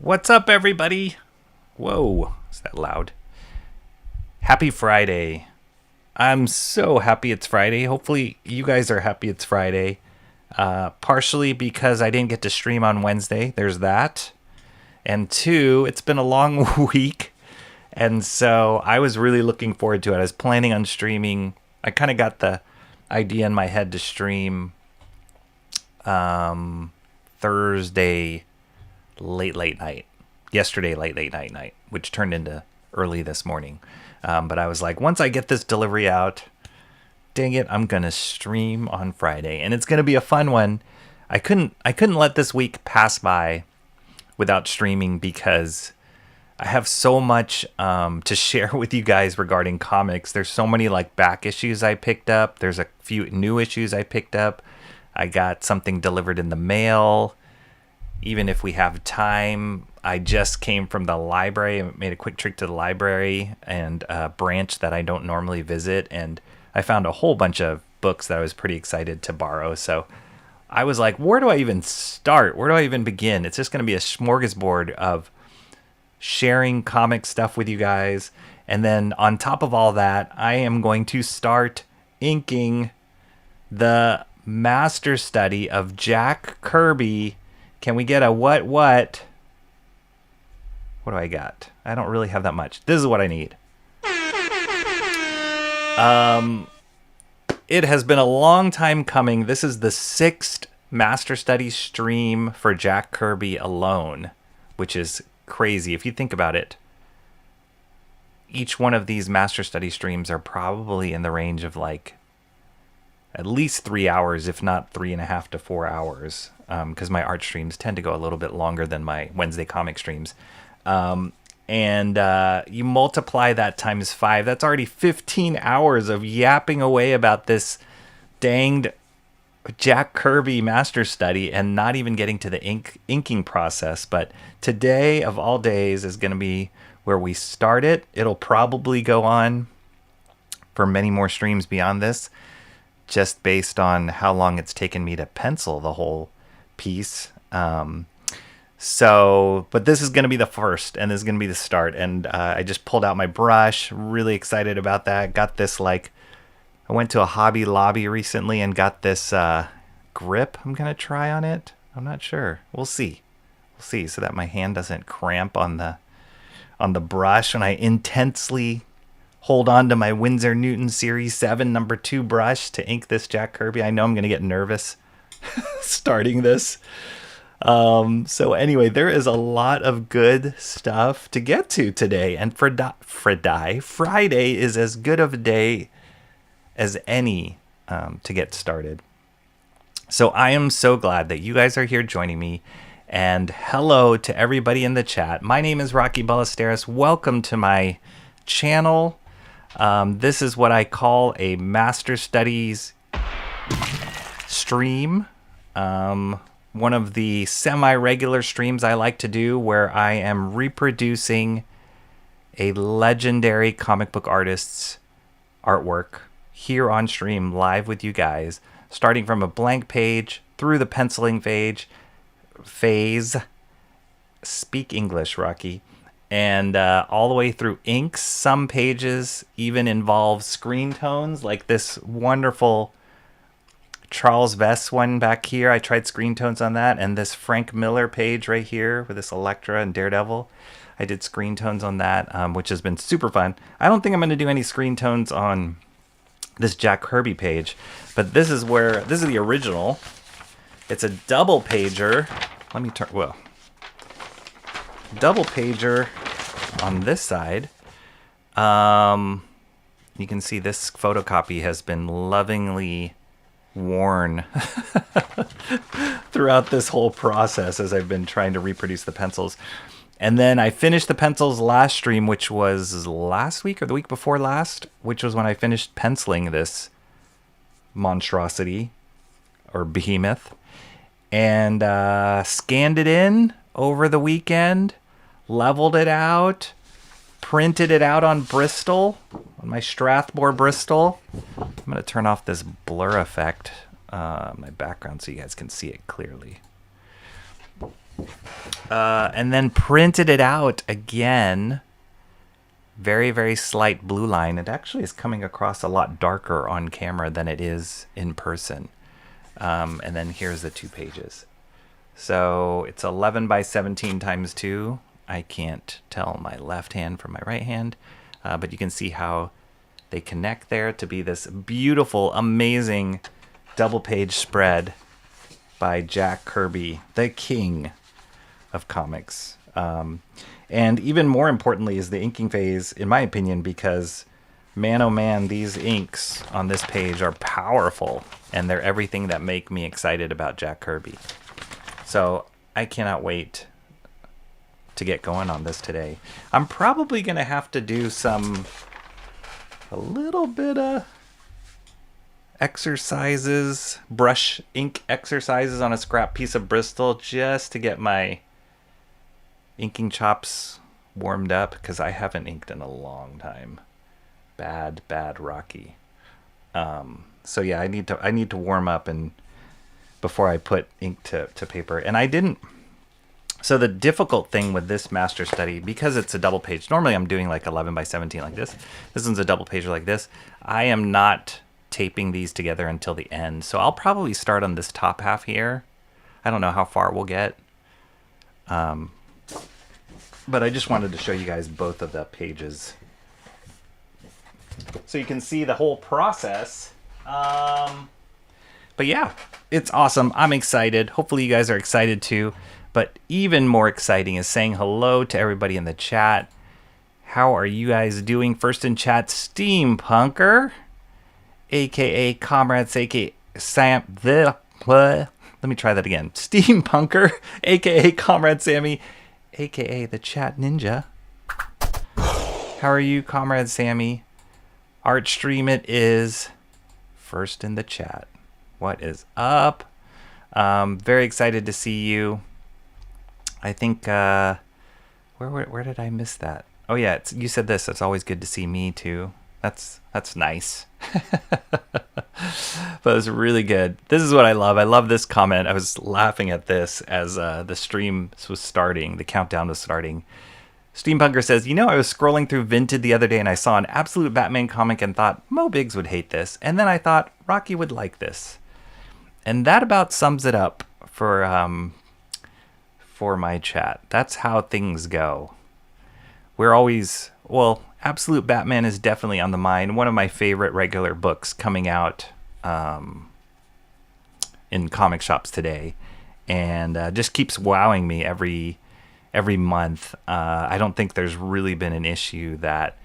What's up, everybody? Whoa, is that loud? Happy Friday. I'm so happy it's Friday. Hopefully, you guys are happy it's Friday. Partially because I didn't get to stream on Wednesday. There's that. And two, it's been a long week. And so I was really looking forward to it. I was planning on streaming. I kind of got the idea in my head to stream Thursday late night. Yesterday late night, which turned into early this morning. But I was like, once I get this delivery out, dang it, I'm gonna stream on Friday, and it's gonna be a fun one. I couldn't let this week pass by without streaming because I have so much to share with you guys regarding comics. There's so many like back issues I picked up. There's a few new issues I picked up. I got something delivered in the mail. Even if we have time, I just came from the library. I made a quick trip to the library and a branch that I don't normally visit. And I found a whole bunch of books that I was pretty excited to borrow. So I was like, where do I even start? Where do I even begin? It's just going to be a smorgasbord of sharing comic stuff with you guys. And then on top of all that, I am going to start inking the master study of Jack Kirby. Can we get a what? What do I got? I don't really have that much. This is what I need. It has been a long time coming. This is the 6th Master Study stream for Jack Kirby alone, which is crazy. If you think about it, each one of these Master Study streams are probably in the range of like at least 3 hours, if not 3.5 to 4 hours, because my art streams tend to go a little bit longer than my Wednesday comic streams. And you multiply that times 5, that's already 15 hours of yapping away about this danged Jack Kirby master study and not even getting to the inking process. But today, of all days, is going to be where we start it. It'll probably go on for many more streams beyond this, just based on how long it's taken me to pencil the whole piece. But this is going to be the first, and this is going to be the start. And I just pulled out my brush, really excited about that. Got this, I went to a Hobby Lobby recently and got this grip I'm going to try on it. I'm not sure. We'll see. So that my hand doesn't cramp on the brush when I intensely hold on to my Winsor Newton Series 7 number 2 brush to ink this Jack Kirby. I know I'm going to get nervous starting this. So anyway, there is a lot of good stuff to get to today. And Friday is as good of a day as any to get started. So I am so glad that you guys are here joining me. And hello to everybody in the chat. My name is Rocky Ballesteros. Welcome to my channel. This is what I call a Master Studies stream. One of the semi-regular streams I like to do where I am reproducing a legendary comic book artist's artwork here on stream live with you guys, starting from a blank page through the penciling phase. Speak English, Rocky. And all the way through inks. Some pages even involve screen tones, like this wonderful Charles Vess one back here. I tried screen tones on that. And this Frank Miller page right here with this Elektra and Daredevil. I did screen tones on that, which has been super fun. I don't think I'm going to do any screen tones on this Jack Kirby page. But this is the original. It's a double pager. Let me turn, double pager on this side. You can see this photocopy has been lovingly worn throughout this whole process as I've been trying to reproduce the pencils. And then I finished the pencils last stream, which was last week or the week before last, which was when I finished penciling this monstrosity or behemoth, and scanned it in over the weekend, leveled it out, printed it out on Bristol, on my Strathmore Bristol. I'm going to turn off this blur effect, my background, so you guys can see it clearly. and then printed it out again. Very, very slight blue line. It actually is coming across a lot darker on camera than it is in person. And then here's the 2 pages. So it's 11 by 17 times 2. I can't tell my left hand from my right hand, but you can see how they connect there to be this beautiful, amazing double page spread by Jack Kirby, the king of comics. And even more importantly is the inking phase, in my opinion, because man, oh man, these inks on this page are powerful, and they're everything that make me excited about Jack Kirby. So I cannot wait to get going on this today. I'm probably going to have to do a little bit of exercises, brush ink exercises on a scrap piece of Bristol just to get my inking chops warmed up, because I haven't inked in a long time. Bad Rocky. So yeah, I need to warm up and before I put ink to paper. And I didn't. So the difficult thing with this master study, because it's a double page, normally I'm doing like 11 by 17 like this. This one's a double pager like this. I am not taping these together until the end. So I'll probably start on this top half here. I don't know how far we'll get. But I just wanted to show you guys both of the pages, so you can see the whole process. But yeah, it's awesome. I'm excited. Hopefully you guys are excited too. But even more exciting is saying hello to everybody in the chat. How are you guys doing? First in chat, Steampunker, aka Comrades, aka Sam. Let me try that again. Steampunker, aka Comrade Sammy, aka the Chat Ninja. How are you, Comrade Sammy? Artstream it is. First in the chat. What is up? Very excited to see you. I think where did I miss that? Oh yeah, you said this. It's always good to see me too. That's nice. But it's really good. This is what I love. I love this comment. I was laughing at this as the stream was starting. The countdown was starting. Steampunker says, I was scrolling through Vinted the other day and I saw an Absolute Batman comic and thought Mo Biggs would hate this. And then I thought Rocky would like this. And that about sums it up for my chat. That's how things go. We're always, Absolute Batman is definitely on the mind. One of my favorite regular books coming out in comic shops today. And just keeps wowing me every month. I don't think there's really been an issue that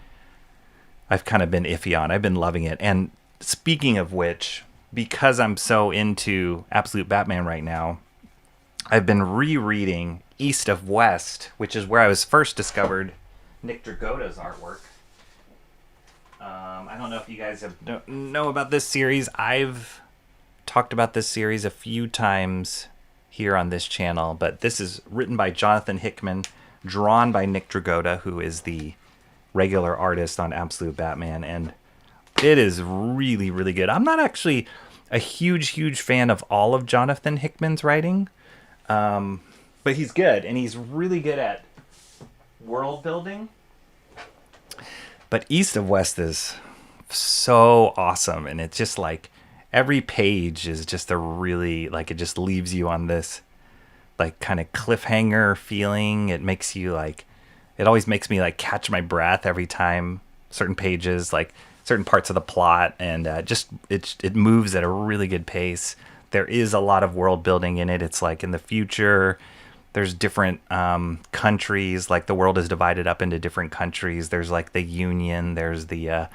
I've kind of been iffy on. I've been loving it. And speaking of which, because I'm so into Absolute Batman right now, I've been rereading East of West, which is where I was first discovered Nick Dragotta's artwork. I don't know if you guys know about this series. I've talked about this series a few times here on this channel, but this is written by Jonathan Hickman, drawn by Nick Dragotta, who is the regular artist on Absolute Batman, and it is really, really good. I'm not actually a huge fan of all of Jonathan Hickman's writing, but he's good, and he's really good at world building. But East of West is so awesome, and it's just like every page is just a really, like, it just leaves you on this like kind of cliffhanger feeling. It makes you like, it always makes me like catch my breath every time certain pages, like certain parts of the plot, and it moves at a really good pace. There is a lot of world building in it. It's like in the future, there's different countries, like the world is divided up into different countries. There's like the Union, there's the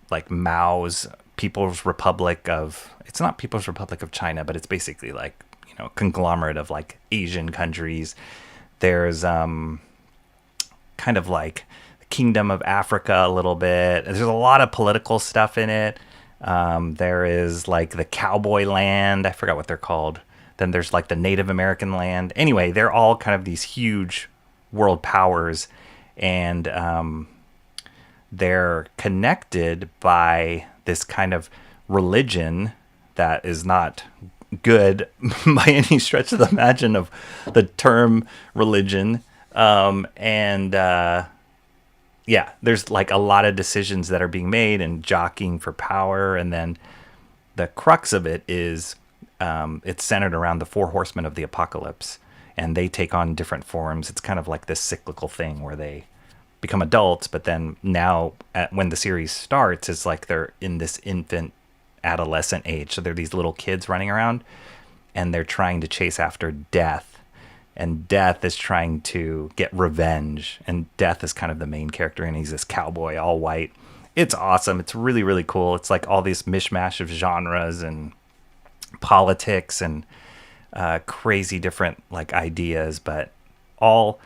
like Mao's People's Republic of, it's not People's Republic of China, but it's basically like, conglomerate of like Asian countries. There's kind of like the Kingdom of Africa a little bit. There's a lot of political stuff in it. There is like the Cowboy Land. I forgot what they're called. Then there's like the Native American land. Anyway, they're all kind of these huge world powers, and they're connected by this kind of religion that is not good by any stretch of the imagine of the term religion. Yeah, there's like a lot of decisions that are being made and jockeying for power. And then the crux of it is it's centered around the four horsemen of the apocalypse, and they take on different forms. It's kind of like this cyclical thing where they become adults, but then now when the series starts, it's like they're in this infant adolescent age. So they're these little kids running around, and they're trying to chase after death. And Death is trying to get revenge. And Death is kind of the main character, and he's this cowboy, all white. It's awesome. It's really, really cool. It's like all these mishmash of genres and politics and crazy different like ideas. But all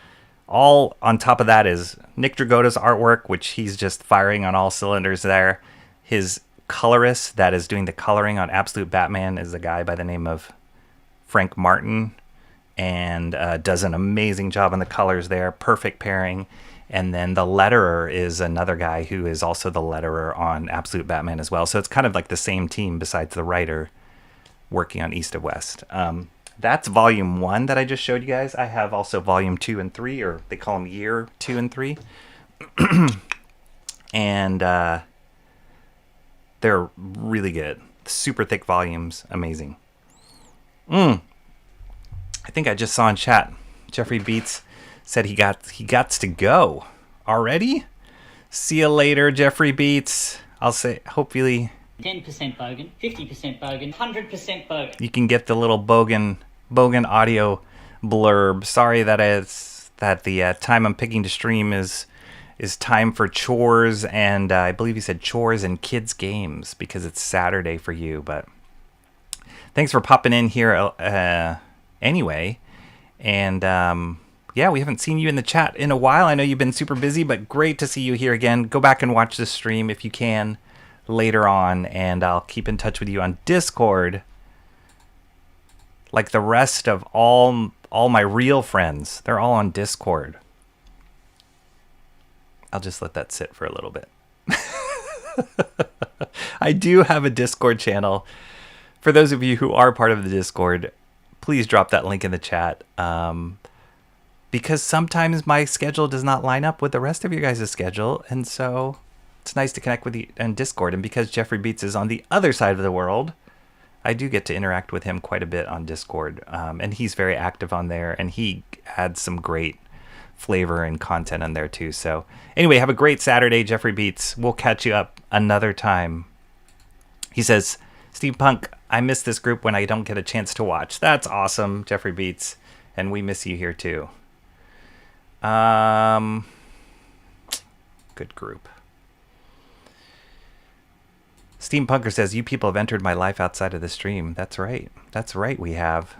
on top of that is Nick Dragotta's artwork, which he's just firing on all cylinders there. His colorist that is doing the coloring on Absolute Batman is a guy by the name of Frank Martin, and does an amazing job on the colors there. Perfect pairing. And then the letterer is another guy who is also the letterer on Absolute Batman as well. So it's kind of like the same team besides the writer working on East of West. That's volume 1 that I just showed you guys. I have also volume 2 and 3, or they call them year 2 and 3. And they're really good. Super thick volumes. Amazing. I think I just saw in chat, Jeffrey Beats said he gots to go already. See you later, Jeffrey Beats. I'll say hopefully 10% bogan, 50% bogan, 100% bogan. You can get the little bogan audio blurb. Sorry that the time I'm picking to stream is time for chores, and I believe he said chores and kids games because it's Saturday for you. But thanks for popping in here. Anyway, and yeah, we haven't seen you in the chat in a while. I know you've been super busy, but great to see you here again. Go back and watch this stream if you can later on, and I'll keep in touch with you on Discord like the rest of all my real friends. They're all on Discord. I'll just let that sit for a little bit. I do have a Discord channel. For those of you who are part of the Discord, please drop that link in the chat, because sometimes my schedule does not line up with the rest of your guys' schedule, and so it's nice to connect with you on Discord. And because Jeffrey Beats is on the other side of the world, I do get to interact with him quite a bit on Discord, and he's very active on there, and he adds some great flavor and content on there too. So anyway, have a great Saturday, Jeffrey Beats. We'll catch you up another time. He says, Steampunk, I miss this group when I don't get a chance to watch. That's awesome, Jeffrey Beats. And we miss you here too. Good group. Steampunker says, you people have entered my life outside of the stream. That's right. That's right, we have.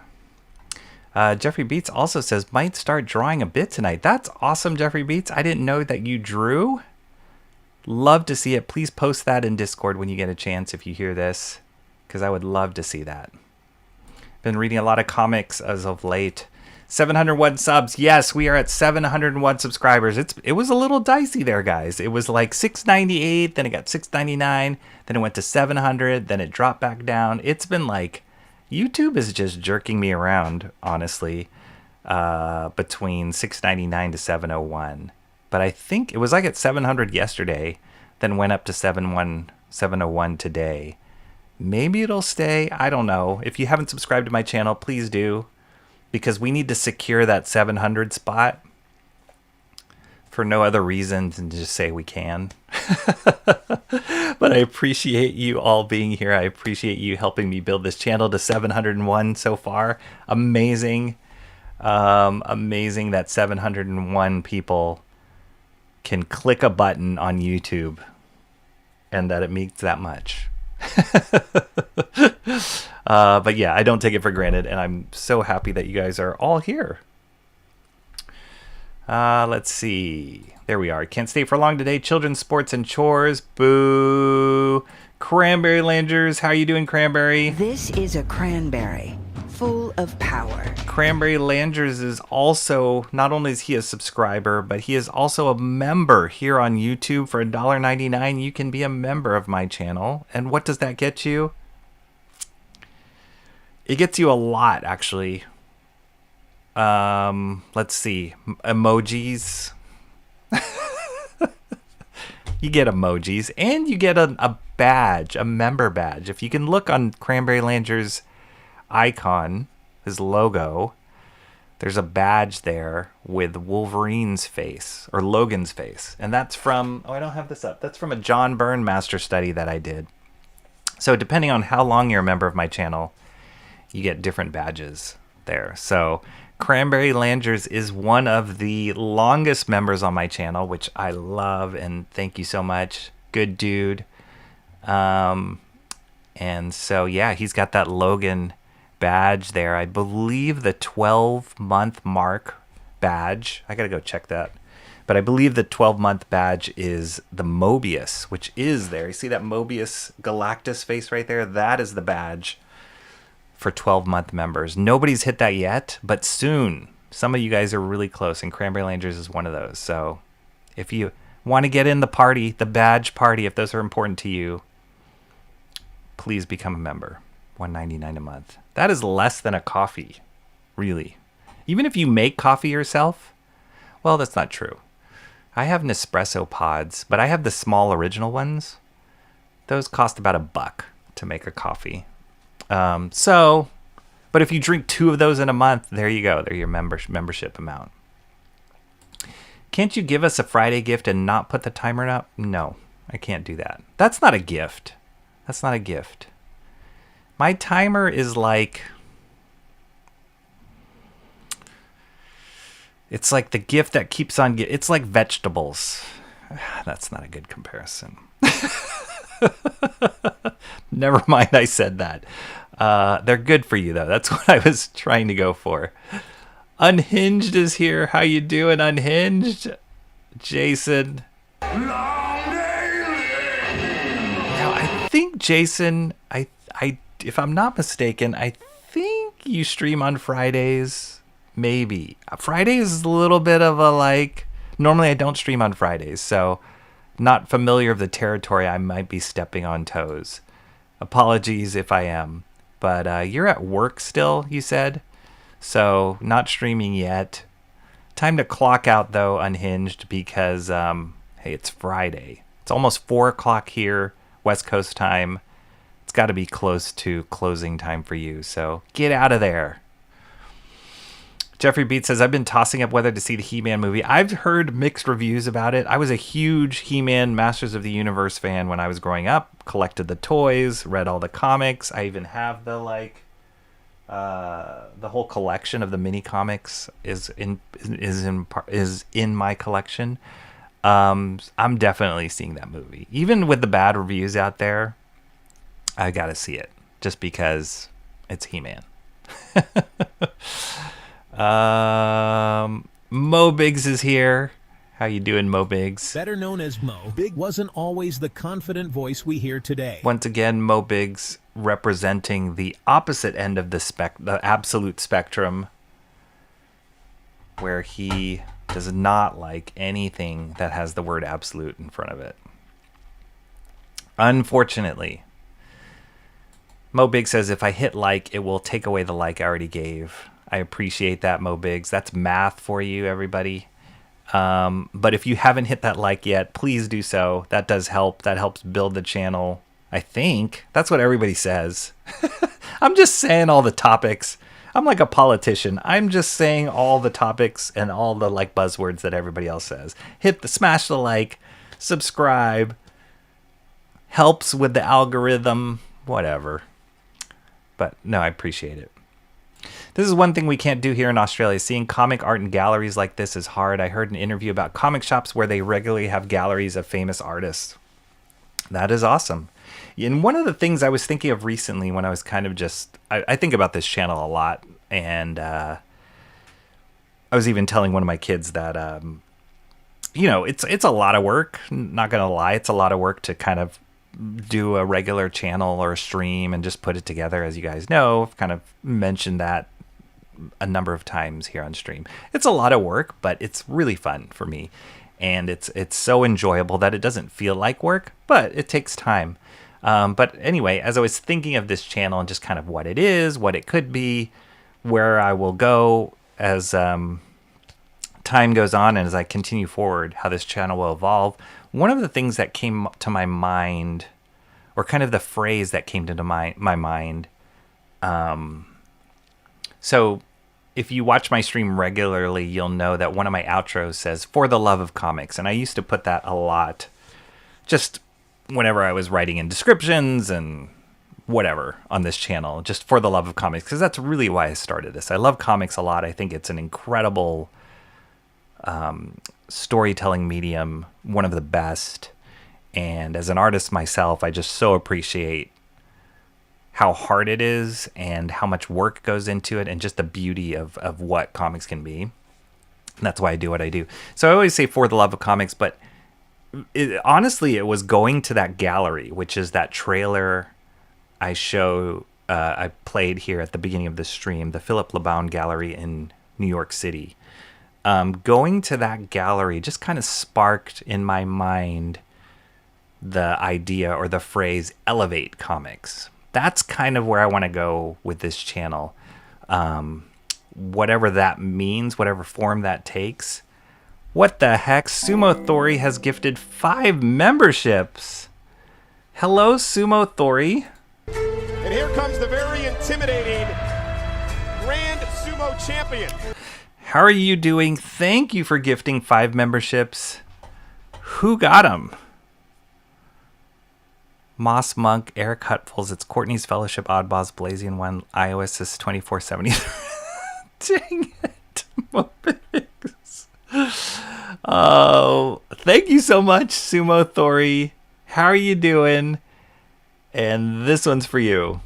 Jeffrey Beats also says, might start drawing a bit tonight. That's awesome, Jeffrey Beats. I didn't know that you drew. Love to see it. Please post that in Discord when you get a chance if you hear this, because I would love to see that. Been reading a lot of comics as of late. 701 subs. Yes, we are at 701 subscribers. It was a little dicey there, guys. It was like 698, then it got 699, then it went to 700, then it dropped back down. It's been like, YouTube is just jerking me around, honestly, between 699 to 701. But I think it was like at 700 yesterday, then went up to 701 today. Maybe it'll stay. I don't know. If you haven't subscribed to my channel, please do, because we need to secure that 700 spot for no other reason than to just say we can. But I appreciate you all being here. I appreciate you helping me build this channel to 701 so far. Amazing. Amazing that 701 people can click a button on YouTube and that it means that much. But yeah, I don't take it for granted, and I'm so happy that you guys are all here. Let's see. There we are. Can't stay for long today. Children's sports and chores. Boo. Cranberry Langers. How are you doing, Cranberry? This is a cranberry full of power. Cranberry Langers is also, not only is he a subscriber, but he is also a member here on YouTube. For $1.99, you can be a member of my channel. And what does that get you? It gets you a lot, actually. Let's see. Emojis. You get emojis, and you get a badge, a member badge. If you can look on Cranberry Langer's icon, his logo, there's a badge there with Wolverine's face, or Logan's face. And that's from, I don't have this up. That's from a John Byrne master study that I did. So depending on how long you're a member of my channel, you get different badges there. So Cranberry Langers is one of the longest members on my channel, which I love, and thank you so much. Good dude. And so, yeah, he's got that Logan badge there. I believe the 12-month mark badge. I got to go check that. But I believe the 12-month badge is the Mobius, which is there. You see that Mobius Galactus face right there? That is the badge for 12-month members. Nobody's hit that yet, but soon. Some of you guys are really close, and Cranberry Langers is one of those. So if you want to get in the party, the badge party, if those are important to you, please become a member. $1.99 a month. That is less than a coffee, really. Even if you make coffee yourself, well, that's not true. I have Nespresso pods, but I have the small original ones. Those cost about $1 to make a coffee. But if you drink 2 of those in a month, there you go. They're your membership amount. Can't you give us a Friday gift and not put the timer up? No, I can't do that. That's not a gift. That's not a gift. My timer is like, it's like the gift that keeps on, it's like vegetables. That's not a good comparison. Never mind, I said that. They're good for you, though. That's what I was trying to go for. Unhinged is here. How you doing, Unhinged? Jason. Now, I think, Jason, I, if I'm not mistaken, I think you stream on Fridays. Maybe. Friday is a little bit of a, like, normally I don't stream on Fridays, so not familiar of the territory. I might be stepping on toes. Apologies if I am. But you're at work still, you said? So not streaming yet. Time to clock out, though, Unhinged, because, hey, it's Friday. It's almost 4 o'clock here, West Coast time. It's got to be close to closing time for you, so get out of there. Jeffrey Beat says, I've been tossing up whether to see the He-Man movie. I've heard mixed reviews about it. I was a huge He-Man Masters of the Universe fan when I was growing up. Collected the toys, read all the comics. I even have the whole collection of the mini comics is in my collection. I'm definitely seeing that movie. Even with the bad reviews out there, I gotta see it just because it's He-Man. Mo Biggs is here. How you doing, Mo Biggs? Better known as Mo, Big wasn't always the confident voice we hear today. Once again, Mo Biggs representing the opposite end of the absolute spectrum, where he does not like anything that has the word absolute in front of it. Unfortunately, Mo Biggs says, if I hit like, it will take away the like I already gave. I appreciate that, Mo Biggs. That's math for you, everybody. But if you haven't hit that like yet, please do so. That does help. That helps build the channel. I think that's what everybody says. I'm just saying all the topics. I'm like a politician. I'm just saying all the topics and all the like buzzwords that everybody else says. Smash the like, subscribe. Helps with the algorithm, whatever. But no, I appreciate it. This is one thing we can't do here in Australia. Seeing comic art in galleries like this is hard. I heard an interview about comic shops where they regularly have galleries of famous artists. That is awesome. And one of the things I was thinking of recently when I was kind of just... I think about this channel a lot. And I was even telling one of my kids that, it's a lot of work. Not going to lie. It's a lot of work to kind of do a regular channel or a stream and just put it together. As you guys know, I've kind of mentioned that a number of times here on stream. It's a lot of work, but it's really fun for me. And it's so enjoyable that it doesn't feel like work, but it takes time. But anyway, as I was thinking of this channel and just kind of what it is, what it could be, where I will go as time goes on and as I continue forward, how this channel will evolve, one of the things that came to my mind, or kind of the phrase that came to my mind, so if you watch my stream regularly, you'll know that one of my outros says, "For the love of comics." And I used to put that a lot, just whenever I was writing in descriptions and whatever on this channel, just for the love of comics, because that's really why I started this. I love comics a lot. I think it's an incredible storytelling medium, one of the best. And as an artist myself, I just so appreciate how hard it is and how much work goes into it and just the beauty of what comics can be. And that's why I do what I do. So I always say for the love of comics, but honestly, it was going to that gallery, which is that trailer I played here at the beginning of the stream, the Philip LeBound Gallery in New York City. Going to that gallery just kind of sparked in my mind the idea or the phrase elevate comics. That's kind of where I want to go with this channel. Whatever that means, whatever form that takes. What the heck? Sumo Thori has gifted 5 memberships. Hello, Sumo Thori. And here comes the very intimidating Grand Sumo Champion. How are you doing? Thank you for gifting 5 memberships. Who got them? Moss Monk, Eric Hutfuls, it's Courtney's Fellowship, Oddballs, Blazion 1, iOS is 2473. Dang it. Mopix. Oh, thank you so much, Sumo Thori. How are you doing? And this one's for you.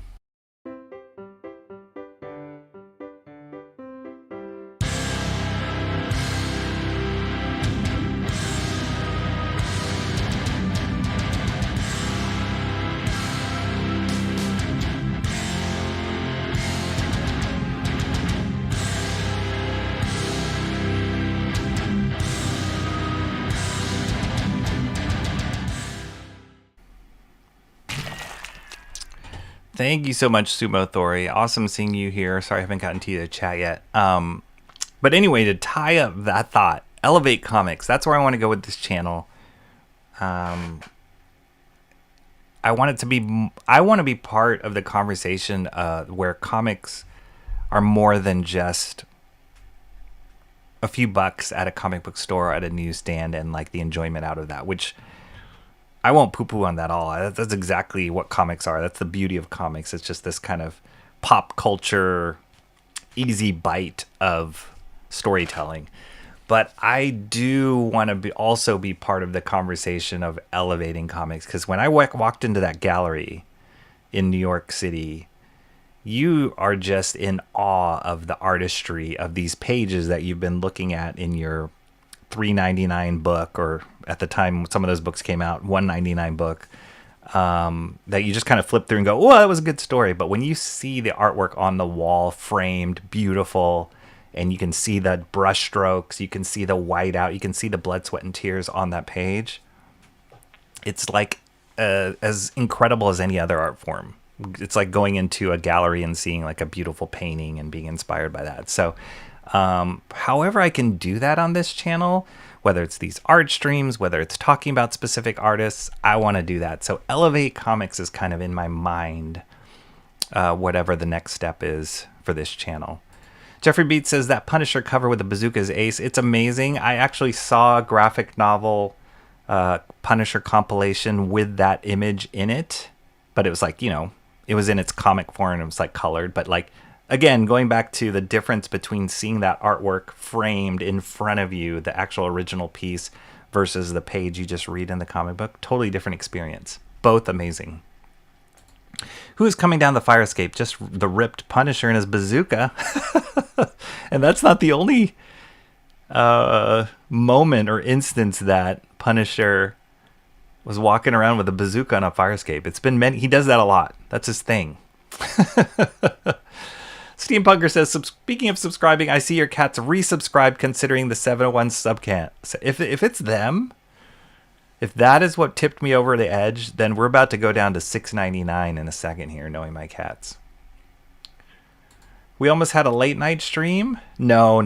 Thank you so much, Sumo Thori. Awesome seeing you here. Sorry I haven't gotten to the chat yet. But anyway, to tie up that thought, elevate comics. That's where I want to go with this channel. I want to be part of the conversation where comics are more than just a few bucks at a comic book store or at a newsstand and like the enjoyment out of that, which I won't poo-poo on that at all. That's exactly what comics are. That's the beauty of comics. It's just this kind of pop culture, easy bite of storytelling. But I do want to also be part of the conversation of elevating comics. Because when I walked into that gallery in New York City, you are just in awe of the artistry of these pages that you've been looking at in your $3.99 book, or at the time some of those books came out, $1.99 book, that you just kind of flip through and go, oh, that was a good story. But when you see the artwork on the wall, framed, beautiful, and you can see the brush strokes, you can see the whiteout, you can see the blood, sweat, and tears on that page, it's like as incredible as any other art form. It's like going into a gallery and seeing like a beautiful painting and being inspired by that. So however I can do that on this channel, whether it's these art streams, whether it's talking about specific artists, I want to do that. So elevate comics is kind of in my mind, whatever the next step is for this channel. Jeffrey Beats says that Punisher cover with the bazooka is ace. It's amazing. I actually saw a graphic novel Punisher compilation with that image in it, but it was like, it was in its comic form and it was like colored, but like, again, going back to the difference between seeing that artwork framed in front of you, the actual original piece, versus the page you just read in the comic book, totally different experience. Both amazing. Who is coming down the fire escape? Just the ripped Punisher and his bazooka. And that's not the only moment or instance that Punisher was walking around with a bazooka on a fire escape. It's been many. He does that a lot. That's his thing. Steampunker says, speaking of subscribing, I see your cat's resubscribed considering the 701 subcant. So if it's them, If that is what tipped me over the edge, then we're about to go down to $6.99 in a second here, knowing my cats. We almost had a late night stream. No.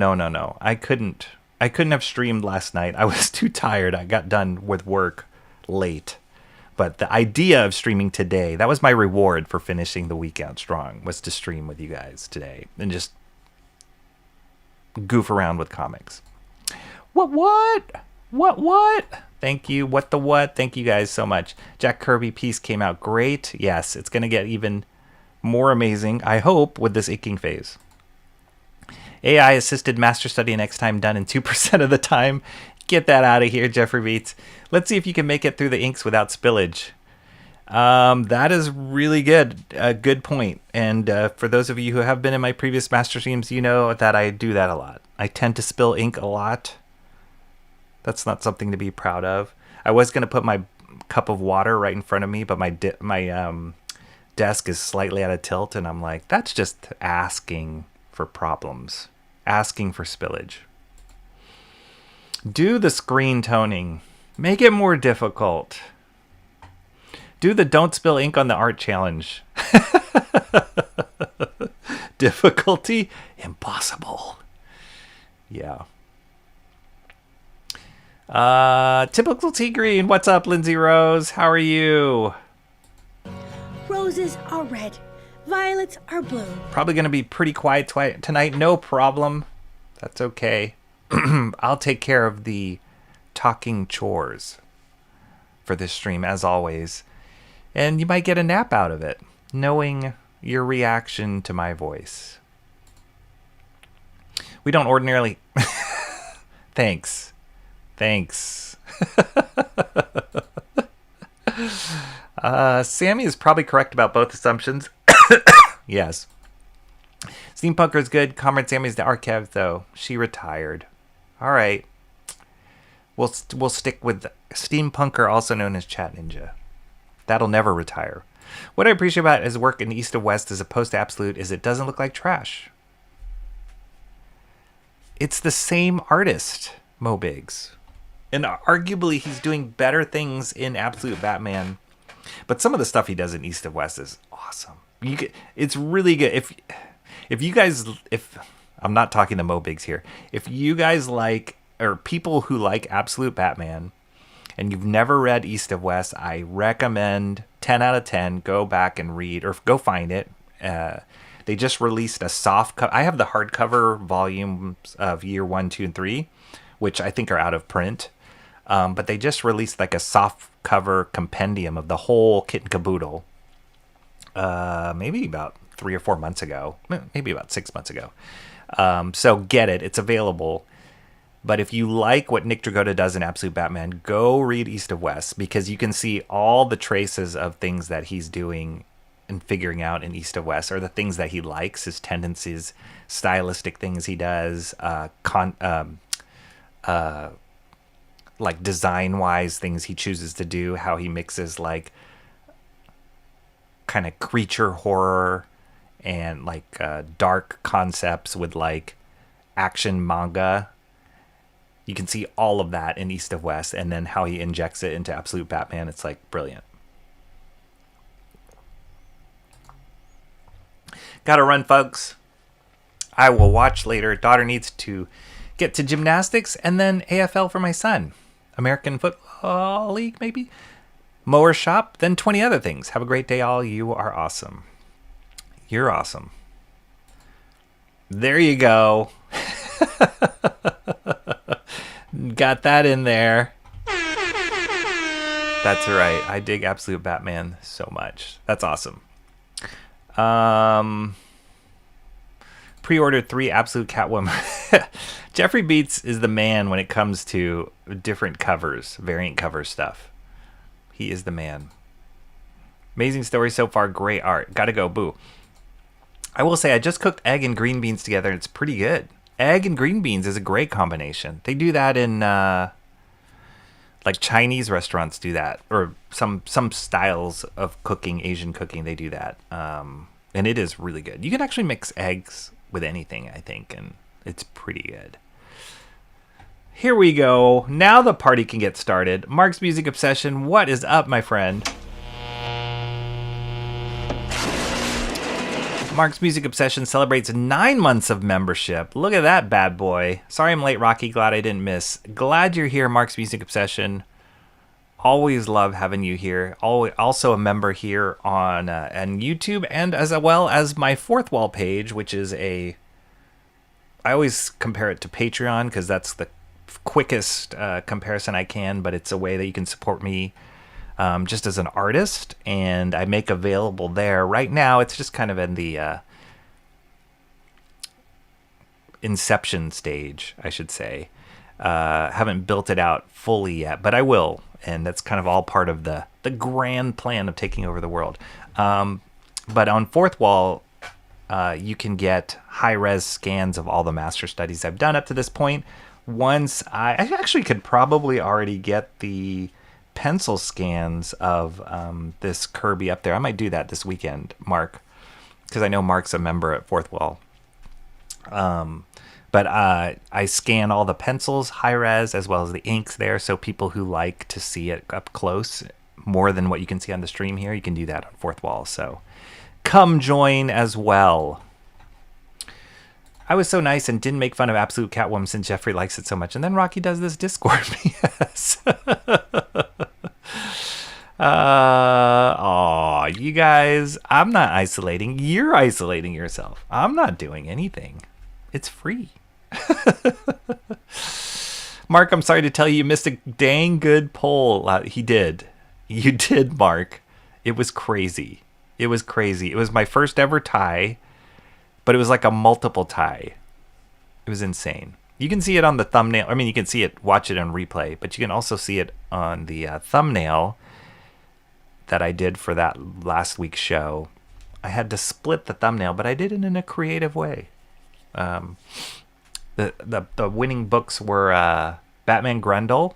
I couldn't have streamed last night. I was too tired. I got done with work late. But the idea of streaming today, that was my reward for finishing the week out strong, was to stream with you guys today and just goof around with comics. What? Thank you. What the what? Thank you guys so much. Jack Kirby piece came out great. Yes, it's going to get even more amazing, I hope, with this inking phase. AI assisted master study next time done in 2% of the time. Get that out of here, Jeffrey Beats. Let's see if you can make it through the inks without spillage. That is really good. A good point. And for those of you who have been in my previous master streams, you know that I do that a lot. I tend to spill ink a lot. That's not something to be proud of. I was going to put my cup of water right in front of me, but my desk is slightly out of tilt, and I'm like, that's just asking for problems. Asking for spillage. Do the screen toning. Make it more difficult. Do the don't spill ink on the art challenge. Difficulty? Impossible. Yeah. Typical Tea Green. What's up, Lindsay Rose? How are you? Roses are red. Violets are blue. Probably going to be pretty quiet tonight. No problem. That's okay. I'll take care of the talking chores for this stream, as always. And you might get a nap out of it, knowing your reaction to my voice. We don't ordinarily... Thanks. Sammy is probably correct about both assumptions. Yes. Steampunker's good. Comrade Sammy's the archive, though. She retired. All right. We'll stick with Steampunker, also known as Chat Ninja. That'll never retire. What I appreciate about his work in East of West as opposed to Absolute is it doesn't look like trash. It's the same artist, Mo Biggs. And arguably he's doing better things in Absolute Batman. But some of the stuff he does in East of West is awesome. It's really good. If you guys, I'm not talking to Mo Biggs here. If you guys like, or people who like Absolute Batman, and you've never read East of West, I recommend 10 out of 10. Go back and read, or go find it. They just released a soft cover. I have the hardcover volumes of year 1, 2, and 3, which I think are out of print. But they just released like a soft cover compendium of the whole kit and caboodle. Maybe about 3 or 4 months ago. Maybe about 6 months ago. So get it. It's available. But if you like what Nick Dragotta does in Absolute Batman, go read East of West, because you can see all the traces of things that he's doing and figuring out in East of West, or the things that he likes, his tendencies, stylistic things he does, like design-wise things he chooses to do, how he mixes like kind of creature horror and like dark concepts with like action manga. You can see all of that in East of West, and then how he injects it into Absolute Batman. It's like brilliant. Gotta run, folks. I will watch later. Daughter needs to get to gymnastics, and then AFL for my son. American Football League, maybe? Mower shop, then 20 other things. Have a great day, all. You are awesome. You're awesome. There you go. Got that in there. That's right. I dig Absolute Batman so much. That's awesome. Pre-ordered 3 Absolute Catwoman. Jeffrey Beats is the man when it comes to different covers, variant cover stuff. He is the man. Amazing story so far. Great art. Gotta go. Boo. I will say I just cooked egg and green beans together. It's pretty good. Egg and green beans is a great combination. They do that in like Chinese restaurants do that, or some styles of cooking, Asian cooking, they do that. And it is really good. You can actually mix eggs with anything, I think, and it's pretty good. Here we go. Now the party can get started. Mark's Music Obsession, what is up, my friend? Mark's Music Obsession celebrates 9 months of membership. Look at that bad boy. Sorry I'm late, Rocky. Glad I didn't miss. Glad you're here, Mark's Music Obsession. Always love having you here. Also a member here on YouTube, and as well as my Fourth Wall page, which is I always compare it to Patreon because that's the quickest comparison I can, but it's a way that you can support me just as an artist, and I make available there. Right now, it's just kind of in the inception stage, I should say. Haven't built it out fully yet, but I will, and that's kind of all part of the grand plan of taking over the world. But on Fourth Wall, you can get high-res scans of all the master studies I've done up to this point. Once I actually could probably already get the pencil scans of this Kirby up there. I might do that this weekend, Mark, because I know Mark's a member at Fourth Wall. But I scan all the pencils high res as well as the inks there, so people who like to see it up close more than what you can see on the stream here, you can do that on Fourth Wall. So come join as well. I was so nice and didn't make fun of Absolute Catwoman since Jeffrey likes it so much. And then Rocky does this Discord BS. Aw, you guys, I'm not isolating. You're isolating yourself. I'm not doing anything. It's free. Mark, I'm sorry to tell you missed a dang good poll. He did. You did, Mark. It was crazy. It was crazy. It was my first ever tie. But it was like a multiple tie. It was insane. You can see it on the thumbnail. I mean, you can see it, watch it on replay, but you can also see it on the thumbnail that I did for that last week's show. I had to split the thumbnail, but I did it in a creative way. The winning books were Batman Grundle,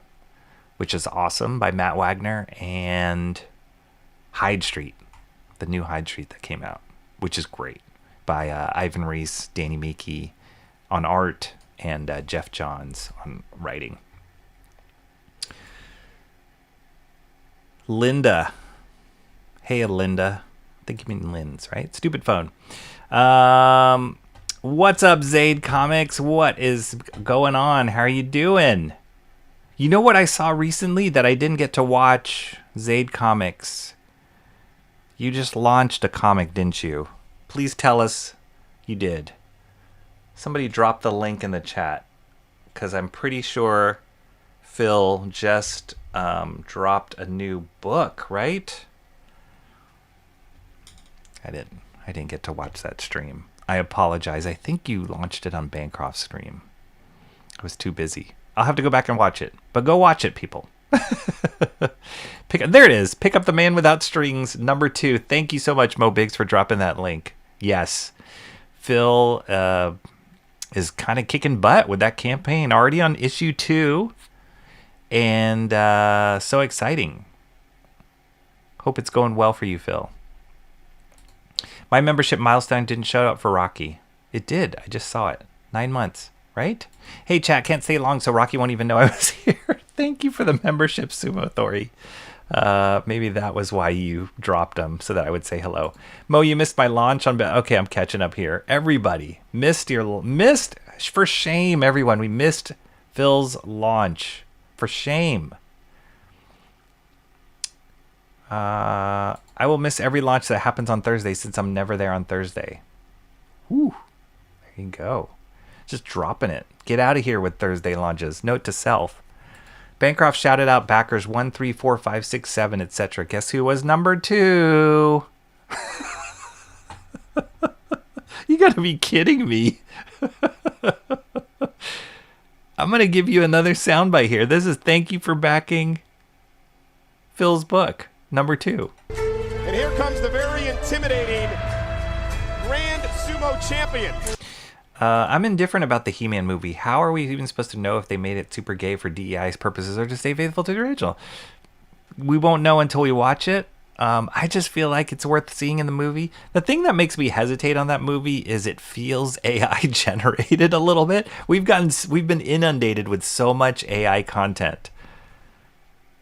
which is awesome, by Matt Wagner, and Hyde Street, the new Hyde Street that came out, which is great, by Ivan Reis, Danny Meeke on art, and Jeff Johns on writing. Linda. Hey, Linda. I think you mean Lynn's, right? Stupid phone. What's up, Zaid Comics? What is going on? How are you doing? You know what I saw recently that I didn't get to watch? Zaid Comics. You just launched a comic, didn't you? Please tell us you did. Somebody drop the link in the chat, because I'm pretty sure Phil just dropped a new book, right? I didn't get to watch that stream. I apologize. I think you launched it on Bancroft's stream. I was too busy. I'll have to go back and watch it. But go watch it, people. There it is. Pick Up the Man Without Strings, number 2. Thank you so much, Mo Biggs, for dropping that link. Yes. Phil is kind of kicking butt with that campaign. Already on issue 2. And so exciting. Hope it's going well for you, Phil. My membership milestone didn't show up for Rocky. It did. I just saw it. 9 months, right? Hey, chat, can't stay long, so Rocky won't even know I was here. Thank you for the membership, Sumo Thori. Maybe that was why you dropped them, so that I would say hello. Mo, you missed my launch on... Okay, I'm catching up here. Everybody, missed for shame, everyone. We missed Phil's launch. For shame. I will miss every launch that happens on Thursday since I'm never there on Thursday. Whew. There you go. Just dropping it. Get out of here with Thursday launches. Note to self. Bancroft shouted out backers 1, 3, 4, 5, 6, 7, etc. Guess who was number 2? You gotta be kidding me. I'm gonna give you another soundbite here. This is thank you for backing Phil's book, number 2. And here comes the very intimidating Grand Sumo Champion. I'm indifferent about the He-Man movie. How are we even supposed to know if they made it super gay for DEI's purposes or to stay faithful to the original? We won't know until we watch it. I just feel like it's worth seeing in the movie. The thing that makes me hesitate on that movie is it feels AI generated a little bit. We've been inundated with so much AI content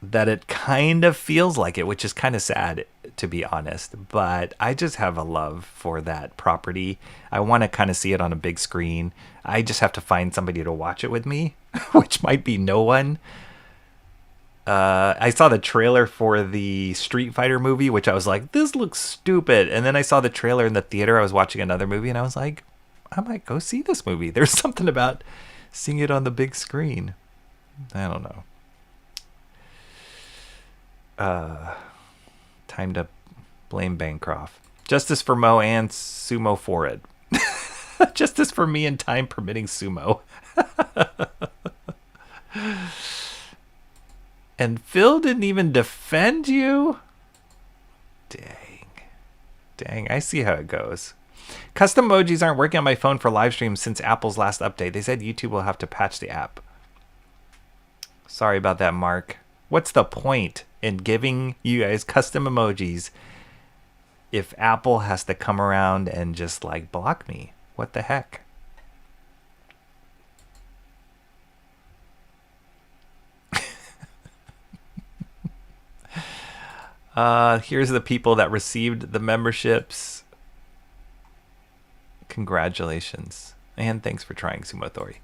that it kind of feels like it, which is kind of sad, to be honest. But I just have a love for that property. I want to kind of see it on a big screen. I just have to find somebody to watch it with me, which might be no one. I saw the trailer for the Street Fighter movie, which I was like, this looks stupid. And then I saw the trailer in the theater. I was watching another movie, and I was like, I might go see this movie. There's something about seeing it on the big screen. I don't know. Time to blame Bancroft. Justice for Mo and Sumo Forehead. Justice for me and time permitting sumo. And Phil didn't even defend you? Dang, I see how it goes. Custom emojis aren't working on my phone for live streams since Apple's last update. They said YouTube will have to patch the app. Sorry about that, Mark. What's the point in giving you guys custom emojis if Apple has to come around and just like block me? What the heck? Here's the people that received the memberships. Congratulations. And thanks for trying, Sumo Thori.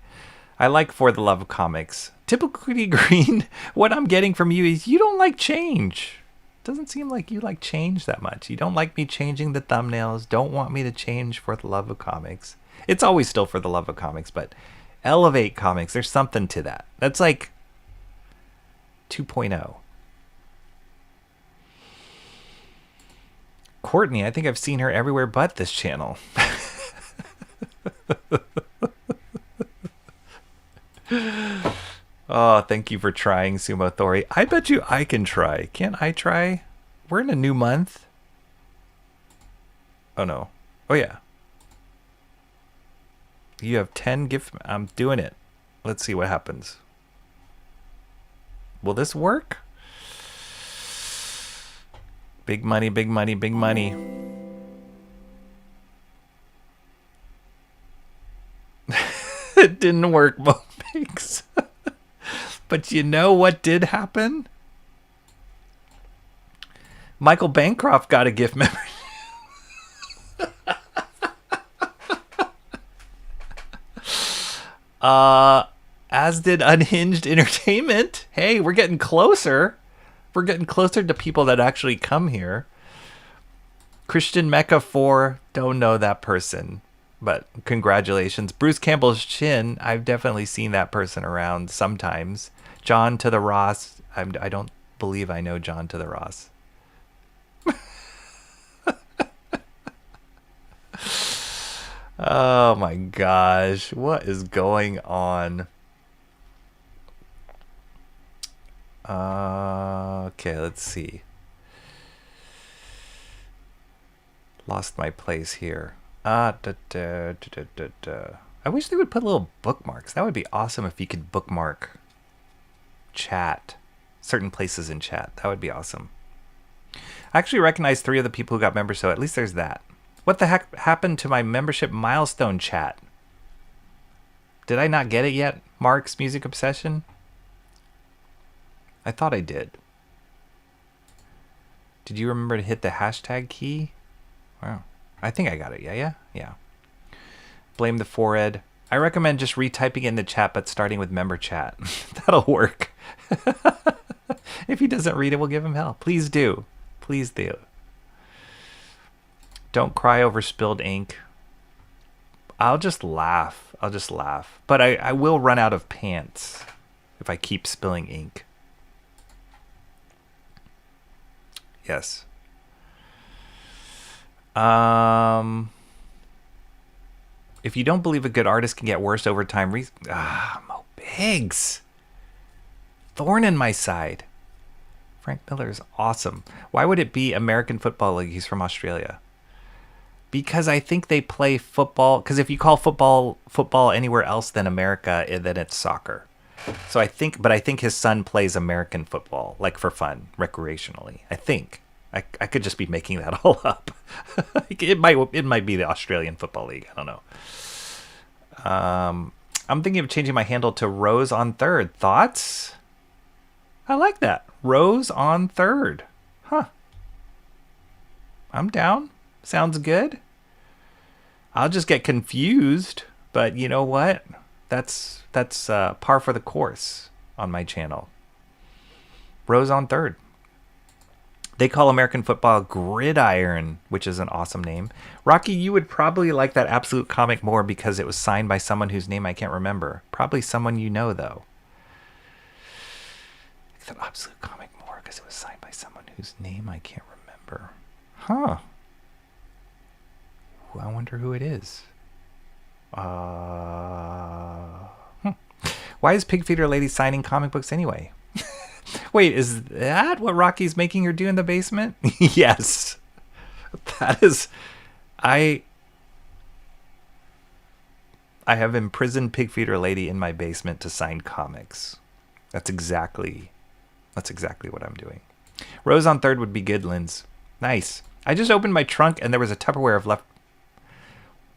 I like For the Love of Comics. Typically Green, what I'm getting from you is you don't like change. Doesn't seem like you like change that much. You don't like me changing the thumbnails. Don't want me to change For the Love of Comics. It's always still For the Love of Comics, but elevate comics. There's something to that. That's like 2.0. Courtney, I think I've seen her everywhere but this channel. Oh, thank you for trying, Sumo Thori. I bet you I can try. Can't I try? We're in a new month. Oh, no. Oh, yeah. You have 10 gift... I'm doing it. Let's see what happens. Will this work? Big money, big money, big money. It didn't work, Mopigs. But you know what did happen? Michael Bancroft got a gift membership. As did Unhinged Entertainment. Hey, we're getting closer. We're getting closer to people that actually come here. Christian Mecca 4, don't know that person, but congratulations. Bruce Campbell's Chin, I've definitely seen that person around sometimes. John to the Ross, I don't believe I know John to the Ross. Oh my gosh, what is going on? Okay, let's see. Lost my place here. I wish they would put little bookmarks. That would be awesome if you could bookmark chat. Certain places in chat. That would be awesome. I actually recognize 3 of the people who got members, so at least there's that. What the heck happened to my membership milestone chat? Did I not get it yet? Mark's Music Obsession? I thought I did. Did you remember to hit the hashtag key? Wow. I think I got it. Yeah. Blame the forehead. I recommend just retyping it in the chat, but starting with member chat. That'll work. If he doesn't read it, we'll give him hell. Please do. Please do. Don't cry over spilled ink. I'll just laugh. But I will run out of pants if I keep spilling ink. Yes. If you don't believe a good artist can get worse over time, Mo Biggs. Thorn in my side. Frank Miller is awesome. Why would it be American Football League? He's from Australia. Because I think they play football. Because if you call football anywhere else than America, then it's soccer. So I think his son plays American football, like for fun, recreationally. I think. I could just be making that all up. It might be the Australian Football League. I don't know. I'm thinking of changing my handle to Rose on Third. Thoughts? I like that. Rose on Third. Huh. I'm down. Sounds good. I'll just get confused, but you know what? That's par for the course on my channel. Rose on Third. They call American football Gridiron, which is an awesome name. Rocky, you would probably like that Absolute comic more because it was signed by someone whose name I can't remember. Probably someone you know, though. That Absolute comic more because it was signed by someone whose name I can't remember. Huh. I wonder who it is. Why is Pigfeeder Lady signing comic books anyway? Wait, is that what Rocky's making her do in the basement? Yes. That is... I have imprisoned Pigfeeder Lady in my basement to sign comics. That's exactly what I'm doing. Rose on Third would be good, Linz. Nice. I just opened my trunk and there was a Tupperware of left...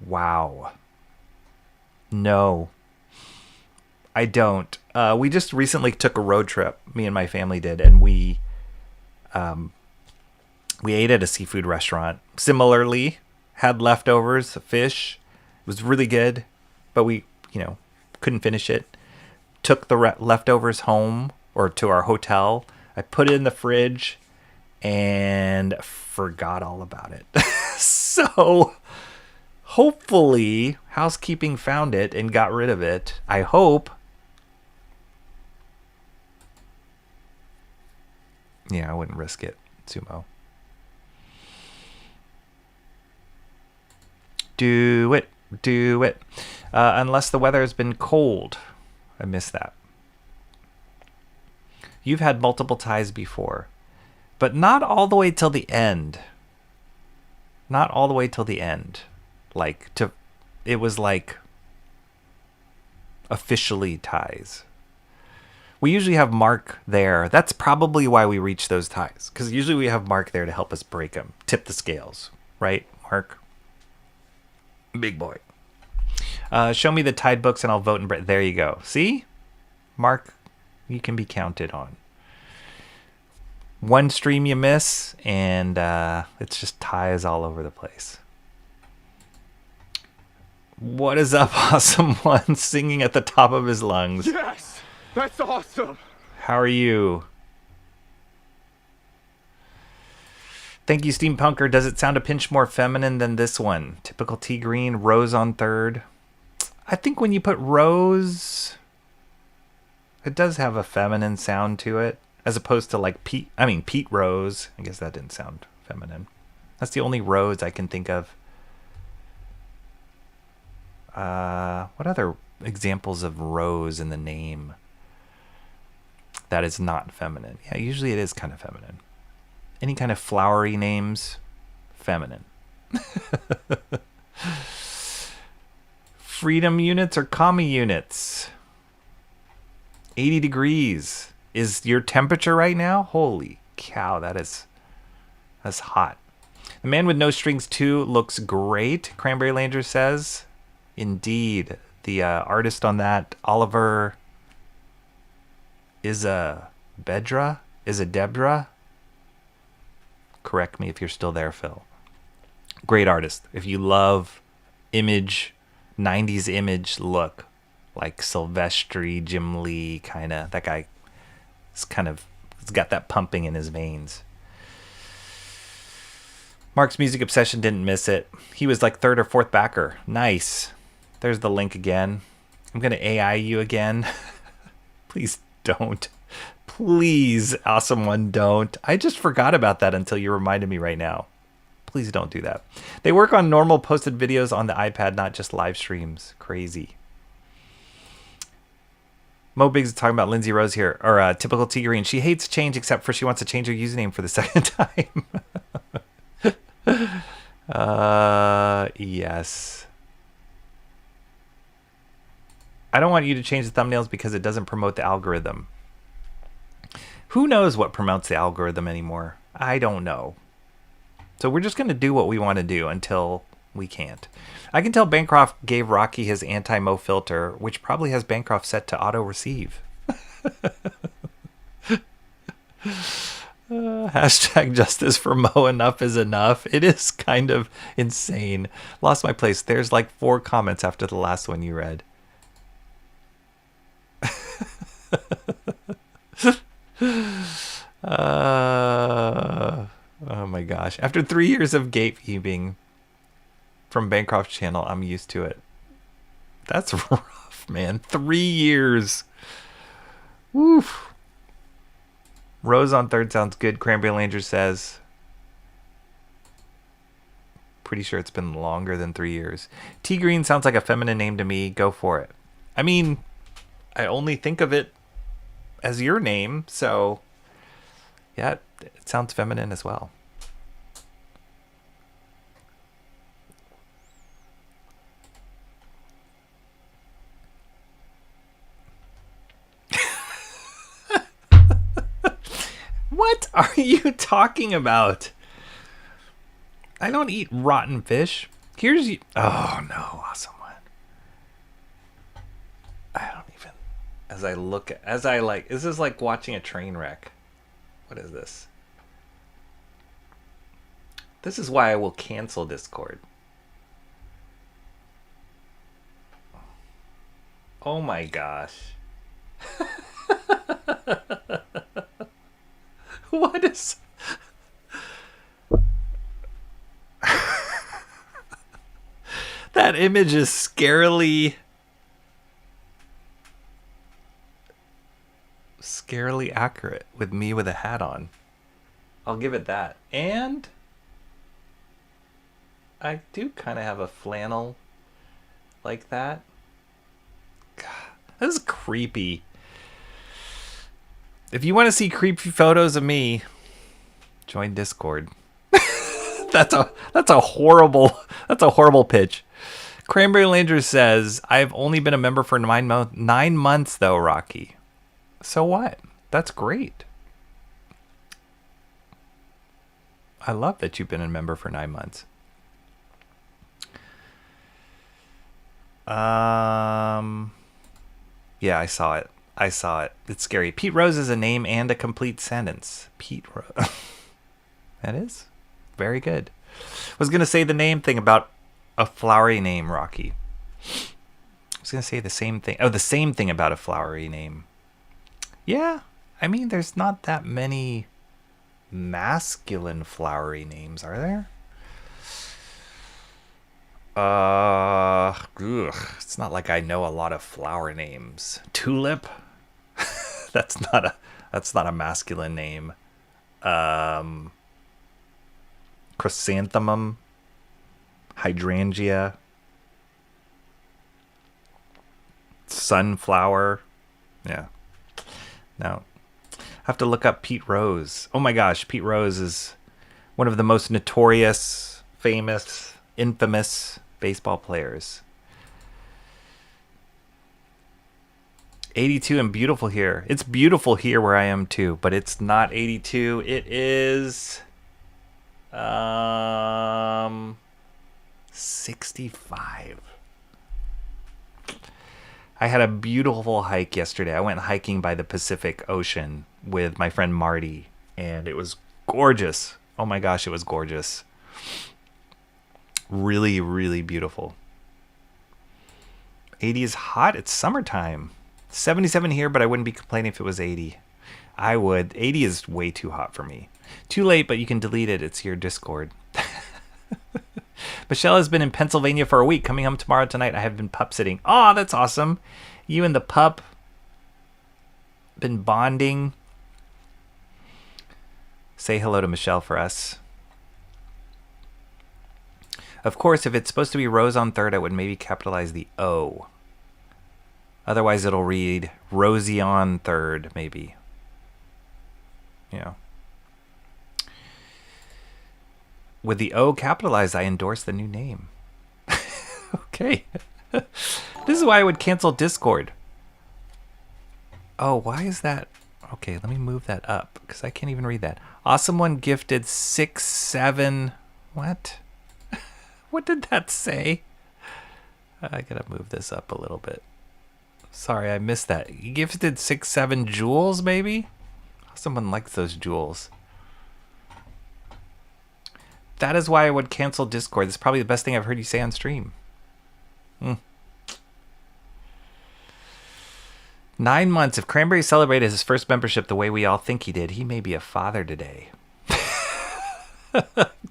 Wow. No. I don't. We just recently took a road trip, me and my family did, and we ate at a seafood restaurant. Similarly, had leftovers, fish. It was really good, but we, couldn't finish it. Took the leftovers home or to our hotel. I put it in the fridge and forgot all about it. So hopefully housekeeping found it and got rid of it. I hope. Yeah, I wouldn't risk it, Sumo. Do it. Do it. Unless the weather has been cold. I missed that. You've had multiple ties before, but not all the way till the end. Not all the way till the end. It was like officially ties. We usually have Mark there. That's probably why we reach those ties. Because usually we have Mark there to help us break them. Tip the scales. Right, Mark? Big boy. Show me the tied books and I'll vote. There you go. See? Mark, you can be counted on. One stream you miss, and it's just ties all over the place. What is up, Awesome One, singing at the top of his lungs? Yes! That's awesome! How are you? Thank you, Steampunker. Does it sound a pinch more feminine than this one? Typical tea green, Rose on Third. I think when you put Rose, it does have a feminine sound to it, as opposed to like Pete Rose. I guess that didn't sound feminine. That's the only Rose I can think of. What other examples of Rose in the name that is not feminine? Yeah, usually it is kind of feminine. Any kind of flowery names, feminine. Freedom units or commie units? 80 degrees is your temperature right now? Holy cow, that's hot. The Man with No Strings 2 looks great, Cranberry Langer says. Indeed. The artist on that, Oliver Debra? Correct me if you're still there, Phil. Great artist. If you love 90s image look, like Silvestri, Jim Lee, kind of, that guy is he's got that pumping in his veins. Mark's music obsession didn't miss it. He was like third or fourth backer. Nice. There's the link again. I'm going to AI you again. Please don't. Please, Awesome One, don't. I just forgot about that until you reminded me right now. Please don't do that. They work on normal posted videos on the iPad, not just live streams. Crazy. Mo Biggs is talking about Lindsay Rose here, or typical T Green. She hates change except for she wants to change her username for the second time. Yes. I don't want you to change the thumbnails because it doesn't promote the algorithm. Who knows what promotes the algorithm anymore? I don't know. So we're just going to do what we want to do until we can't. I can tell Bancroft gave Rocky his anti-mo filter, which probably has Bancroft set to auto-receive. Hashtag justice for Mo, enough is enough. It is kind of insane. Lost my place. There's like 4 comments after the last one you read. Oh my gosh. After 3 years of gatekeeping from Bancroft's channel, I'm used to it. That's rough, man. 3 years. Woof. Rose on third sounds good, Cranberry Langer says. Pretty sure it's been longer than 3 years. T Green sounds like a feminine name to me. Go for it. I mean, I only think of it as your name, so yeah, it sounds feminine as well. What are you talking about? I don't eat rotten fish. Here's you. Oh no, awesome one. I don't even. This is like watching a train wreck. What is this? This is why I will cancel Discord. Oh my gosh. What is... That image is scarily accurate with me with a hat on. I'll give it that. And I do kind of have a flannel like that. God, this is creepy. If you want to see creepy photos of me, join Discord. That's a horrible pitch. Cranberry Langer says, I've only been a member for 9 months though, Rocky. So what? That's great. I love that you've been a member for 9 months. Yeah, I saw it. It's scary. Pete Rose is a name and a complete sentence. Pete Rose. That is very good. I was going to say the name thing about a flowery name, Rocky. I was going to say the same thing. Oh, the same thing about a flowery name. Yeah, I mean, there's not that many masculine flowery names, are there? It's not like I know a lot of flower names. Tulip? That's not a masculine name. Chrysanthemum, hydrangea, sunflower. Yeah. No. I have to look up Pete Rose. Oh my gosh, Pete Rose is one of the most notorious, famous, infamous baseball players. 82 and beautiful here. It's beautiful here where I am too, but it's not 82. It is 65. I had a beautiful hike yesterday. I went hiking by the Pacific Ocean with my friend Marty, and it was gorgeous. Oh my gosh, it was gorgeous. Really, really beautiful. 80 is hot. It's summertime. 77 here, but I wouldn't be complaining if it was 80. I would. 80 is way too hot for me. Too late, but you can delete it. It's your Discord. Michelle has been in Pennsylvania for a week. Coming home tomorrow tonight. I have been pup sitting. Oh, that's awesome. You and the pup been bonding. Say hello to Michelle for us. Of course, if it's supposed to be Rose on third, I would maybe capitalize the O. Otherwise, it'll read Rosie on third, maybe. Yeah. With the O capitalized, I endorse the new name. Okay. This is why I would cancel Discord. Oh, why is that? Okay, let me move that up because I can't even read that. Awesome One gifted 6-7. What? What did that say? I gotta move this up a little bit. Sorry, I missed that. You gifted 6-7 jewels, maybe? Someone likes those jewels. That is why I would cancel Discord. This is probably the best thing I've heard you say on stream. 9 months. If Cranberry celebrated his first membership the way we all think he did, he may be a father today.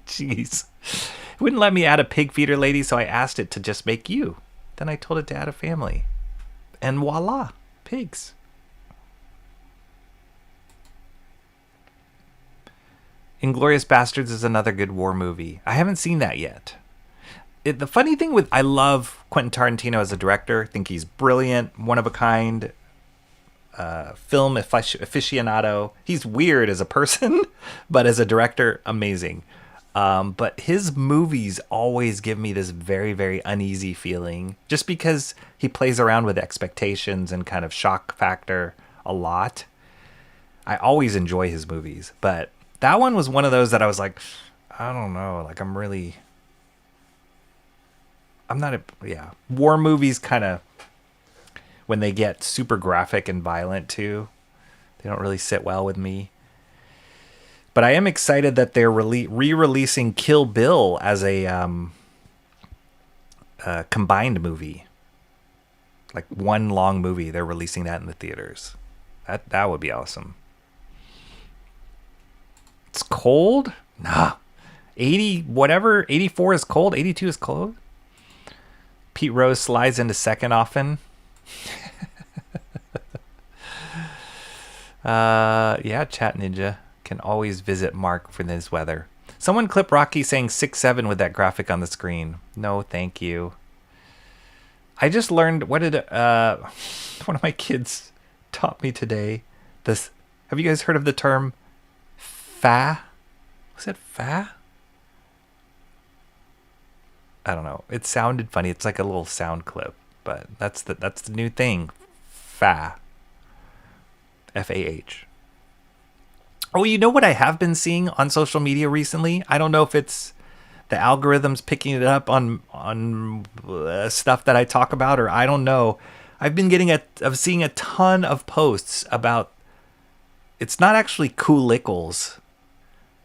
Jeez. It wouldn't let me add a pig feeder lady, so I asked it to just make you. Then I told it to add a family. And voila, pigs. Inglourious Bastards is another good war movie. I haven't seen that yet. The funny thing with, I love Quentin Tarantino as a director. I think he's brilliant, one of a kind, film aficionado. He's weird as a person, but as a director, amazing. But his movies always give me this very, very uneasy feeling, just because he plays around with expectations and kind of shock factor a lot. I always enjoy his movies, but that one was one of those that I was like, I don't know, like war movies kind of, when they get super graphic and violent too, they don't really sit well with me. But I am excited that they're re-releasing Kill Bill as a combined movie. Like one long movie. They're releasing that in the theaters. That would be awesome. It's cold? Nah. 84 is cold. 82 is cold. Pete Rose slides into second often. Yeah, Chat Ninja. Can always visit Mark for this weather. Someone clip Rocky saying 6-7 with that graphic on the screen. No, thank you. I just learned, what did one of my kids taught me today. This, have you guys heard of the term fa? Was it fa? I don't know. It sounded funny. It's like a little sound clip, but that's the new thing. Fa. F-A-H. Oh, you know what I have been seeing on social media recently? I don't know if it's the algorithms picking it up on stuff that I talk about, or I don't know. I've been seeing a ton of posts about, it's not actually Kool-Lickles,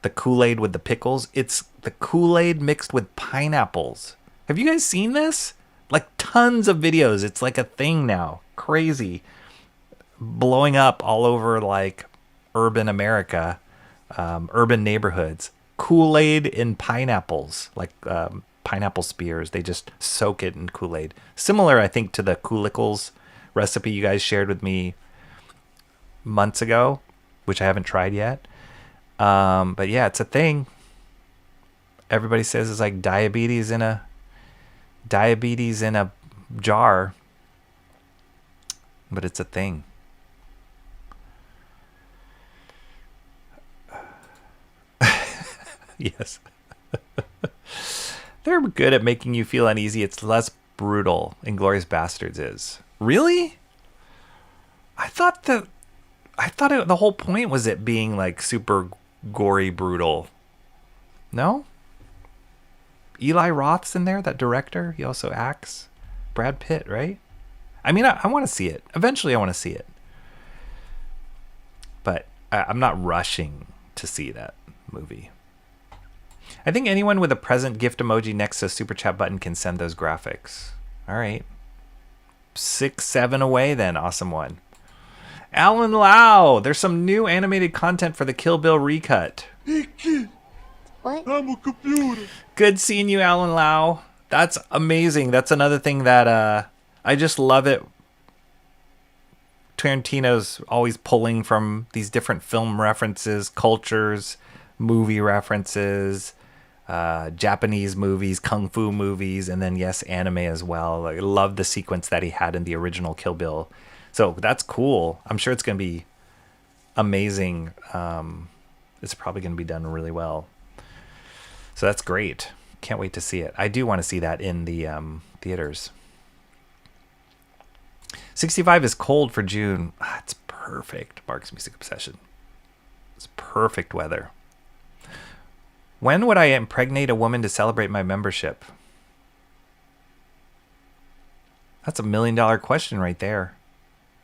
the Kool-Aid with the pickles. It's the Kool-Aid mixed with pineapples. Have you guys seen this? Like tons of videos. It's like a thing now. Crazy. Blowing up all over like urban America, urban neighborhoods. Kool-Aid in pineapples, like pineapple spears. They just soak it in Kool-Aid. Similar, I think, to the Kool-Lickles recipe you guys shared with me months ago, which I haven't tried yet. But yeah, it's a thing. Everybody says it's like diabetes in a jar, but it's a thing. Yes. They're good at making you feel uneasy. It's less brutal. Inglourious Bastards is. Really? I thought the whole point was it being like super gory, brutal. No? Eli Roth's in there, that director. He also acts. Brad Pitt, right? I mean, I want to see it. Eventually I want to see it. But I'm not rushing to see that movie. I think anyone with a present gift emoji next to a super chat button can send those graphics. All right. 6-7 away then. Awesome one. Alan Lau. There's some new animated content for the Kill Bill recut. Hey kid. What? I'm a computer. Good seeing you, Alan Lau. That's amazing. That's another thing that I just love it. Tarantino's always pulling from these different film references, cultures, movie references, Japanese movies, kung fu movies, and then yes, anime as well. I love the sequence that he had in the original Kill Bill. So that's cool. I'm sure it's going to be amazing. It's probably going to be done really well. So that's great. Can't wait to see it. I do want to see that in the theaters. 65 is cold for June. It's perfect. Mark's Music Obsession. It's perfect weather. When would I impregnate a woman to celebrate my membership? That's $1 million question right there.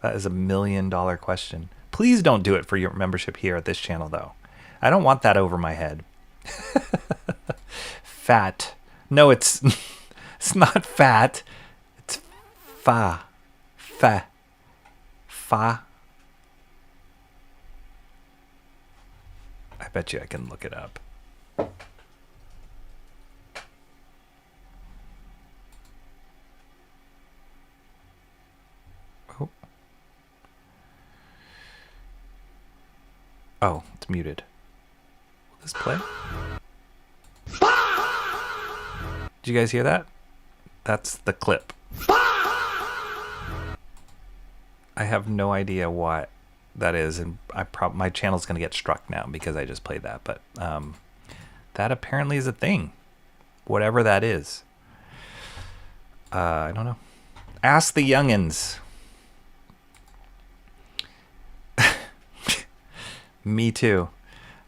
That is $1 million question. Please don't do it for your membership here at this channel, though. I don't want that over my head. Fat. No, it's it's not fat. It's fa. Fa. Fa. I bet you I can look it up. Oh, it's muted. Will this play? Did you guys hear that? That's the clip. I have no idea what that is, and my channel's gonna get struck now because I just played that. But that apparently is a thing, whatever that is. I don't know. Ask the youngins. Me too.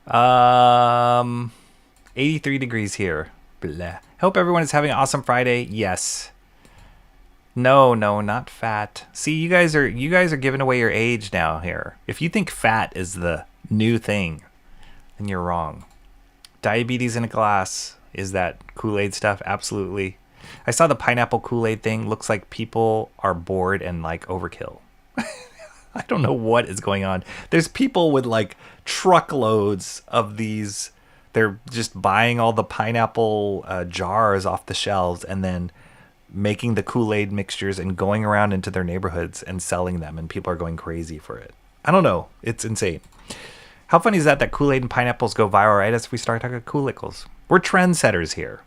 83 degrees here. Blah. Hope everyone is having an awesome Friday. Yes. No, not fat. See, you guys are giving away your age now here. If you think fat is the new thing, then you're wrong. Diabetes in a glass is that Kool-Aid stuff? Absolutely. I saw the pineapple Kool-Aid thing. Looks like people are bored and like overkill. I don't know what is going on. There's people with like truckloads of these. They're just buying all the pineapple jars off the shelves and then making the Kool-Aid mixtures and going around into their neighborhoods and selling them. And people are going crazy for it. I don't know. It's insane. How funny is that Kool-Aid and pineapples go viral right as we start talking Kool-Lickles? We're trendsetters here.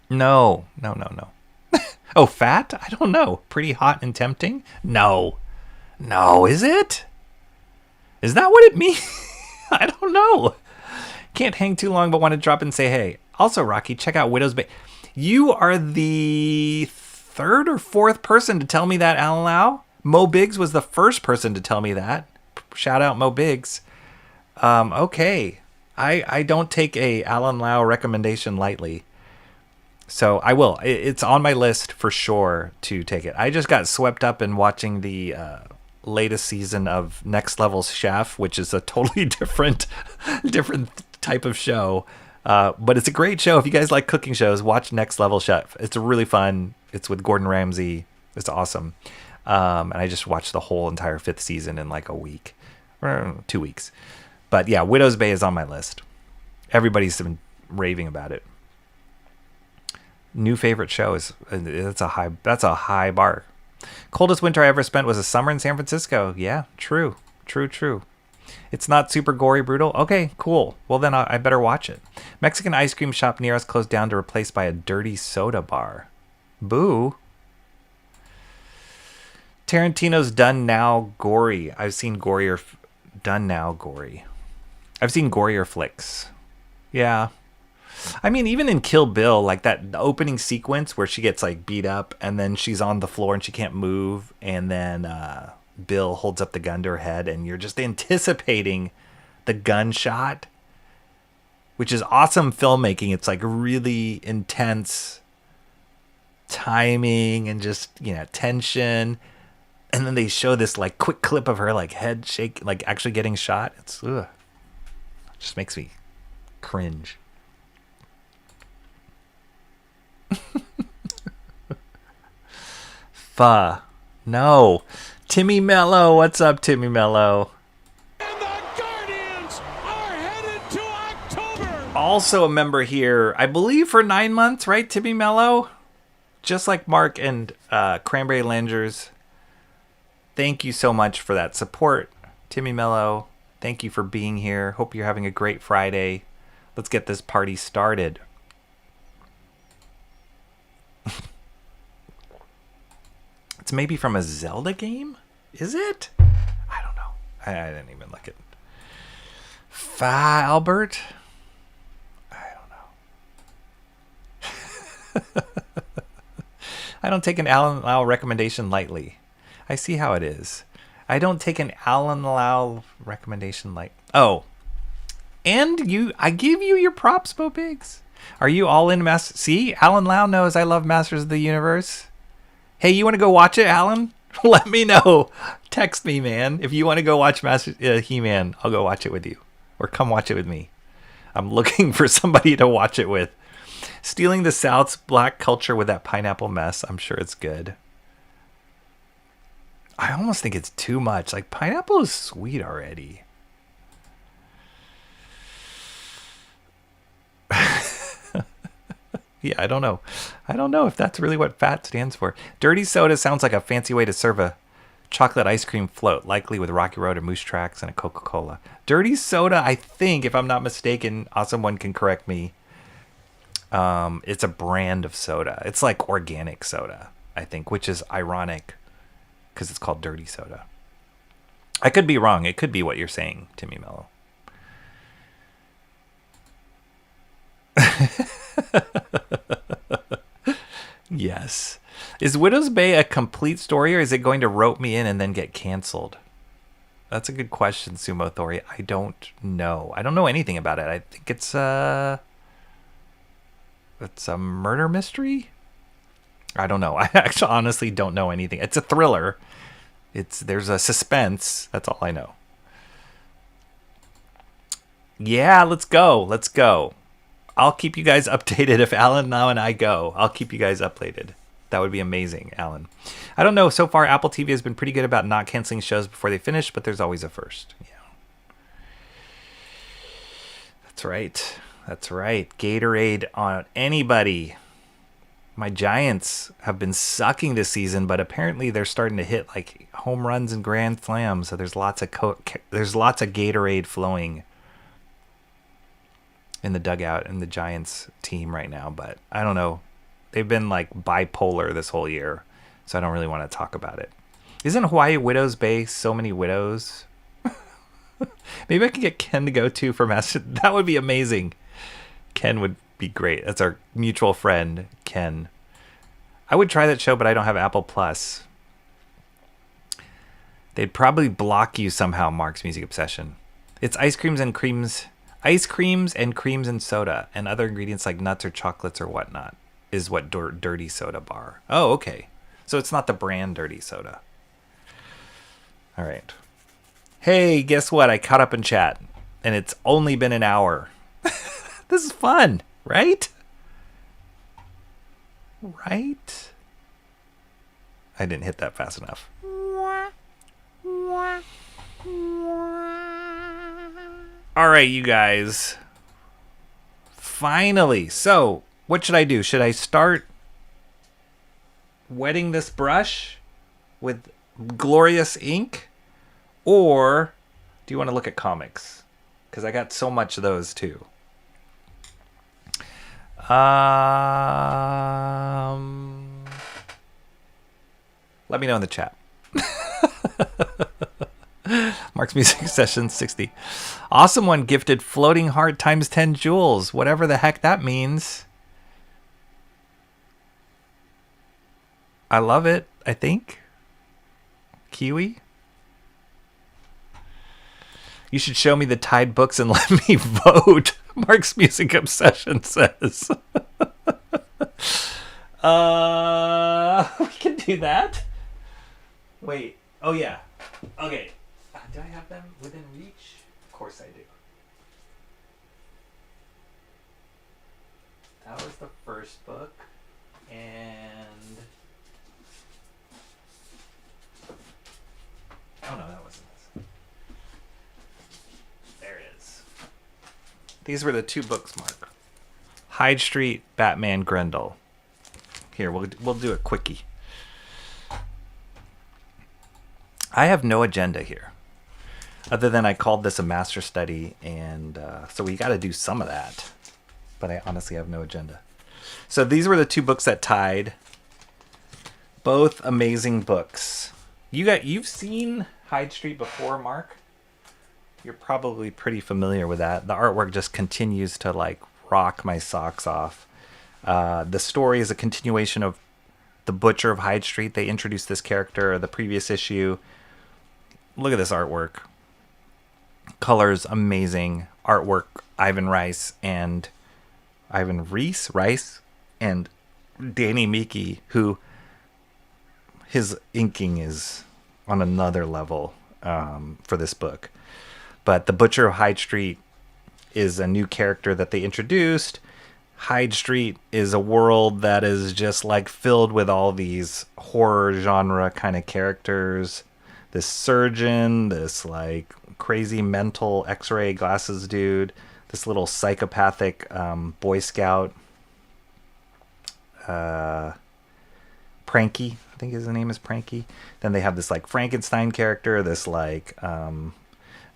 No. Oh, fat? I don't know. Pretty hot and tempting? No, is it? Is that what it means? I don't know. Can't hang too long, but want to drop and say hey. Also, Rocky, check out Widow's Bay. You are the third or fourth person to tell me that, Alan Lau. Mo Biggs was the first person to tell me that. Shout out Mo Biggs. Okay. I don't take a Alan Lau recommendation lightly. So I will. It's on my list for sure to take it. I just got swept up in watching the latest season of Next Level Chef, which is a totally different type of show. But it's a great show. If you guys like cooking shows, watch Next Level Chef. It's really fun. It's with Gordon Ramsay. It's awesome. And I just watched the whole entire 5th season in like a week or 2 weeks. But yeah, Widow's Bay is on my list. Everybody's been raving about it. New favorite show is that's a high bar. Coldest winter I ever spent was a summer in San Francisco. Yeah, true. It's not super gory brutal. Okay, cool. Well then I better watch it. Mexican ice cream shop near us closed down to replace by a dirty soda bar. Boo. Tarantino's Done Now gory. I've seen gorier flicks. Yeah. I mean, even in Kill Bill, like the opening sequence where she gets like beat up and then she's on the floor and she can't move, and then Bill holds up the gun to her head and you're just anticipating the gunshot, which is awesome filmmaking. It's like really intense timing and just, tension. And then they show this like quick clip of her like head shake, like actually getting shot. It just makes me cringe. No. Timmy Mello. What's up, Timmy Mello? And the Guardians are headed to October. Also a member here, I believe for 9 months, right, Timmy Mello? Just like Mark and Cranberry Langers. Thank you so much for that support, Timmy Mello. Thank you for being here. Hope you're having a great Friday. Let's get this party started. It's maybe from a Zelda game? Is it? I don't know. I didn't even look at it. Albert? I don't know. I don't take an Alan Lau recommendation lightly. I see how it is. I don't take an Alan Lau recommendation light. Oh, and I give you your props, Bo Biggs. Are you all in Master? See, Alan Lau knows I love Masters of the Universe. Hey, you want to go watch it, Alan? Let me know. Text me, man. If you want to go watch Master He-Man, I'll go watch it with you, or come watch it with me. I'm looking for somebody to watch it with. Stealing the South's black culture with that pineapple mess. I'm sure it's good. I almost think it's too much. Like, pineapple is sweet already. Yeah, I don't know. I don't know if that's really what FAT stands for. Dirty soda sounds like a fancy way to serve a chocolate ice cream float, likely with Rocky Road or Moose Tracks and a Coca-Cola. Dirty soda, I think, if I'm not mistaken, awesome one can correct me. It's a brand of soda. It's like organic soda, I think, which is ironic because it's called dirty soda. I could be wrong. It could be what you're saying, Timmy Mello. Yes. Is Widow's Bay a complete story, or is it going to rope me in and then get canceled? That's a good question, Sumo Thori. I don't know. I don't know anything about it. I think it's a murder mystery. I don't know. I actually honestly don't know anything. It's a thriller. There's a suspense. That's all I know. Yeah, let's go. Let's go. I'll keep you guys updated if Alan now and I go. I'll keep you guys updated. That would be amazing, Alan. I don't know. So far, Apple TV has been pretty good about not canceling shows before they finish, but there's always a first. Yeah. That's right. That's right. Gatorade on anybody. My Giants have been sucking this season, but apparently they're starting to hit like home runs and grand slams. So there's lots of Gatorade flowing in the dugout in the Giants team right now, but I don't know. They've been like bipolar this whole year, so I don't really want to talk about it. Isn't Hawaii Widow's Bay so many widows? Maybe I could get Ken to go too for Master. That would be amazing. Ken would be great. That's our mutual friend, Ken. I would try that show, but I don't have Apple Plus. They'd probably block you somehow, Mark's Music Obsession. It's ice creams and creams and soda, and other ingredients like nuts or chocolates or whatnot is what Dirty Soda Bar. Oh, okay. So it's not the brand Dirty Soda. All right. Hey, guess what? I caught up in chat, and it's only been an hour. This is fun, right? Right? I didn't hit that fast enough. All right, you guys. Finally. So, what should I do? Should I start wetting this brush with glorious ink? Or do you want to look at comics? Because I got so much of those too. Let me know in the chat. Mark's Music Session 60. Awesome one gifted floating heart times 10 jewels. Whatever the heck that means. I love it, I think. Kiwi. You should show me the Tide books and let me vote. Mark's Music Obsession says. We can do that. Wait. Oh, yeah. Okay. Do I have them within reach? Of course I do. That was the first book. And... oh, no, that wasn't this. There it is. These were the two books, Mark. Hyde Street, Batman, Grendel. Here, we'll do a quickie. I have no agenda here. Other than I called this a master study, and so we got to do some of that. But I honestly have no agenda. So these were the two books that tied. Both amazing books. You've seen Hyde Street before, Mark? You're probably pretty familiar with that. The artwork just continues to like rock my socks off. The story is a continuation of The Butcher of Hyde Street. They introduced this character the previous issue. Look at this artwork. Colors amazing. Artwork Ivan Rice and Danny Meeke, who his inking is on another level for this book. But the Butcher of Hyde Street is a new character that they introduced. Hyde Street is a world that is just like filled with all these horror genre kind of characters. This surgeon, this like crazy mental X-ray glasses dude, this little psychopathic Boy Scout, Pranky, I think his name is Pranky. Then they have this like Frankenstein character, this like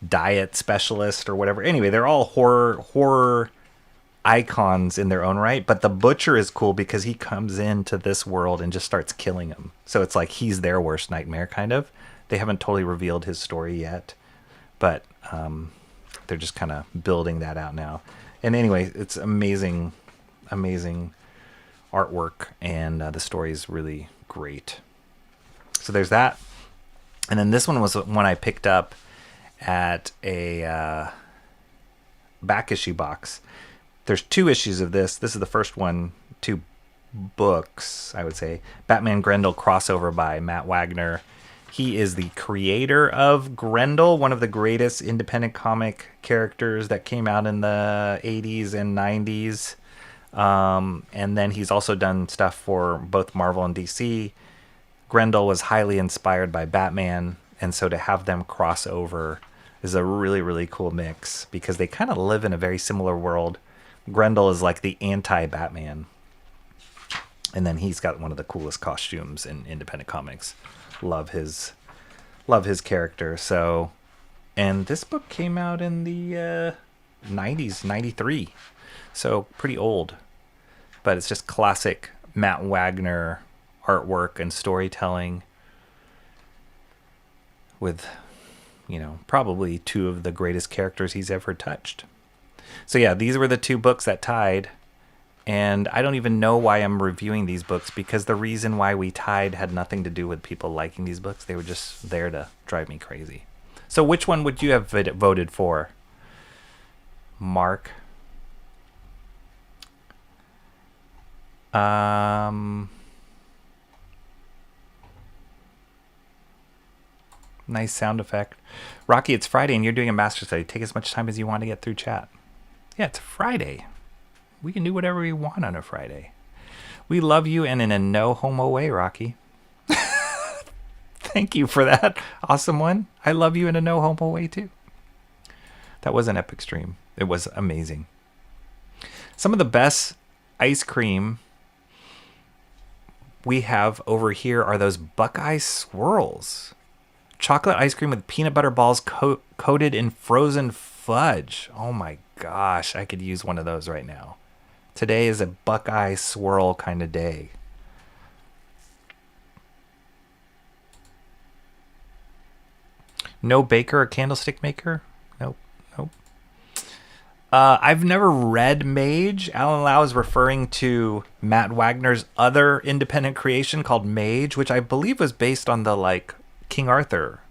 diet specialist or whatever. Anyway, they're all horror icons in their own right, but the Butcher is cool because he comes into this world and just starts killing them. So it's like he's their worst nightmare, kind of. They haven't totally revealed his story yet, but they're just kind of building that out now. And anyway, it's amazing artwork, and the story is really great. So there's that. And then this one was one I picked up at a back issue box. There's 2 issues of this. This is the first one, 2 books, I would say. Batman Grendel crossover by Matt Wagner. He is the creator of Grendel, one of the greatest independent comic characters that came out in the 80s and 90s. And then he's also done stuff for both Marvel and DC. Grendel was highly inspired by Batman, and so to have them cross over is a really, really cool mix because they kind of live in a very similar world. Grendel is like the anti-Batman. And then he's got one of the coolest costumes in independent comics. Love his character. So, and this book came out in the 90s, 93. So pretty old. But it's just classic Matt Wagner artwork and storytelling with, you know, probably 2 of the greatest characters he's ever touched. So yeah, these were the 2 books that tied. And I don't even know why I'm reviewing these books, because the reason why we tied had nothing to do with people liking these books. They were just there to drive me crazy. So which one would you have voted for, Mark? Nice sound effect. Rocky, it's Friday and you're doing a master study. Take as much time as you want to get through chat. Yeah, it's Friday. We can do whatever we want on a Friday. We love you, and in a no homo way, Rocky. Thank you for that awesome one. I love you in a no homo way too. That was an epic stream. It was amazing. Some of the best ice cream we have over here are those Buckeye swirls. Chocolate ice cream with peanut butter balls coated in frozen fudge. Oh my gosh, I could use one of those right now. Today is a Buckeye swirl kind of day. No baker or candlestick maker? Nope. I've never read Mage. Alan Lau is referring to Matt Wagner's other independent creation called Mage, which I believe was based on the like King Arthur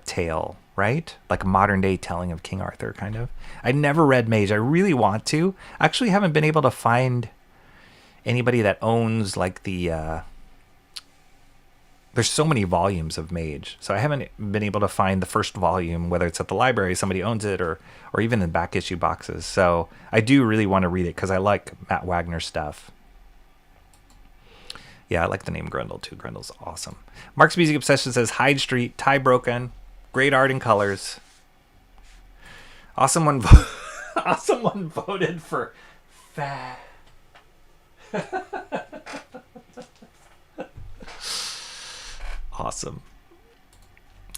tale, right? Like a modern day telling of King Arthur, kind of. I never read Mage. I really want to. I actually haven't been able to find anybody that owns like the there's so many volumes of Mage, so I haven't been able to find the first volume, whether it's at the library, somebody owns it, or even in back issue boxes. So I do really want to read it because I like Matt Wagner stuff. Yeah, I like the name Grendel too. Grendel's awesome. Mark's Music Obsession says Hyde Street, tie broken, great art and colors. Awesome one. Awesome one voted for fat. Awesome.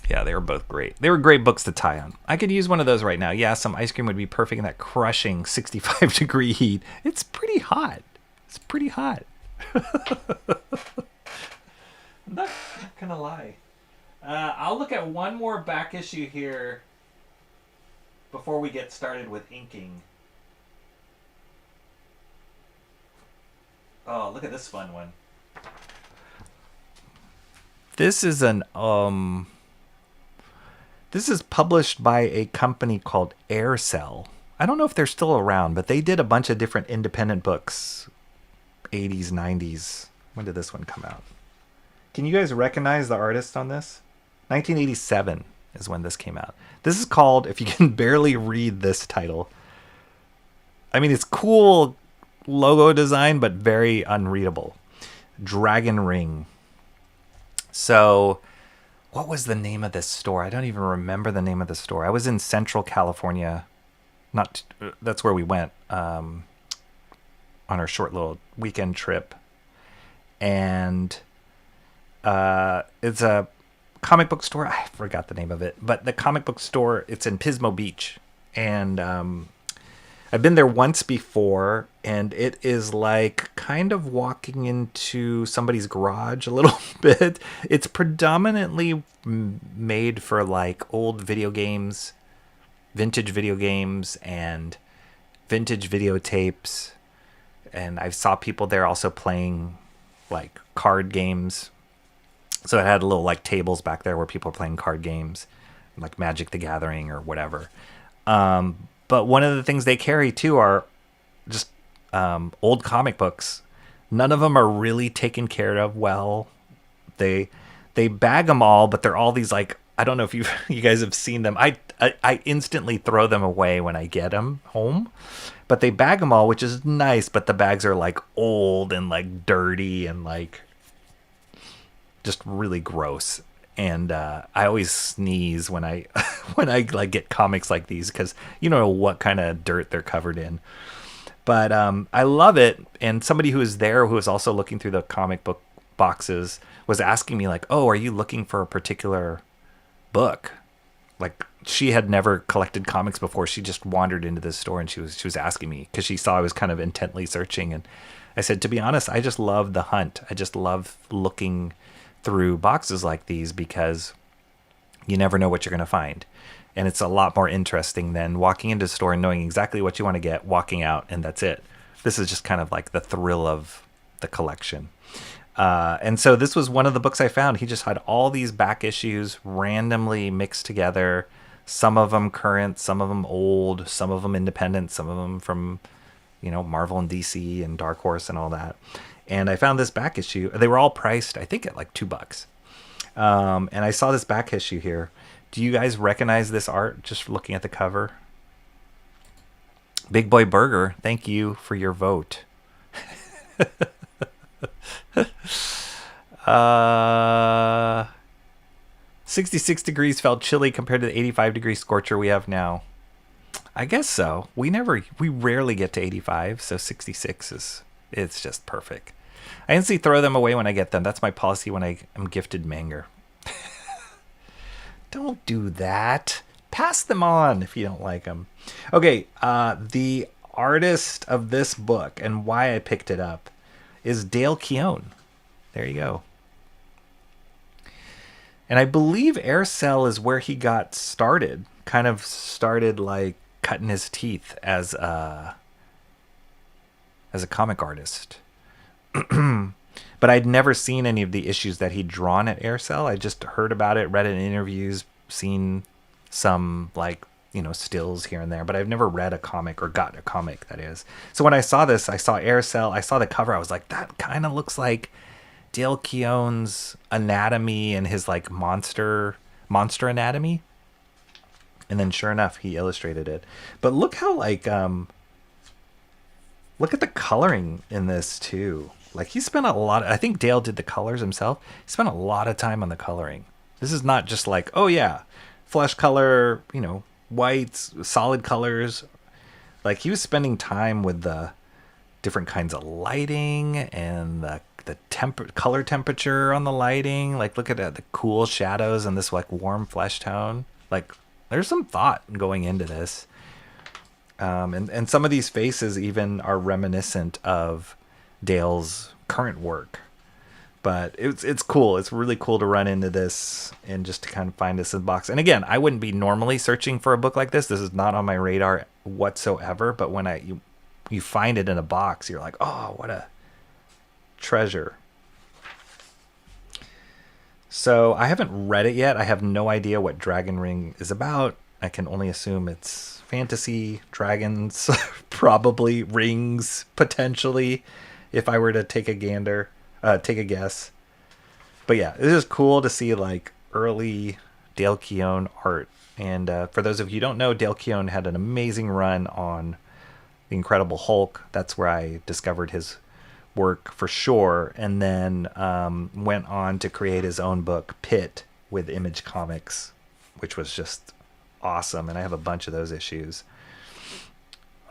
Yeah, they were both great. They were great books to tie on. I could use one of those right now. Yeah, some ice cream would be perfect in that crushing 65-degree heat. It's pretty hot. It's pretty hot. I'm not gonna lie. I'll look at one more back issue here before we get started with inking. Oh, look at this fun one. This is this is published by a company called Aircell. I don't know if they're still around, but they did a bunch of different independent books, 80s, 90s. When did this one come out? Can you guys recognize the artist on this? 1987 is when this came out. This is called, if you can barely read this title, I mean, it's cool logo design, but very unreadable. Dragon Ring. So, what was the name of this store? I don't even remember the name of the store. I was in Central California. That's where we went on our short little weekend trip. And it's a comic book store. I forgot the name of it. But the comic book store, it's in Pismo Beach. And I've been there once before, and it is like kind of walking into somebody's garage a little bit. It's predominantly made for like old video games, vintage video games, and vintage videotapes. And I saw people there also playing like card games. So it had little like tables back there where people are playing card games, like Magic the Gathering or whatever. But one of the things they carry too are just old comic books. None of them are really taken care of well. They bag them all, but they're all these like, I don't know if you guys have seen them. I instantly throw them away when I get them home. But they bag them all, which is nice, but the bags are like old and like dirty and like just really gross. And I always sneeze when I when I like get comics like these, because you don't know what kind of dirt they're covered in. But I love it. And somebody who was there, who was also looking through the comic book boxes, was asking me like, "Oh, are you looking for a particular book?" Like, she had never collected comics before. She just wandered into this store and she was asking me because she saw I was kind of intently searching. And I said, to be honest, I just love the hunt. I just love looking through boxes like these because you never know what you're going to find. And it's a lot more interesting than walking into a store and knowing exactly what you want to get, walking out, and that's it. This is just kind of like the thrill of the collection. And so this was one of the books I found. He just had all these back issues randomly mixed together. Some of them current, some of them old, some of them independent, some of them from, Marvel and DC and Dark Horse and all that. And I found this back issue. They were all priced, I think, at like $2. And I saw this back issue here. Do you guys recognize this art just looking at the cover? Big Boy Burger, thank you for your vote. 66 degrees felt chilly compared to the 85-degree scorcher we have now. I guess so. We rarely get to 85, so 66 it's just perfect. I instantly throw them away when I get them. That's my policy when I am gifted manga. Don't do that. Pass them on if you don't like them. Okay, the artist of this book and why I picked it up is Dale Keown. There you go. And I believe Aircell is where he got started. Kind of started like cutting his teeth as a comic artist. But I'd never seen any of the issues that he'd drawn at Aircell. I just heard about it, read it in interviews, seen some stills here and there, but I've never read a comic or got a comic, that is. So when I saw this, I saw Aircell, I saw the cover, I was like, that kind of looks like Dale Keown's Anatomy and his like monster anatomy. And then sure enough, he illustrated it. But look how look at the coloring in this too. Like, he spent a lot, I think Dale did the colors himself. He spent a lot of time on the coloring. This is not just like, oh yeah, flesh color, whites, solid colors. Like, he was spending time with the different kinds of lighting and the color temperature on the lighting. Like, look at the cool shadows and this like warm flesh tone. Like, there's some thought going into this. And some of these faces even are reminiscent of Dale's current work. But it's cool. It's really cool to run into this and just to kind of find this in the box. And again, I wouldn't be normally searching for a book like this. This is not on my radar whatsoever. But when you find it in a box, you're like, oh, what a treasure. So I haven't read it yet. I have no idea what Dragon Ring is about. I can only assume it's fantasy, dragons, probably rings, potentially, if I were to take a guess. But yeah, it is cool to see like early Dale Keown art. And for those of you who don't know, Dale Keown had an amazing run on The Incredible Hulk. That's where I discovered his work for sure. And then went on to create his own book, Pit, with Image Comics, which was just awesome. And I have a bunch of those issues.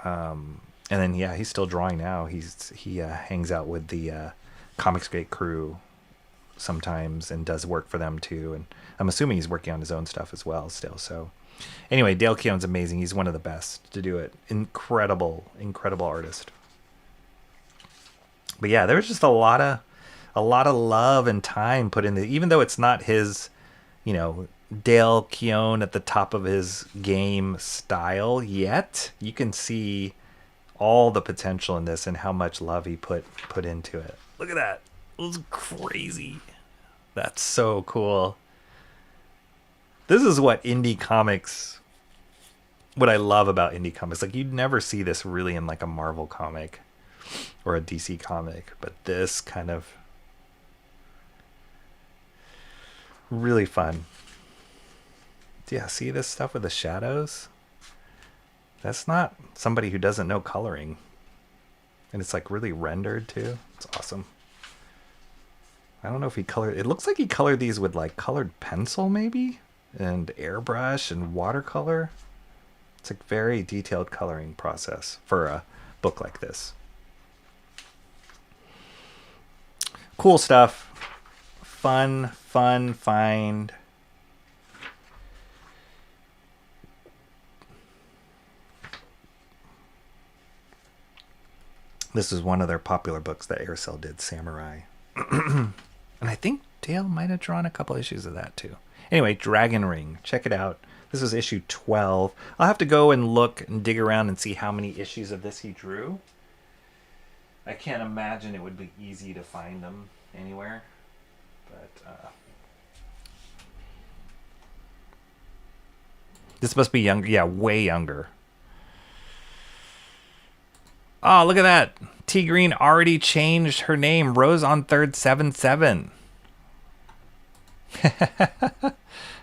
And then, yeah, he's still drawing now. He hangs out with the Comics Gate crew sometimes and does work for them too. And I'm assuming he's working on his own stuff as well still. So anyway, Dale Keown's amazing. He's one of the best to do it. Incredible artist. But yeah, there's just a lot of love and time put in even though it's not his, Dale Keown at the top of his game style yet, you can see all the potential in this and how much love he put into it. Look at that. It was crazy. That's so cool. This is what I love about indie comics. Like, you'd never see this really in like a Marvel comic or a DC comic, but this kind of really fun. Yeah, see this stuff with the shadows? That's not somebody who doesn't know coloring. And it's like really rendered too. It's awesome. I don't know if he colored... It looks like he colored these with like colored pencil maybe? And airbrush and watercolor. It's like very detailed coloring process for a book like this. Cool stuff. Fun find. This is one of their popular books that Aircell did, Samurai. And I think Dale might have drawn a couple issues of that too. Anyway, Dragon Ring. Check it out. This is issue 12. I'll have to go and look and dig around and see how many issues of this he drew. I can't imagine it would be easy to find them anywhere. But this must be younger. Yeah, way younger. Oh, look at that. T Green already changed her name. Rose on Third 7-7.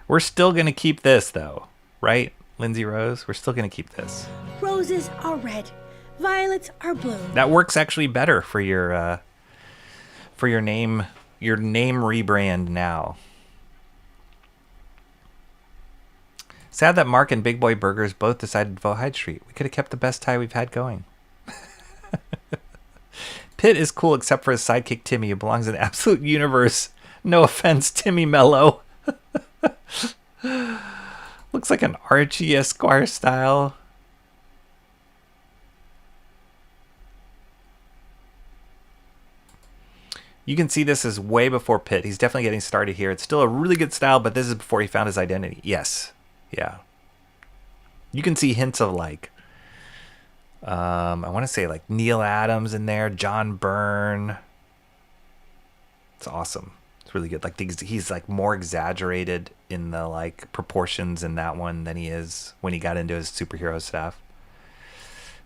We're still going to keep this, though. Right, Lindsay Rose? We're still going to keep this. Roses are red. Violets are blue. That works actually better for your name rebrand now. Sad that Mark and Big Boy Burgers both decided to vote Hyde Street. We could have kept the best tie we've had going. Pitt is cool except for his sidekick Timmy, who belongs in the absolute universe. No offense, Timmy Mello. Looks like an Archie Esquire style. You can see this is way before Pitt. He's definitely getting started here. It's still a really good style, but this is before he found his identity. Yes. Yeah. You can see hints of like I want to say like Neil Adams in there, John Byrne. It's awesome. It's really good. Like he's like more exaggerated in the like proportions in that one than he is when he got into his superhero stuff.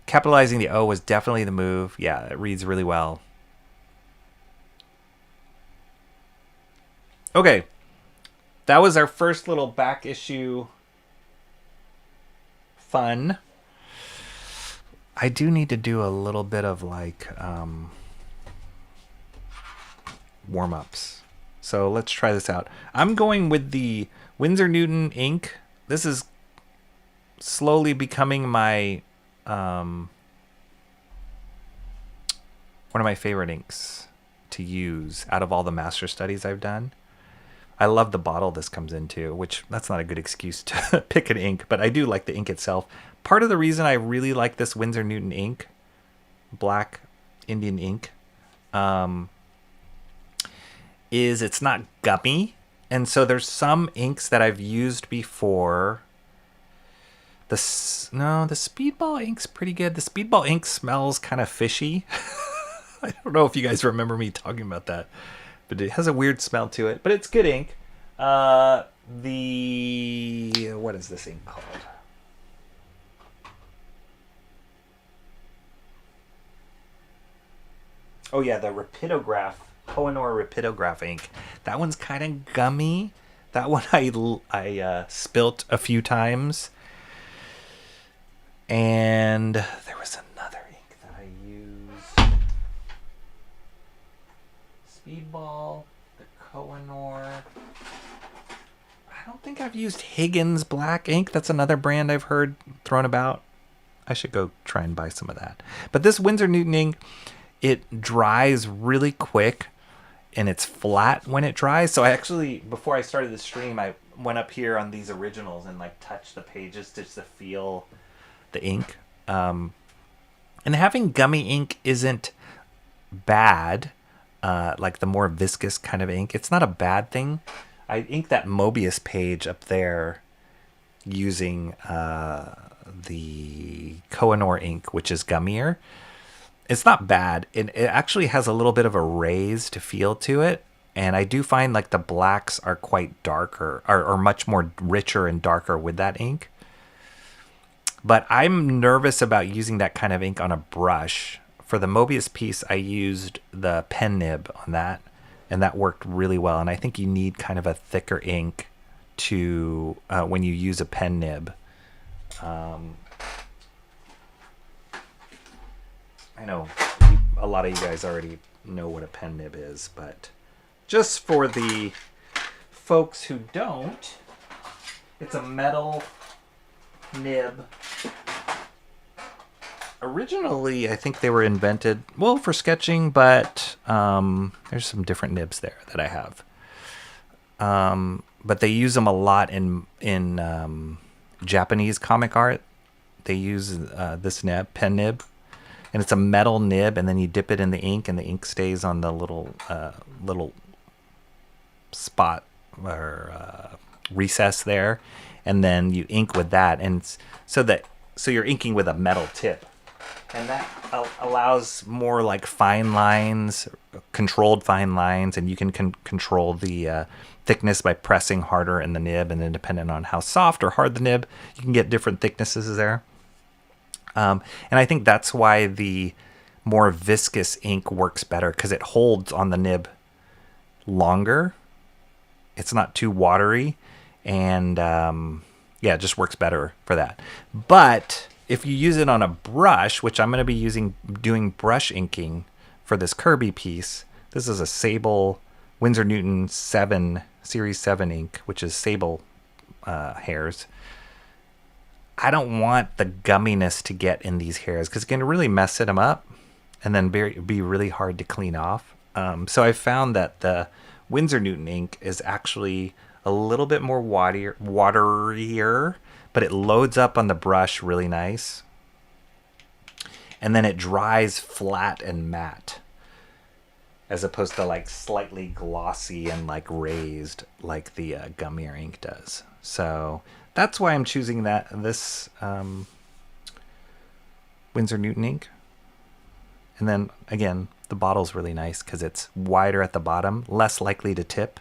Capitalizing the O was definitely the move. Yeah, it reads really well. Okay. That was our first little back issue fun. I do need to do a little bit of like warm-ups. So let's try this out. I'm going with the Winsor Newton ink. This is slowly becoming my one of my favorite inks to use out of all the master studies I've done. I love the bottle this comes into, which that's not a good excuse to pick an ink, but I do like the ink itself. Part of the reason I really like this Winsor Newton ink, black Indian ink, is it's not gummy. And so there's some inks that I've used before. The Speedball ink's pretty good. The Speedball ink smells kind of fishy. I don't know if you guys remember me talking about that, but it has a weird smell to it. But it's good ink. What is this ink called? Oh yeah, the Rapidograph, Kohinoor Rapidograph ink. That one's kind of gummy. That one I spilt a few times. And there was another ink that I used. Speedball, the Kohinoor. I don't think I've used Higgins black ink. That's another brand I've heard thrown about. I should go try and buy some of that. But this Winsor Newton ink, it dries really quick and it's flat when it dries. So I actually, before I started the stream, I went up here on these originals and like touched the pages just to feel the ink. And having gummy ink isn't bad. Like the more viscous kind of ink, it's not a bad thing. I inked that Mobius page up there using the Kohinoor ink, which is gummier. It's not bad. It actually has a little bit of a raised feel to it. And I do find like the blacks are quite darker, or much more richer and darker with that ink. But I'm nervous about using that kind of ink on a brush. For the Mobius piece, I used the pen nib on that, and that worked really well. And I think you need kind of a thicker ink to when you use a pen nib. I know a lot of you guys already know what a pen nib is, but just for the folks who don't, it's a metal nib. Originally, I think they were invented, well, for sketching, but there's some different nibs there that I have. But they use them a lot in Japanese comic art. They use this pen nib. And it's a metal nib, and then you dip it in the ink, and the ink stays on the little spot or recess there, and then you ink with that, and so you're inking with a metal tip, and that allows more like fine lines, controlled fine lines, and you can control the thickness by pressing harder in the nib, and then depending on how soft or hard the nib, you can get different thicknesses there. And I think that's why the more viscous ink works better, because it holds on the nib longer. It's not too watery, and it just works better for that. But if you use it on a brush, which I'm going to be doing brush inking for this Kirby piece, this is a Sable Winsor Newton 7 Series 7 ink, which is sable hairs. I don't want the gumminess to get in these hairs because it can really mess them up and then be really hard to clean off. So I found that the Winsor Newton ink is actually a little bit more waterier, but it loads up on the brush really nice. And then it dries flat and matte, as opposed to like slightly glossy and like raised like the gummier ink does. So that's why I'm choosing this Winsor Newton ink. And then again, the bottle's really nice because it's wider at the bottom, less likely to tip.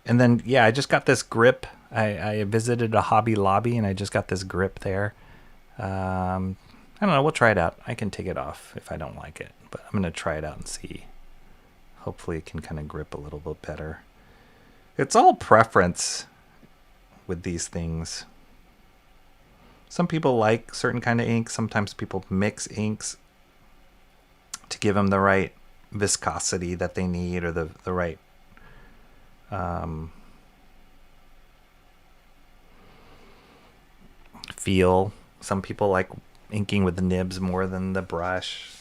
And then, I just got this grip. I visited a Hobby Lobby and I just got this grip there. I don't know. We'll try it out. I can take it off if I don't like it, but I'm going to try it out and see. Hopefully it can kind of grip a little bit better. It's all preference with these things. Some people like certain kind of ink. Sometimes people mix inks to give them the right viscosity that they need, or the right feel. Some people like inking with the nibs more than the brush.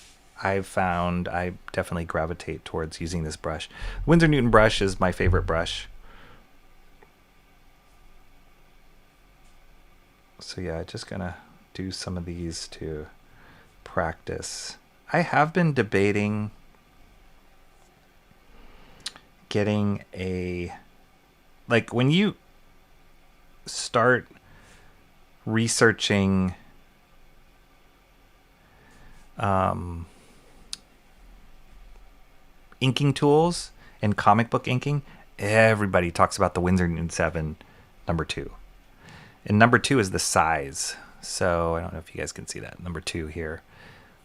I've found I definitely gravitate towards using this brush. Winsor Newton brush is my favorite brush. So just gonna do some of these to practice. I have been debating getting when you start researching inking tools and comic book inking, everybody talks about the Winsor Newton 7 number 2. And number 2 is the size. So I don't know if you guys can see that. Number 2 here.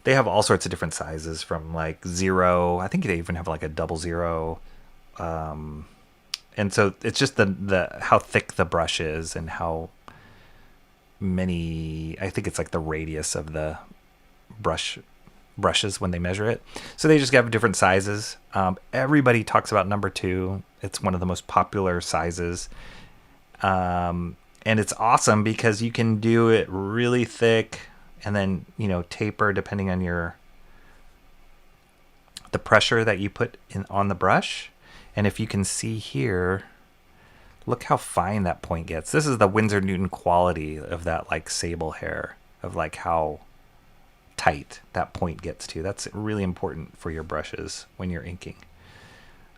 They have all sorts of different sizes from like 0. I think they even have like a 00. And so it's just the how thick the brush is and how many, I think it's like the radius of the brushes when they measure it. So they just have different sizes. Everybody talks about number 2. It's one of the most popular sizes. And it's awesome because you can do it really thick and then, taper depending on the pressure that you put in on the brush. And if you can see here, look how fine that point gets. This is the Winsor Newton quality of that like sable hair, of like how tight that point gets to. That's really important for your brushes when you're inking.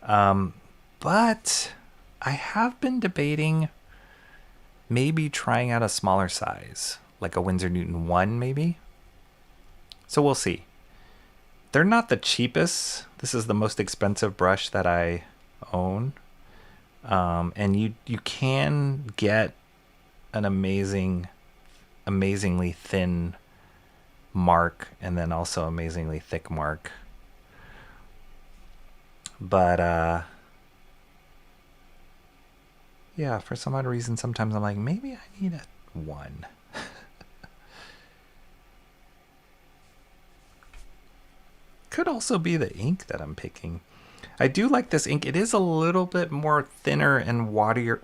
But I have been debating maybe trying out a smaller size, like a Winsor Newton 1 maybe. So we'll see. They're not the cheapest. This is the most expensive brush that I own. And you can get an amazingly thin mark and then also amazingly thick mark. But yeah, for some odd reason sometimes I'm like, maybe I need a 1. Could also be the ink that I'm picking. I do like this ink. It is a little bit more thinner and waterier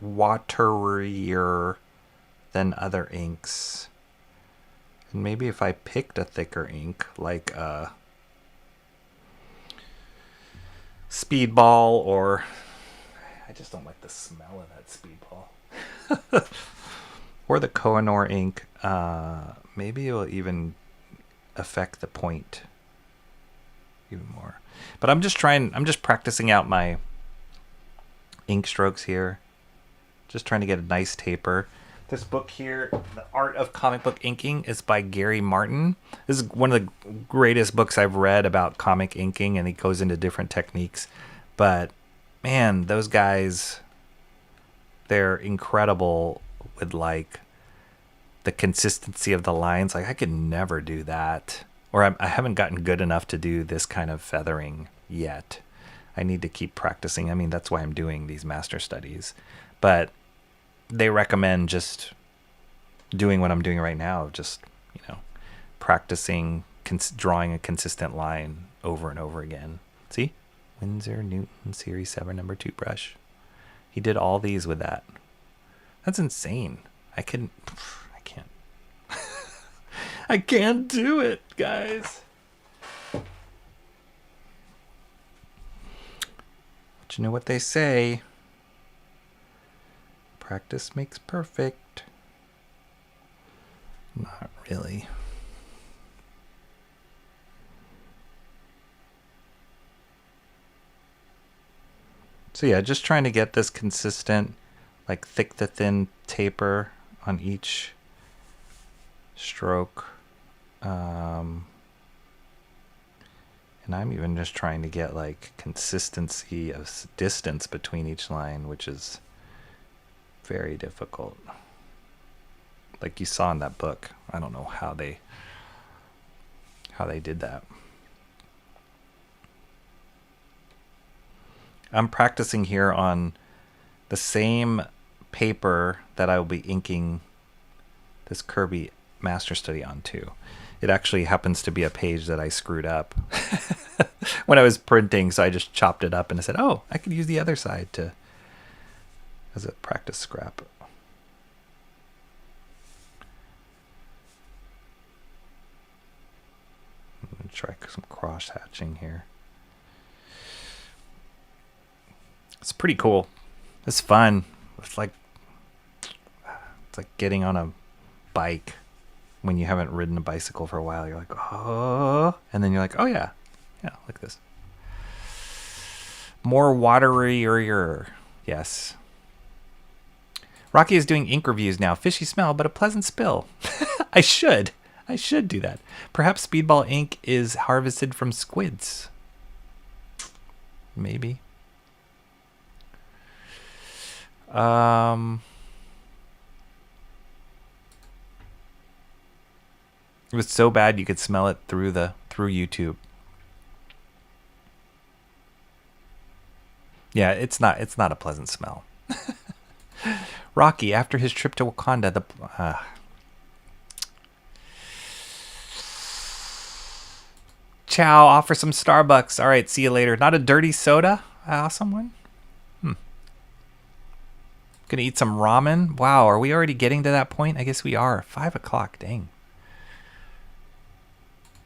than other inks. And maybe if I picked a thicker ink, like a Speedball, or I just don't like the smell of that Speedball, or the Kohinoor ink, maybe it will even affect the point even more. But I'm just practicing out my ink strokes here. Just trying to get a nice taper. This book here, The Art of Comic Book Inking, is by Gary Martin. This is one of the greatest books I've read about comic inking, and he goes into different techniques. But man, those guys, they're incredible with like the consistency of the lines. Like I could never do that. Or I haven't gotten good enough to do this kind of feathering yet. I need to keep practicing. I mean, that's why I'm doing these master studies. But they recommend just doing what I'm doing right now, just, practicing, drawing a consistent line over and over again. See? Winsor Newton Series 7 number 2 brush. He did all these with that. That's insane. I can't. I can't do it, guys. But you know what they say? Practice makes perfect. Not really. So yeah, just trying to get this consistent, like thick to thin taper on each stroke. And I'm even just trying to get like consistency of distance between each line, which is very difficult. Like you saw in that book. I don't know how they did that. I'm practicing here on the same paper that I will be inking this Kirby master study on too. It actually happens to be a page that I screwed up when I was printing, so I just chopped it up and I said, oh, I could use the other side as a practice scrap. I'm going to try some cross hatching here. It's pretty cool. It's fun. It's like getting on a bike when you haven't ridden a bicycle for a while. You're like, oh, and then you're like, oh yeah, like this. More waterier, yes. Rocky is doing ink reviews now. Fishy smell, but a pleasant spill. I should I should do that. Perhaps Speedball ink is harvested from squids. Maybe. It was so bad you could smell it through YouTube. Yeah, it's not a pleasant smell. Rocky, after his trip to Wakanda, Chow, offer some Starbucks. All right, see you later. Not a dirty soda? Awesome one. Gonna eat some ramen. Wow, are we already getting to that point? I guess we are. 5 o'clock, dang.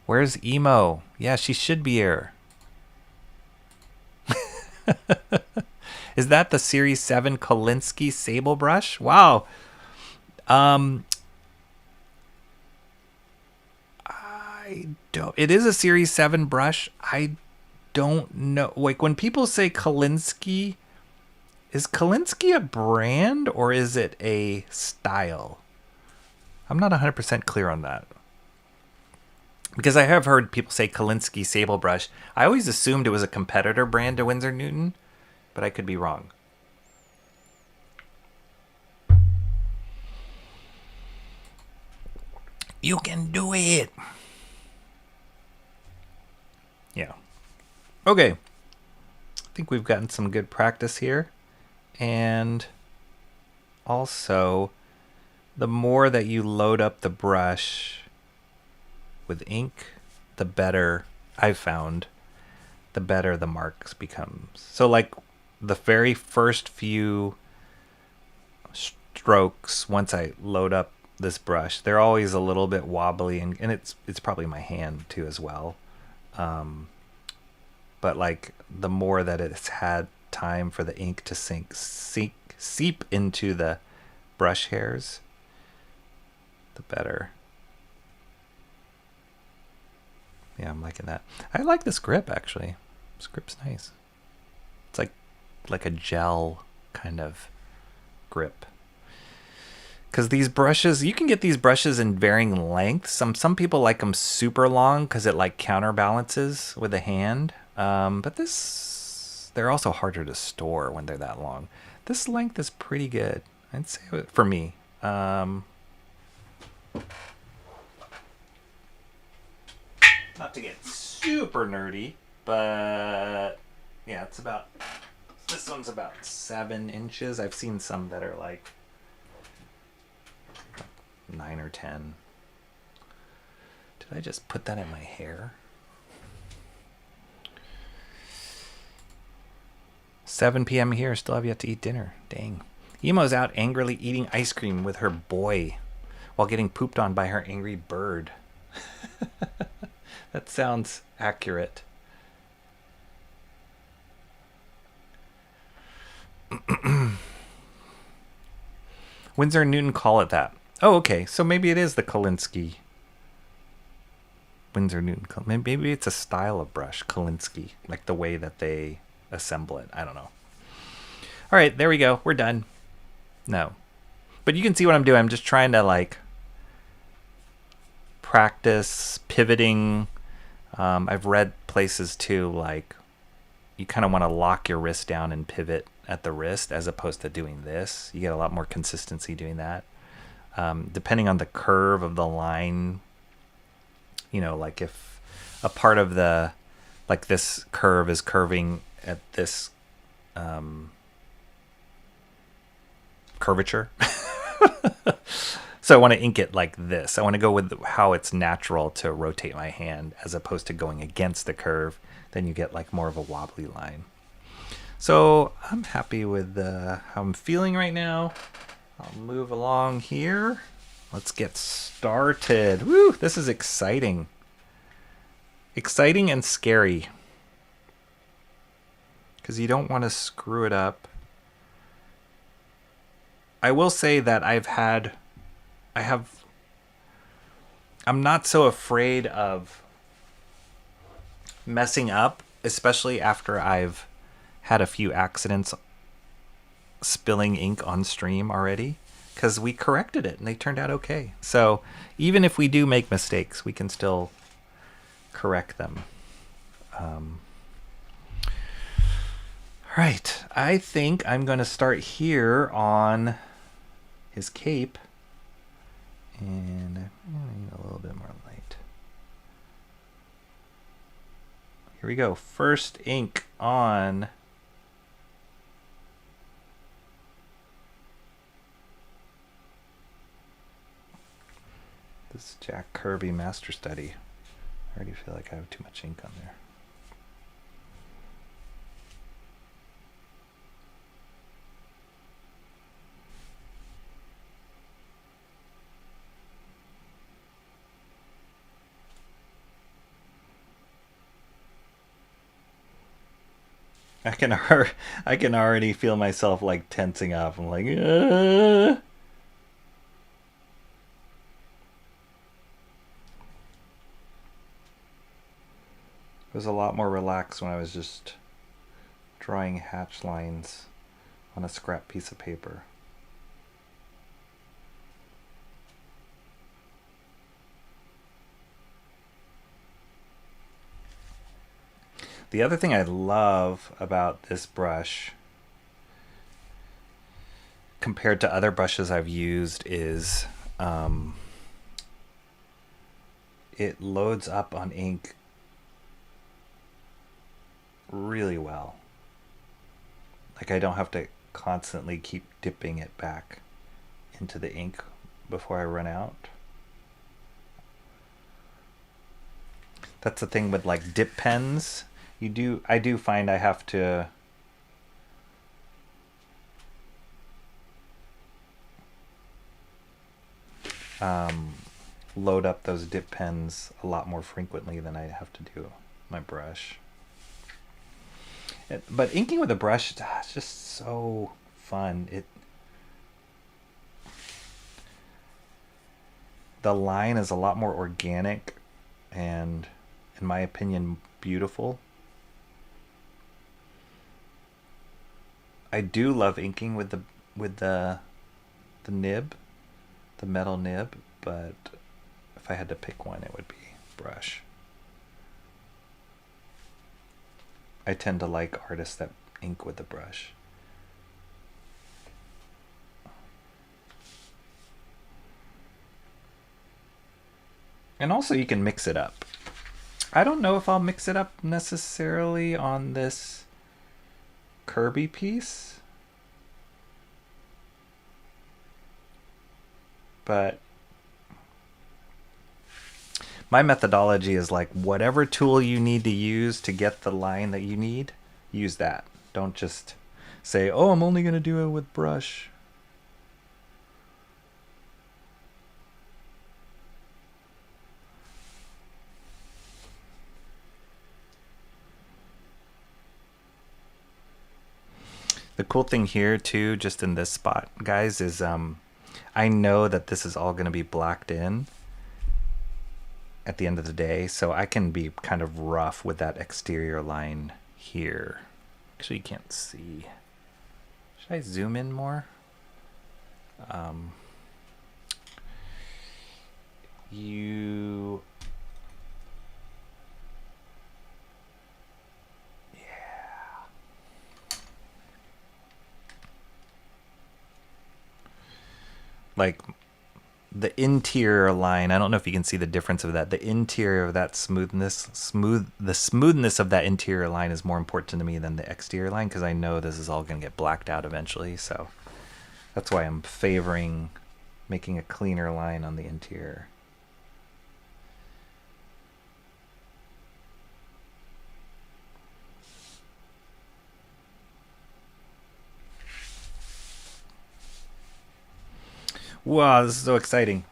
Where's Emo? Yeah, she should be here. Is that the Series 7 Kolinsky Sable Brush? Wow. I don't. It is a Series 7 brush. I don't know. Like when people say Kolinsky, is Kolinsky a brand or is it a style? I'm not 100% clear on that. Because I have heard people say Kolinsky Sable Brush. I always assumed it was a competitor brand to Winsor Newton, but I could be wrong. You can do it. Yeah. Okay. I think we've gotten some good practice here. And also, the more that you load up the brush with ink, the better, I've found, the better the marks becomes. So like the very first few strokes, once I load up this brush, they're always a little bit wobbly, and it's probably my hand too as well. But like the more that it's had time for the ink to seep into the brush hairs, the better. Yeah, I'm liking that. I like this grip actually. This grip's nice. It's like a gel kind of grip. Because these brushes, you can get these brushes in varying lengths. Some people like them super long because it like counterbalances with the hand. But they're also harder to store when they're that long. This length is pretty good, I'd say, for me. Not to get super nerdy, but yeah, this one's about 7 inches. I've seen some that are like 9 or 10. Did I just put that in my hair? 7 p.m. here, still have yet to eat dinner. Dang. Emo's out angrily eating ice cream with her boy while getting pooped on by her angry bird. That sounds accurate. Winsor and Newton call it that. Oh, okay. So maybe it is the Kolinsky. Winsor Newton. Maybe it's a style of brush, Kolinsky, like the way that they assemble it. I don't know. All right, there we go. We're done. No. But you can see what I'm doing. I'm just trying to like practice pivoting. I've read places too, like you kind of want to lock your wrist down and pivot at the wrist as opposed to doing this. You get a lot more consistency doing that. Depending on the curve of the line, you know, like if a part of the, like this curve is curving at this curvature. So I want to ink it like this. I want to go with how it's natural to rotate my hand as opposed to going against the curve. Then you get like more of a wobbly line. So I'm happy with how I'm feeling right now. I'll move along here. Let's get started. Woo, this is exciting. Exciting and scary. Because you don't want to screw it up. I will say that I'm not so afraid of messing up, especially after I've had a few accidents spilling ink on stream already, because we corrected it and they turned out okay. So even if we do make mistakes, we can still correct them. Right, I think I'm going to start here on his cape. And I need a little bit more light. Here we go. First ink on this Jack Kirby Master Study. I already feel like I have too much ink on there. I can already feel myself like tensing up. I'm like, It was a lot more relaxed when I was just drawing hatch lines on a scrap piece of paper. The other thing I love about this brush compared to other brushes I've used is it loads up on ink really well. Like I don't have to constantly keep dipping it back into the ink before I run out. That's the thing with like dip pens. I do find I have to load up those dip pens a lot more frequently than I have to do my brush. But inking with a brush, it's just so fun. The line is a lot more organic and, in my opinion, beautiful. I do love inking with the nib, the metal nib, but if I had to pick one, it would be brush. I tend to like artists that ink with the brush. And also you can mix it up. I don't know if I'll mix it up necessarily on this Kirby piece, but my methodology is like whatever tool you need to use to get the line that you need, use that. Don't just say, oh, I'm only going to do it with brush. The cool thing here too, just in this spot, guys, is I know that this is all going to be blacked in at the end of the day, so I can be kind of rough with that exterior line here. Actually, you can't see. Should I zoom in more? Like the interior line, I don't know if you can see the difference of that. The interior of that the smoothness of that interior line is more important to me than the exterior line, because I know this is all going to get blacked out eventually. So that's why I'm favoring making a cleaner line on the interior. Wow, this is so exciting.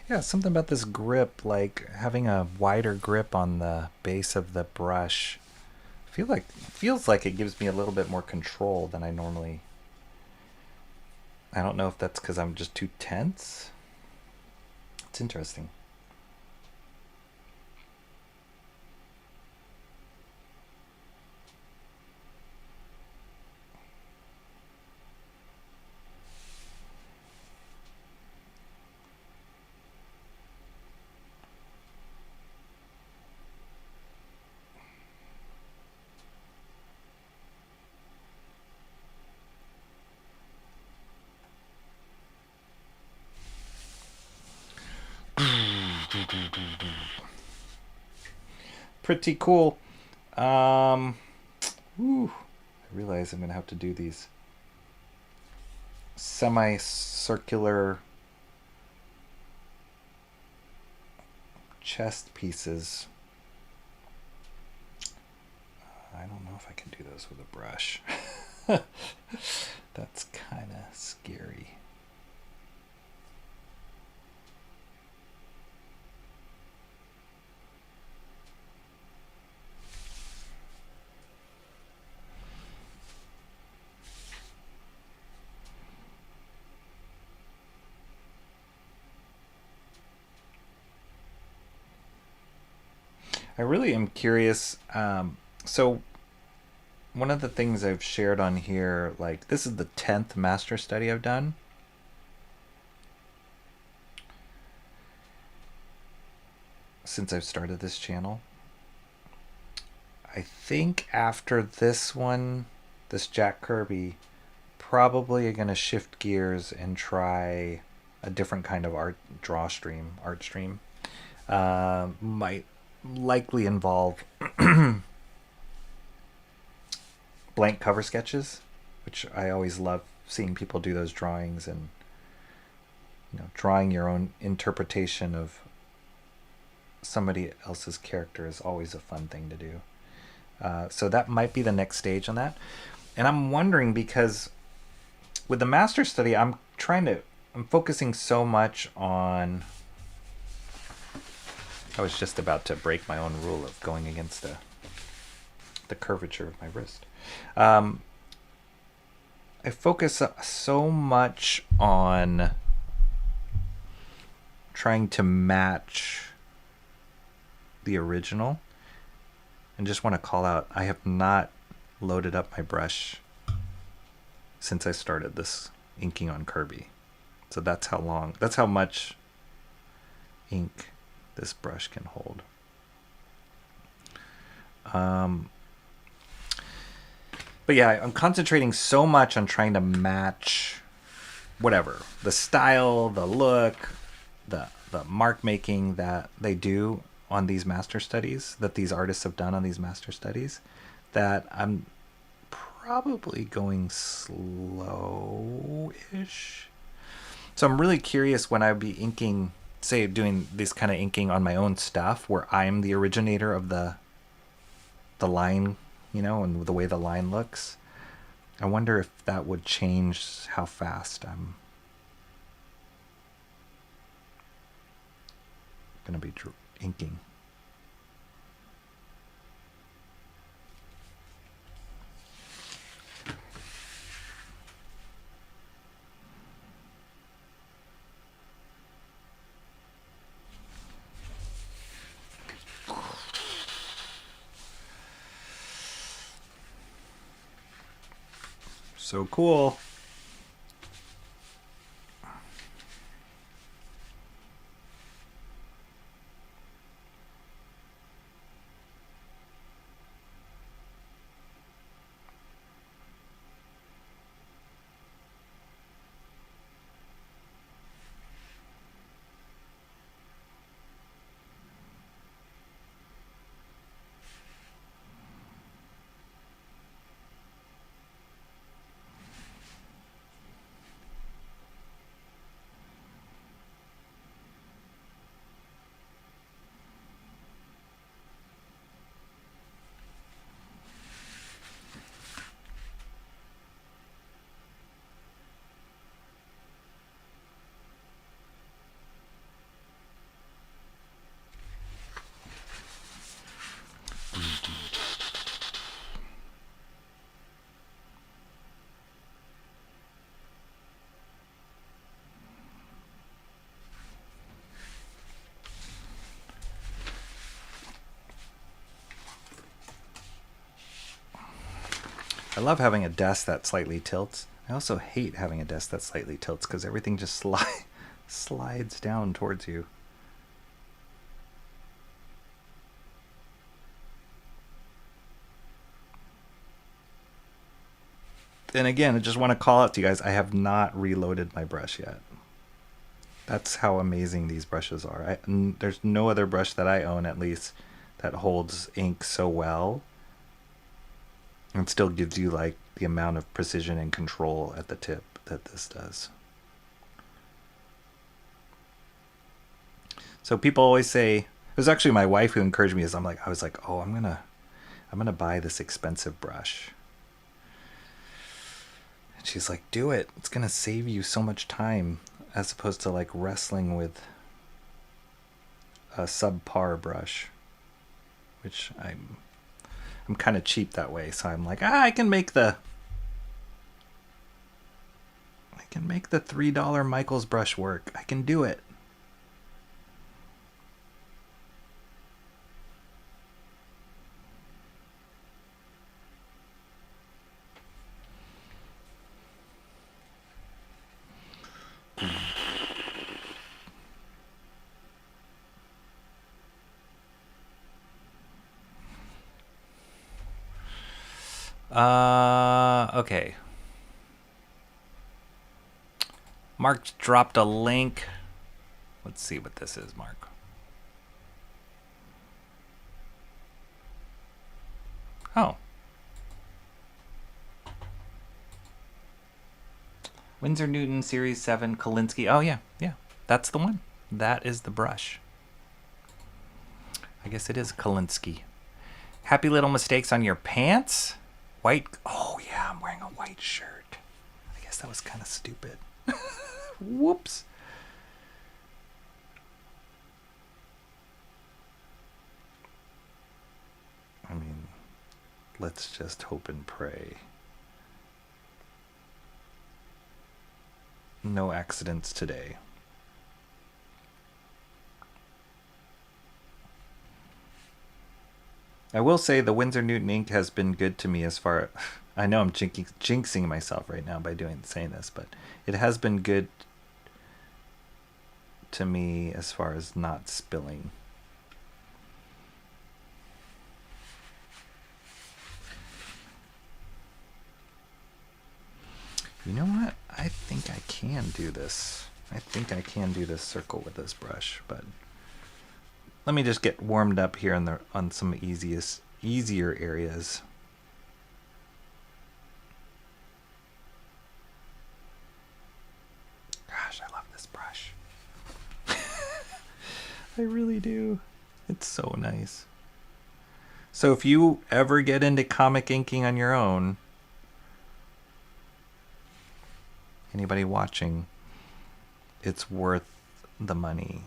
Yeah, something about this grip, like having a wider grip on the base of the brush. Feels like it gives me a little bit more control than I normally. I don't know if that's because I'm just too tense. It's interesting. Pretty cool. I realize I'm gonna have to do these semicircular chest pieces. I don't know if I can do those with a brush. That's kind of scary. I really am curious. So one of the things I've shared on here, like this is the 10th master study I've done. Since I've started this channel. I think after this one, this Jack Kirby, probably going to shift gears and try a different kind of art stream. Might likely involve blank cover sketches, which I always love seeing people do those drawings, and drawing your own interpretation of somebody else's character is always a fun thing to do. So that might be the next stage on that. And I'm wondering, because with the master study, I'm focusing so much on, I was just about to break my own rule of going against the curvature of my wrist. I focus so much on trying to match the original, and just want to call out, I have not loaded up my brush since I started this inking on Kirby. So that's how much ink this brush can hold. But yeah, I'm concentrating so much on trying to match whatever, the style, the look, the mark making that they do on these master studies, that these artists have done on these master studies, that I'm probably going slow-ish. So I'm really curious when I'd be inking, say doing this kind of inking on my own stuff, where I'm the originator of the line, and the way the line looks. I wonder if that would change how fast I'm going to be inking. So cool. I love having a desk that slightly tilts. I also hate having a desk that slightly tilts because everything just slides down towards you. And again, I just want to call out to you guys, I have not reloaded my brush yet. That's how amazing these brushes are. There's no other brush that I own, at least, that holds ink so well and still gives you like the amount of precision and control at the tip that this does. So people always say, it was actually my wife who encouraged me, I was like, oh, I'm gonna buy this expensive brush. And she's like, do it. It's gonna save you so much time as opposed to like wrestling with a subpar brush, which I'm kind of cheap that way. So I'm like, I can make the $3 Michaels brush work. I can do it. Okay. Mark dropped a link. Let's see what this is, Mark. Oh. Winsor Newton Series 7 Kolinsky. Oh, yeah. Yeah. That's the one. That is the brush. I guess it is Kolinsky. Happy little mistakes on your pants? White. Oh, yeah. I'm wearing a white shirt. I guess that was kind of stupid. Whoops. I mean, let's just hope and pray. No accidents today. I will say the Winsor Newton ink has been good to me as far... I know I'm jinxing myself right now by saying this, but it has been good to me as far as not spilling. You know what? I think I can do this. I think I can do this circle with this brush, but let me just get warmed up here on some easier areas. Gosh, I love this brush. I really do. It's so nice. So if you ever get into comic inking on your own, anybody watching, it's worth the money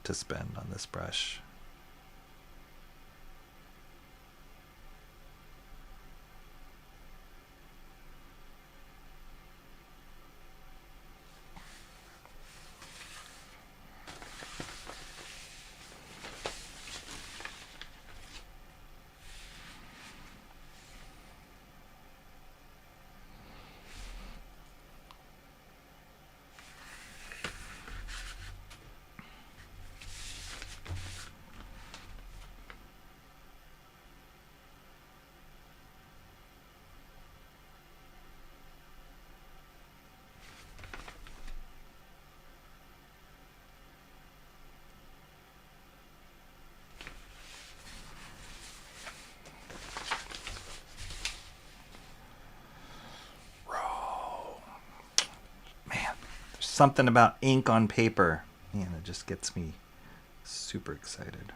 to spend on this brush. Something about ink on paper. Man, it just gets me super excited.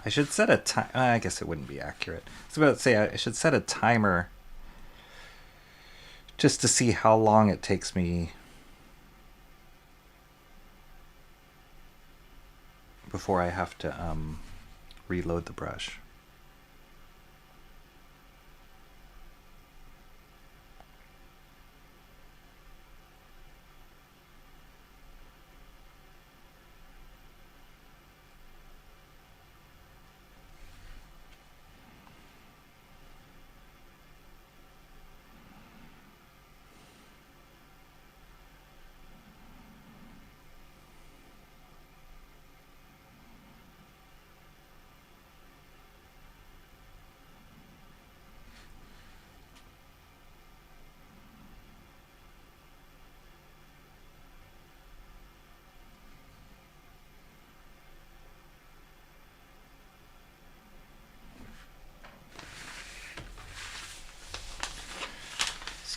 I should set a time. I guess it wouldn't be accurate. I was about to say I should set a timer just to see how long it takes me before I have to reload the brush.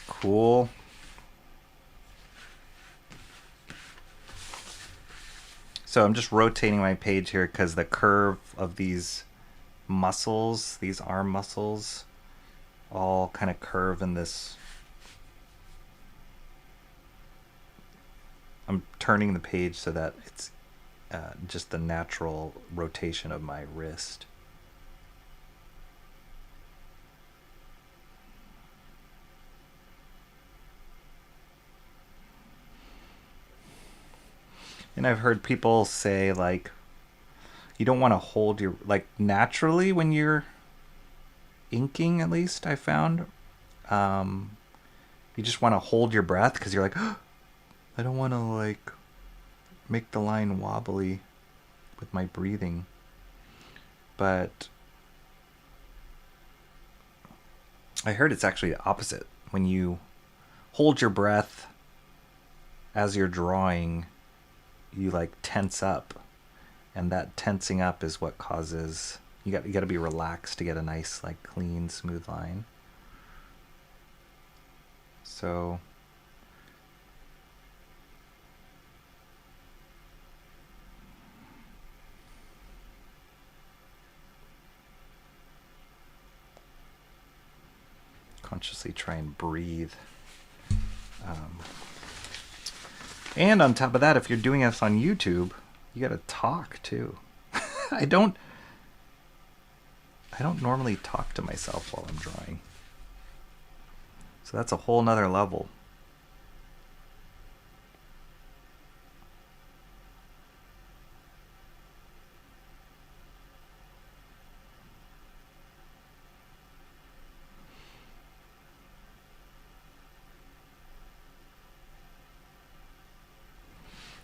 Cool. So I'm just rotating my page here because the curve of these muscles, these arm muscles, all kind of curve in this. I'm turning the page so that it's just the natural rotation of my wrist. And I've heard people say, like, you don't want to hold your, like, naturally when you're inking, at least I found, you just want to hold your breath because you're like, oh, I don't want to, like, make the line wobbly with my breathing. But I heard it's actually the opposite. When you hold your breath as you're drawing, you like tense up, and that tensing up is what causes you got to be relaxed to get a nice, like, clean, smooth line. So consciously try and breathe. And on top of that, if you're doing this on YouTube, you gotta talk too. I don't normally talk to myself while I'm drawing. So that's a whole nother level.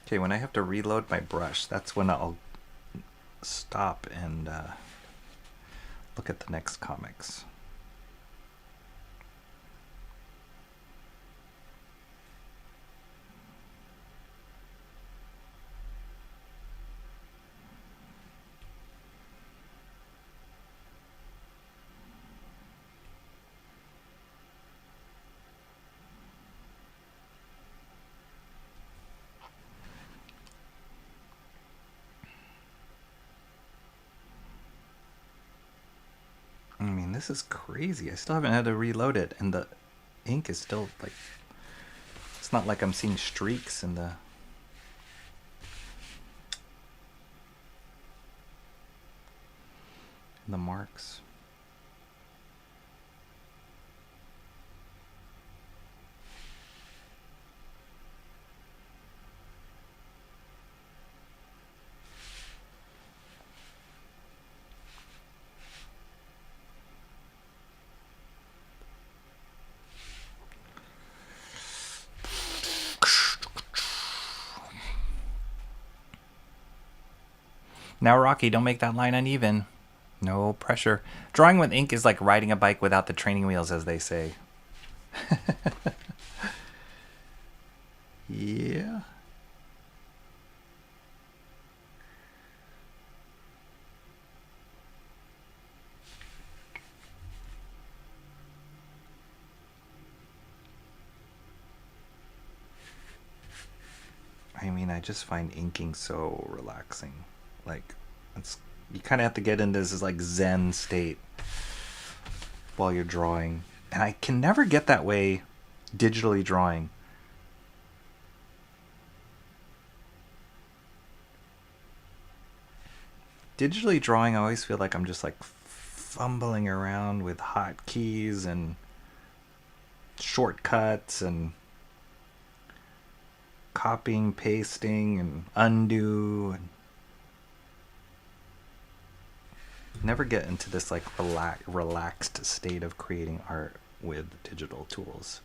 Okay, when I have to reload my brush, that's when I'll stop and look at the next comics. I mean, this is crazy. I still haven't had to reload it, and the ink is still, like, it's not like I'm seeing streaks in the marks. Now, Rocky, don't make that line uneven. No pressure. Drawing with ink is like riding a bike without the training wheels, as they say. Yeah. I mean, I just find inking so relaxing. Like, you kind of have to get into this like Zen state while you're drawing, and I can never get that way digitally drawing. Digitally drawing, I always feel like I'm just like fumbling around with hotkeys and shortcuts and copying, pasting, and undo, and never get into this like relaxed state of creating art with digital tools.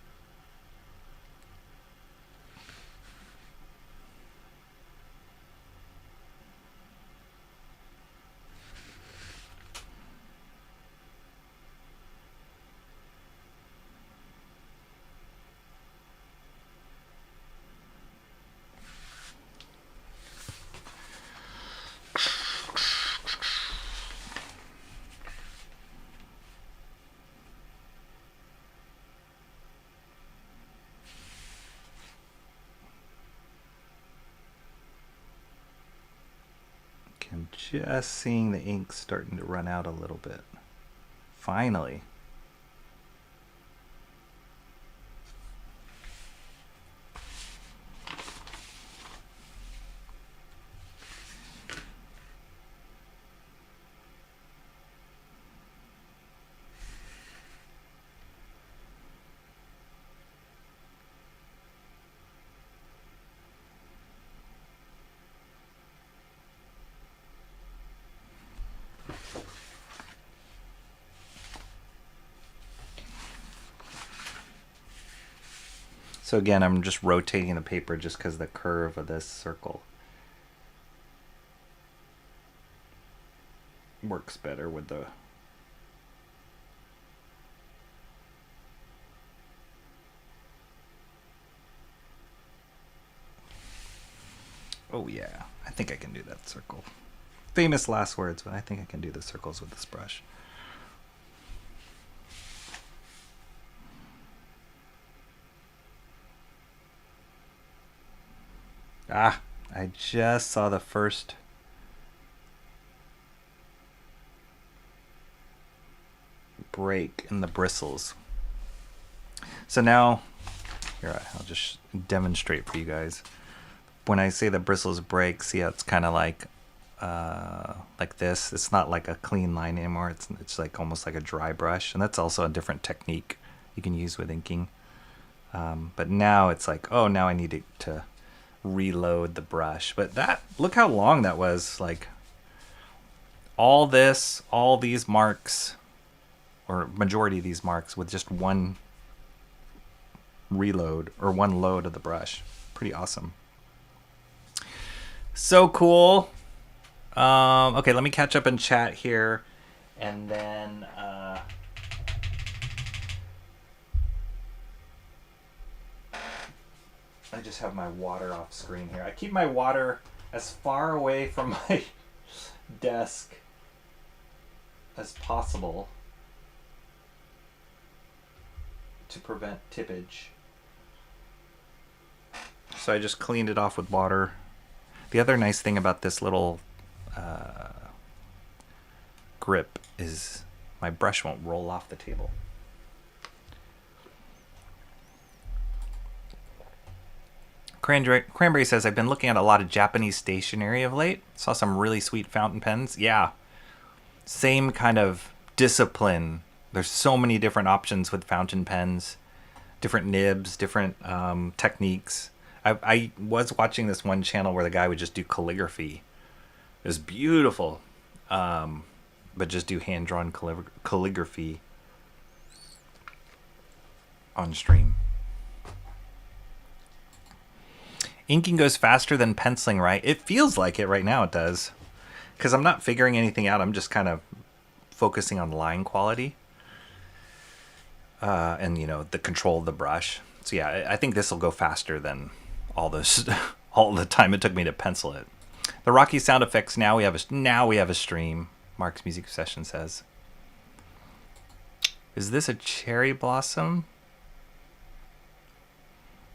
I'm just seeing the ink starting to run out a little bit. Finally. So again, I'm just rotating the paper just because the curve of this circle works better with the oh yeah, I think I can do that circle. Famous last words, but I think I can do the circles with this brush. Ah, I just saw the first break in the bristles. So now, here, I'll just demonstrate for you guys. When I say the bristles break, see how it's kind of like this. It's not like a clean line anymore. It's like almost like a dry brush, and that's also a different technique you can use with inking. But now it's like, oh, now I need to reload the brush. But that, look how long that was. Like all these marks, or majority of these marks, with just one reload or one load of the brush. Pretty awesome. So cool. Okay, let me catch up in chat here, and then I just have my water off screen here. I keep my water as far away from my desk as possible to prevent tippage. So I just cleaned it off with water. The other nice thing about this little grip is my brush won't roll off the table. Cranberry says, I've been looking at a lot of Japanese stationery of late. Saw some really sweet fountain pens. Yeah, same kind of discipline. There's so many different options with fountain pens, different nibs, different techniques. I was watching this one channel where the guy would just do calligraphy. It was beautiful, but just do hand-drawn calligraphy on stream. Inking goes faster than penciling, right? It feels like it right now, it does. Because I'm not figuring anything out. I'm just kind of focusing on line quality. And, you know, the control of the brush. So yeah, I think this will go faster than all the time it took me to pencil it. The Rocky sound effects, now we have a stream, Mark's Music Session says. Is this a cherry blossom?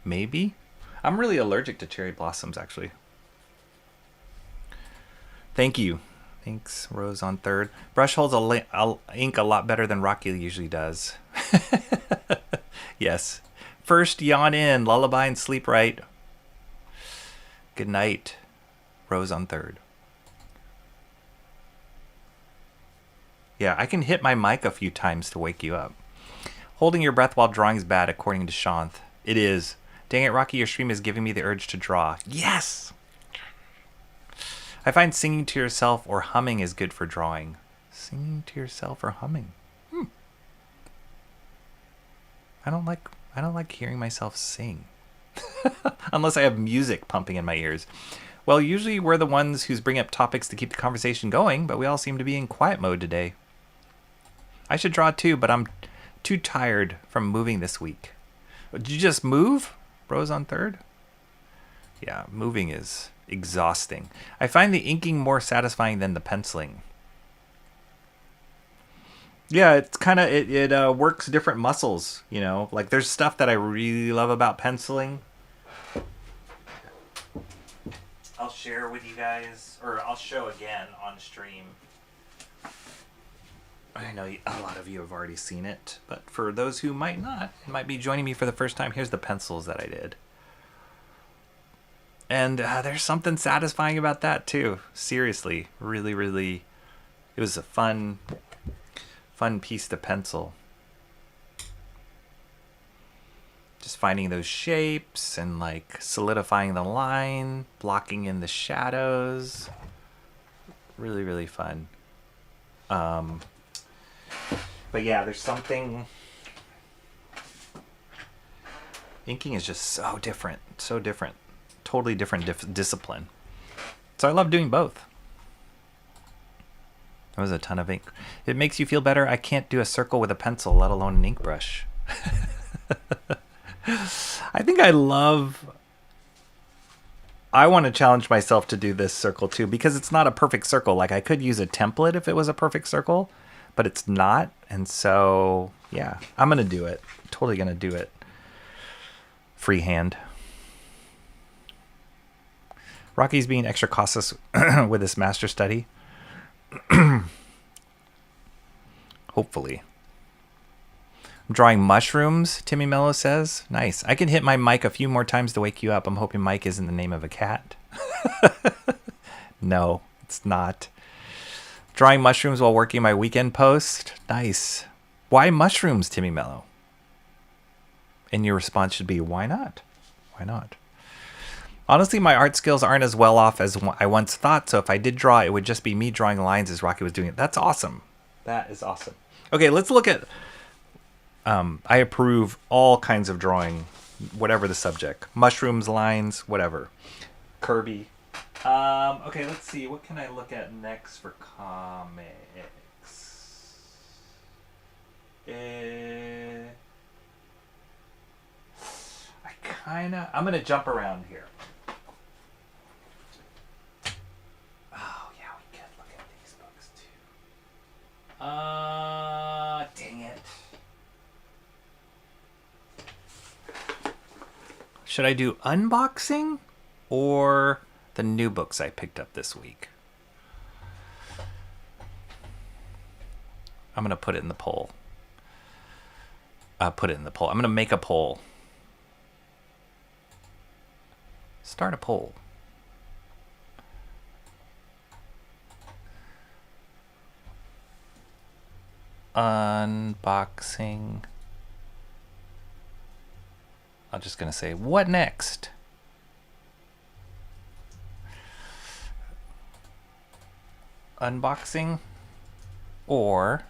Maybe? I'm really allergic to cherry blossoms, actually. Thank you. Thanks, Rose on third. Brush holds ink a lot better than Rocky usually does. Yes. First, yawn in, lullaby, and sleep right. Good night, Rose on third. Yeah, I can hit my mic a few times to wake you up. Holding your breath while drawing is bad, according to Shanth. It is. Dang it, Rocky, your stream is giving me the urge to draw. Yes! I find singing to yourself or humming is good for drawing. Singing to yourself or humming? I don't like hearing myself sing. Unless I have music pumping in my ears. Well, usually we're the ones who bring up topics to keep the conversation going, but we all seem to be in quiet mode today. I should draw too, but I'm too tired from moving this week. Did you just move? Rose on third? Yeah, moving is exhausting. I find the inking more satisfying than the penciling. Yeah, it's kind of, it works different muscles, you know? Like, there's stuff that I really love about penciling. I'll share with you guys, or I'll show again on stream. I know a lot of you have already seen it, but for those who might not, might be joining me for the first time, here's the pencils that I did. And there's something satisfying about that too. Seriously, really, really, it was a fun piece to pencil. Just finding those shapes and like solidifying the line, blocking in the shadows. Really, really fun. But yeah, there's something. Inking is just so different, so different. Totally different discipline. So I love doing both. That was a ton of ink. It makes you feel better. I can't do a circle with a pencil, let alone an ink brush. I think I want to challenge myself to do this circle too, because it's not a perfect circle. Like, I could use a template if it was a perfect circle, but it's not. And so, yeah, I'm going to do it. Totally going to do it. Freehand. Rocky's being extra cautious with his master study. Hopefully. I'm drawing mushrooms, Timmy Mello says. Nice. I can hit my mic a few more times to wake you up. I'm hoping Mike isn't the name of a cat. No, it's not. Drawing mushrooms while working my weekend post. Nice. Why mushrooms, Timmy Mello? And your response should be, why not? Why not? Honestly, my art skills aren't as well off as I once thought, so if I did draw, it would just be me drawing lines as Rocky was doing it. That's awesome. That is awesome. Okay, let's look at... I approve all kinds of drawing, whatever the subject. Mushrooms, lines, whatever. Kirby. Okay, let's see. What can I look at next for comics? I'm going to jump around here. Oh, yeah, we could look at these books too. Dang it. Should I do unboxing or the new books I picked up this week? I'm going to put it in the poll. I'm going to make a poll. Start a poll. Unboxing. I'm just going to say, what next? Unboxing or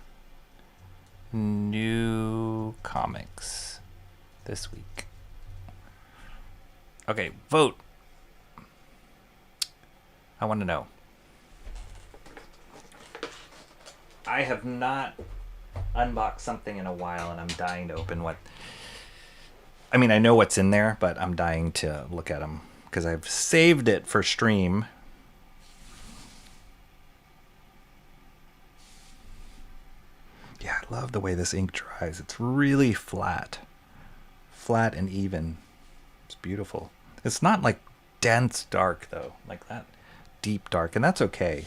new comics this week? Okay, vote. I want to know. I have not unboxed something in a while, and I'm dying to open what... I mean, I know what's in there, but I'm dying to look at them because I've saved it for stream. Yeah, I love the way this ink dries. It's really flat. Flat and even. It's beautiful. It's not like dense dark, though. Like that deep dark, and that's okay.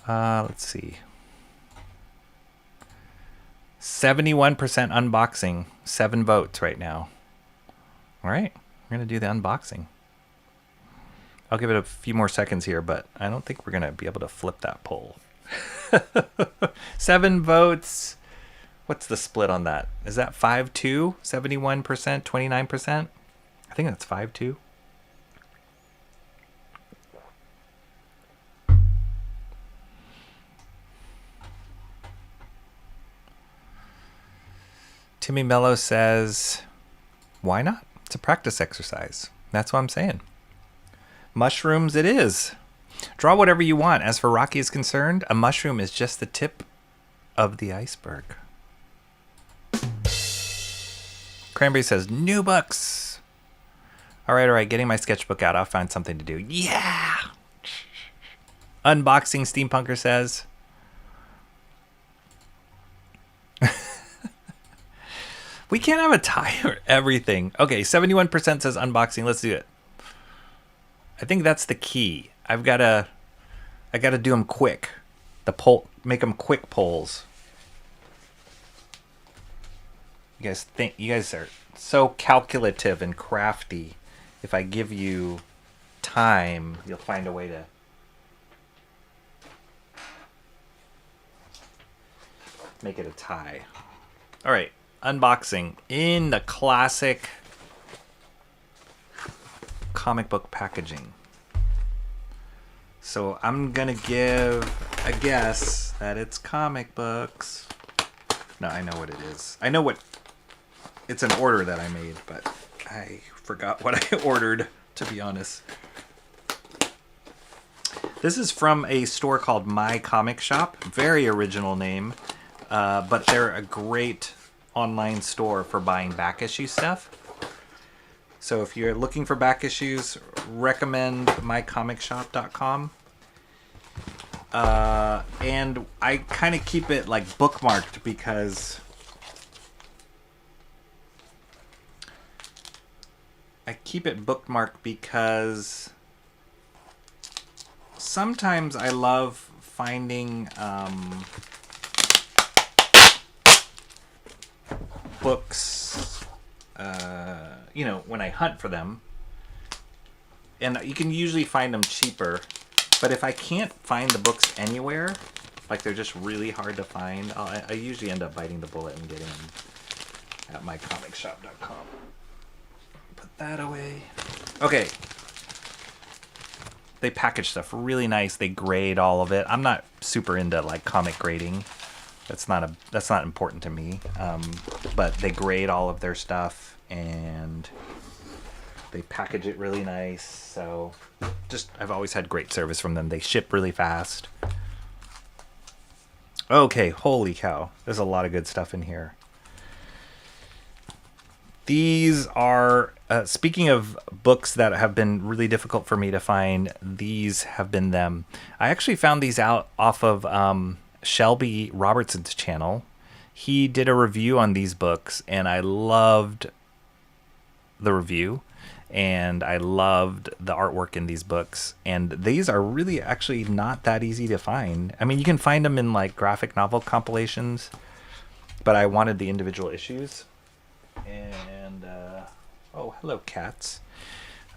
Let's see. 71% unboxing. 7 votes right now. All right. We're going to do the unboxing. I'll give it a few more seconds here, but I don't think we're going to be able to flip that poll. 7 votes. What's the split on that? Is that 5-2? 71%? 29%? I think that's 5-2. Timmy Mello says, why not? It's a practice exercise. That's what I'm saying. Mushrooms it is. Draw whatever you want. As for Rocky is concerned, a mushroom is just the tip of the iceberg. Cranberry says, new books. All right. Getting my sketchbook out. I'll find something to do. Yeah. Unboxing Steampunker says. We can't have a tie for everything. Okay, 71% says unboxing. Let's do it. I think that's the key. I gotta do them quick. Make them quick polls. You guys are so calculative and crafty. If I give you time, you'll find a way to make it a tie. All right, unboxing in the classic comic book packaging. So I'm gonna give a guess that it's comic books. No, I know what it is. I know what it's an order that I made, but I forgot what I ordered, to be honest. This is from a store called My Comic Shop. Very original name, but they're a great online store for buying back issue stuff. So if you're looking for back issues, recommend mycomicshop.com. And I kind of keep it like bookmarked because sometimes I love finding books, when I hunt for them, and you can usually find them cheaper. But if I can't find the books anywhere, like they're just really hard to find, I usually end up biting the bullet and getting them at mycomicshop.com. Put that away. Okay. They package stuff really nice. They grade all of it. I'm not super into like comic grading. That's not important to me. But they grade all of their stuff and they package it really nice. So I've always had great service from them. They ship really fast. Okay, holy cow. There's a lot of good stuff in here. These are, speaking of books that have been really difficult for me to find, these have been them. I actually found these out off of Shelby Robertson's channel. He did a review on these books, and I loved the review. And I loved the artwork in these books. And these are really actually not that easy to find. I mean, you can find them in like graphic novel compilations, but I wanted the individual issues. And, oh, hello, cats.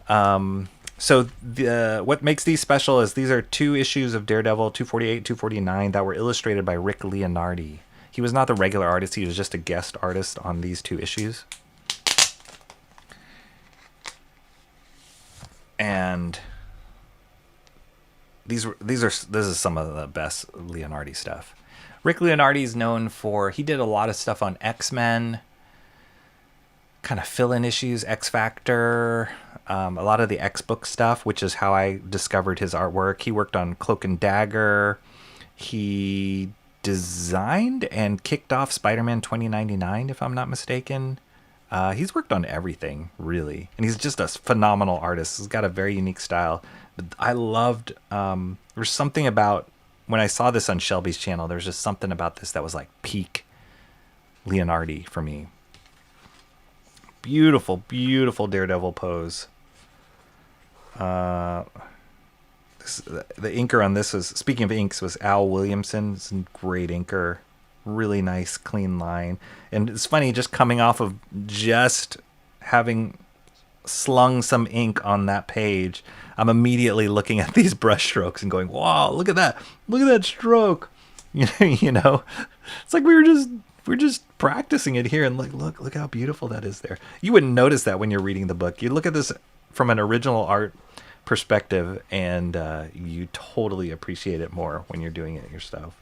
So what makes these special is these are 2 issues of Daredevil, 248, 249, that were illustrated by Rick Leonardi. He was not the regular artist. He was just a guest artist on these 2 issues. And this is some of the best Leonardi stuff. Rick Leonardi is known for, he did a lot of stuff on X-Men, kind of fill-in issues, X Factor, a lot of the X-Book stuff, which is how I discovered his artwork. He worked on Cloak and Dagger. He designed and kicked off Spider-Man 2099, if I'm not mistaken. He's worked on everything, really. And he's just a phenomenal artist. He's got a very unique style. But I loved, there's something about, when I saw this on Shelby's channel, there's just something about this that was like peak Leonardi for me. Beautiful, beautiful Daredevil pose. The inker on this was, speaking of inks, was Al Williamson. It's a great inker. Really nice, clean line. And it's funny, just coming off of just having slung some ink on that page, I'm immediately looking at these brush strokes and going, wow, look at that. Look at that stroke. You know, it's like we're just practicing it here, and like, look how beautiful that is there. You wouldn't notice that when you're reading the book. You look at this from an original art perspective, and you totally appreciate it more when you're doing it yourself.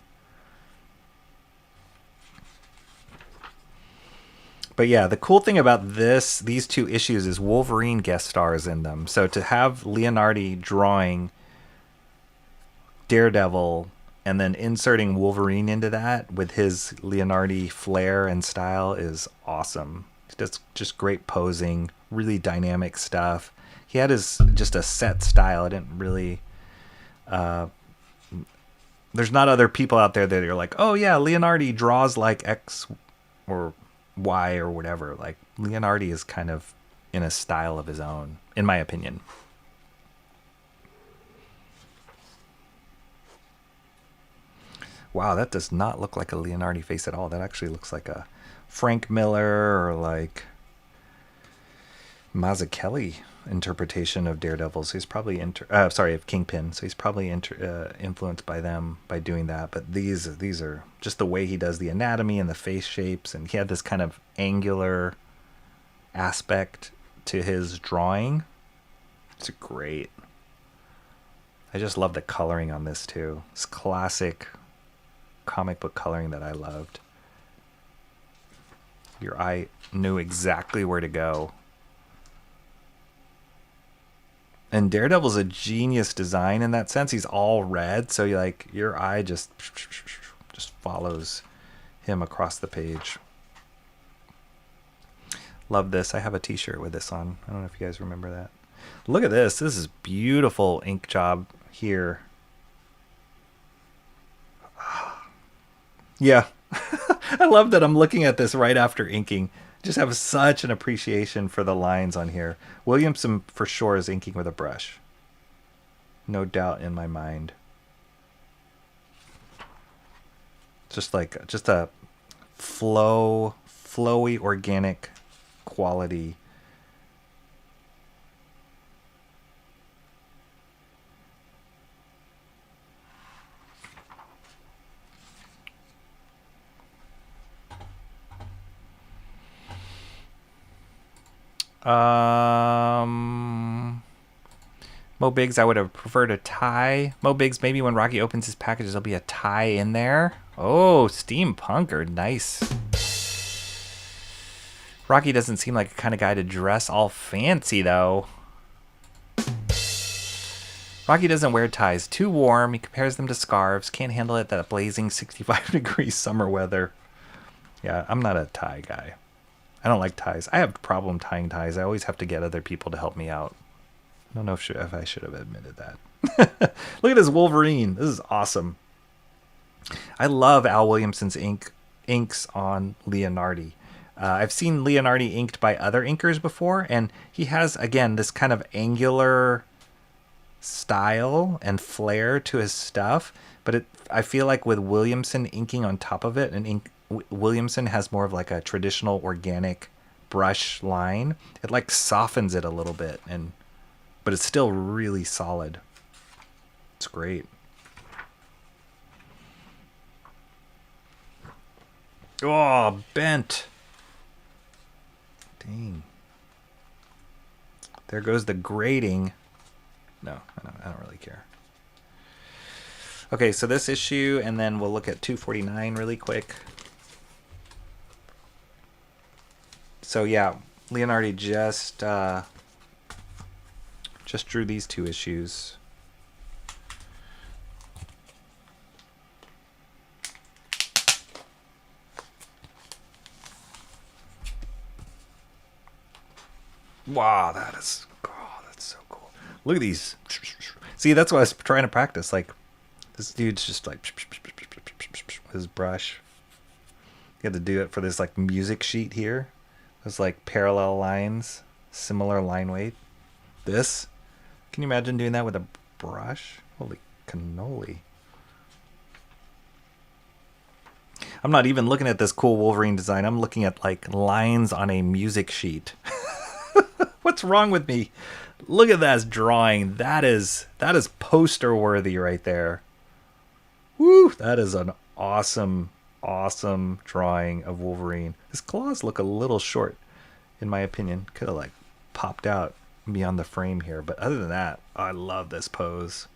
But yeah, the cool thing about these two issues is Wolverine guest stars in them. So to have Leonardi drawing Daredevil and then inserting Wolverine into that with his Leonardi flair and style is awesome. That's just great posing, really dynamic stuff. He had just a set style. I didn't really... there's not other people out there that are like, oh yeah, Leonardi draws like X or Y or whatever. Like, Leonardi is kind of in a style of his own, in my opinion. Wow, that does not look like a Leonardi face at all. That actually looks like a Frank Miller or like Mazzucchelli interpretation of Daredevil. So he's probably of Kingpin. So he's probably influenced by them by doing that. But these are just the way he does the anatomy and the face shapes, and he had this kind of angular aspect to his drawing. It's great. I just love the coloring on this too. It's classic comic book coloring that I loved. Your eye knew exactly where to go. And Daredevil's a genius design in that sense. He's all red, so your eye just follows him across the page. Love this. I have a t-shirt with this on. I don't know if you guys remember that. Look at this. This is beautiful ink job here. Yeah. I love that I'm looking at this right after inking. Just have such an appreciation for the lines on here. Williamson for sure is inking with a brush. No doubt in my mind. Just a flowy, organic quality. Mo Biggs, I would have preferred a tie. Mo Biggs, maybe when Rocky opens his packages, there'll be a tie in there. Oh, steampunker, nice. Rocky doesn't seem like a kind of guy to dress all fancy, though. Rocky doesn't wear ties. Too warm. He compares them to scarves. Can't handle it that blazing 65-degree summer weather. Yeah, I'm not a tie guy. I don't like ties. I have a problem tying ties. I always have to get other people to help me out. I don't know if I should have admitted that. Look at this Wolverine. This is awesome. I love Al Williamson's inks on Leonardi. I've seen Leonardi inked by other inkers before, and he has, again, this kind of angular style and flair to his stuff. But I feel like with Williamson inking on top of it, Williamson has more of like a traditional organic brush line. It like softens it a little bit, but it's still really solid. It's great. Oh, bent. Dang. There goes the grading. No, I don't really care. Okay, so this issue, and then we'll look at 249 really quick. So yeah, Leonardi just drew these two issues. Wow, that's so cool. Look at these. See, that's what I was trying to practice. Like, this dude's just like with his brush. You have to do it for this like music sheet here. There's like parallel lines, similar line weight. This, can you imagine doing that with a brush? Holy cannoli. I'm not even looking at this cool Wolverine design. I'm looking at like lines on a music sheet. What's wrong with me? Look at that drawing. That is poster worthy right there. Woo! That is an awesome, awesome drawing of Wolverine. His claws look a little short, in my opinion. Could have like popped out beyond the frame here, but other than that, I love this pose.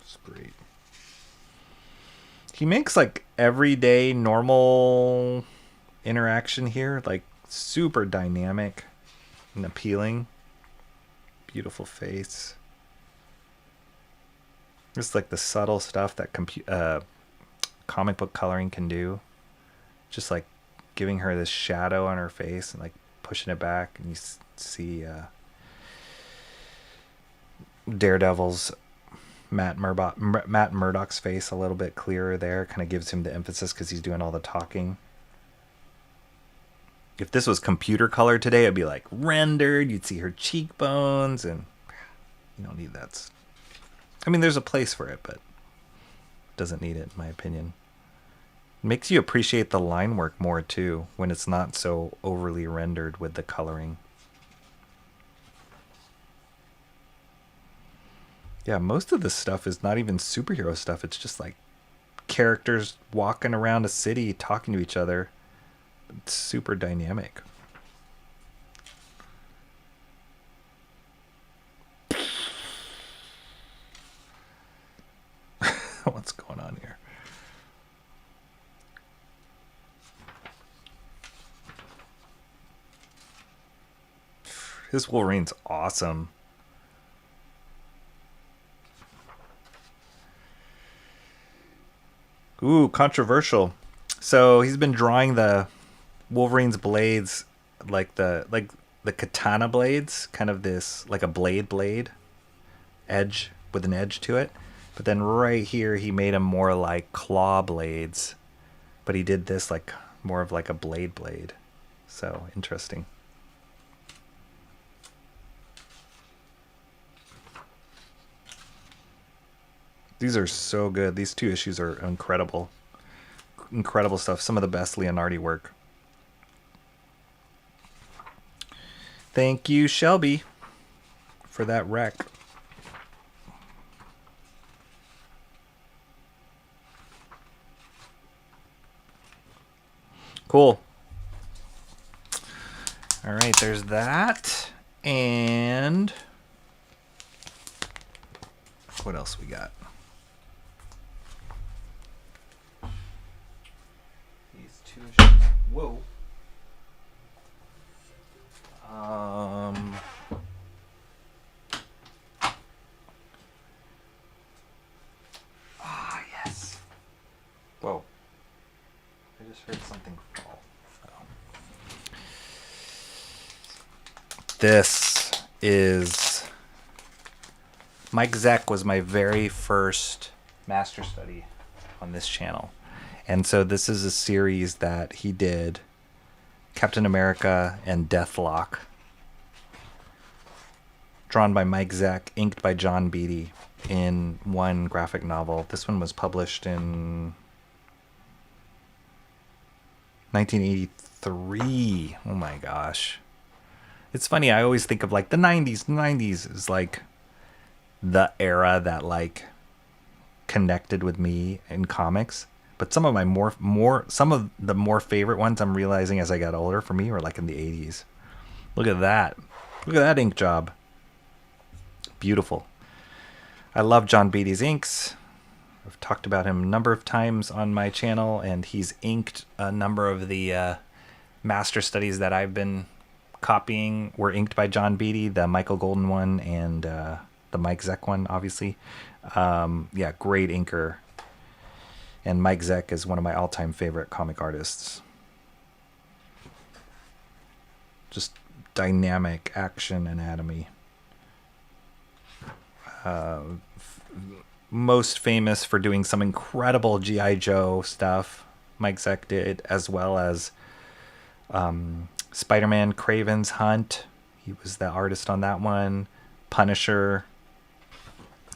It's great. He makes like everyday normal interaction here like super dynamic and appealing. Beautiful face. Just like the subtle stuff that comic book coloring can do. Just like giving her this shadow on her face and like pushing it back, and you see Daredevil's Matt Murdock's face a little bit clearer there. Kind of gives him the emphasis because he's doing all the talking. If this was computer colored today, it'd be like rendered. You'd see her cheekbones, and you don't need that. I mean, there's a place for it, but doesn't need it, in my opinion. It makes you appreciate the line work more too when it's not so overly rendered with the coloring. Yeah, most of this stuff is not even superhero stuff. It's just like characters walking around a city talking to each other. It's super dynamic. What's going on here? This Wolverine's awesome. Ooh, controversial. So he's been drawing the Wolverine's blades like the katana blades, kind of this like a blade edge with an edge to it. But then right here he made them more like claw blades. But he did this like more of like a blade. So interesting. These are so good. These two issues are incredible. Incredible stuff. Some of the best Leonardi work. Thank you, Shelby, for that rec. Cool. All right, there's that. And what else we got? These two issues. Whoa. Yes. Whoa. I just heard something fall. Oh. This is Mike Zeck was my very first master study on this channel. And so this is a series that he did, Captain America and Deathlock, drawn by Mike Zeck, inked by John Beatty in one graphic novel. This one was published in 1983. Oh my gosh. It's funny, I always think of like the 90s. The 90s is like the era that like connected with me in comics. But some of my some of the more favorite ones I'm realizing as I got older for me were like in the 80s. Look at that. Look at that ink job. Beautiful. I love John Beatty's inks. I've talked about him a number of times on my channel, and he's inked a number of the master studies that I've been copying were inked by John Beatty, the Michael Golden one and the Mike Zeck one, obviously. Yeah, great inker. And Mike Zeck is one of my all-time favorite comic artists. Just dynamic action anatomy. Most famous for doing some incredible G.I. Joe stuff Mike Zeck did, as well as Spider-Man Kraven's Hunt. He was the artist on that one. Punisher.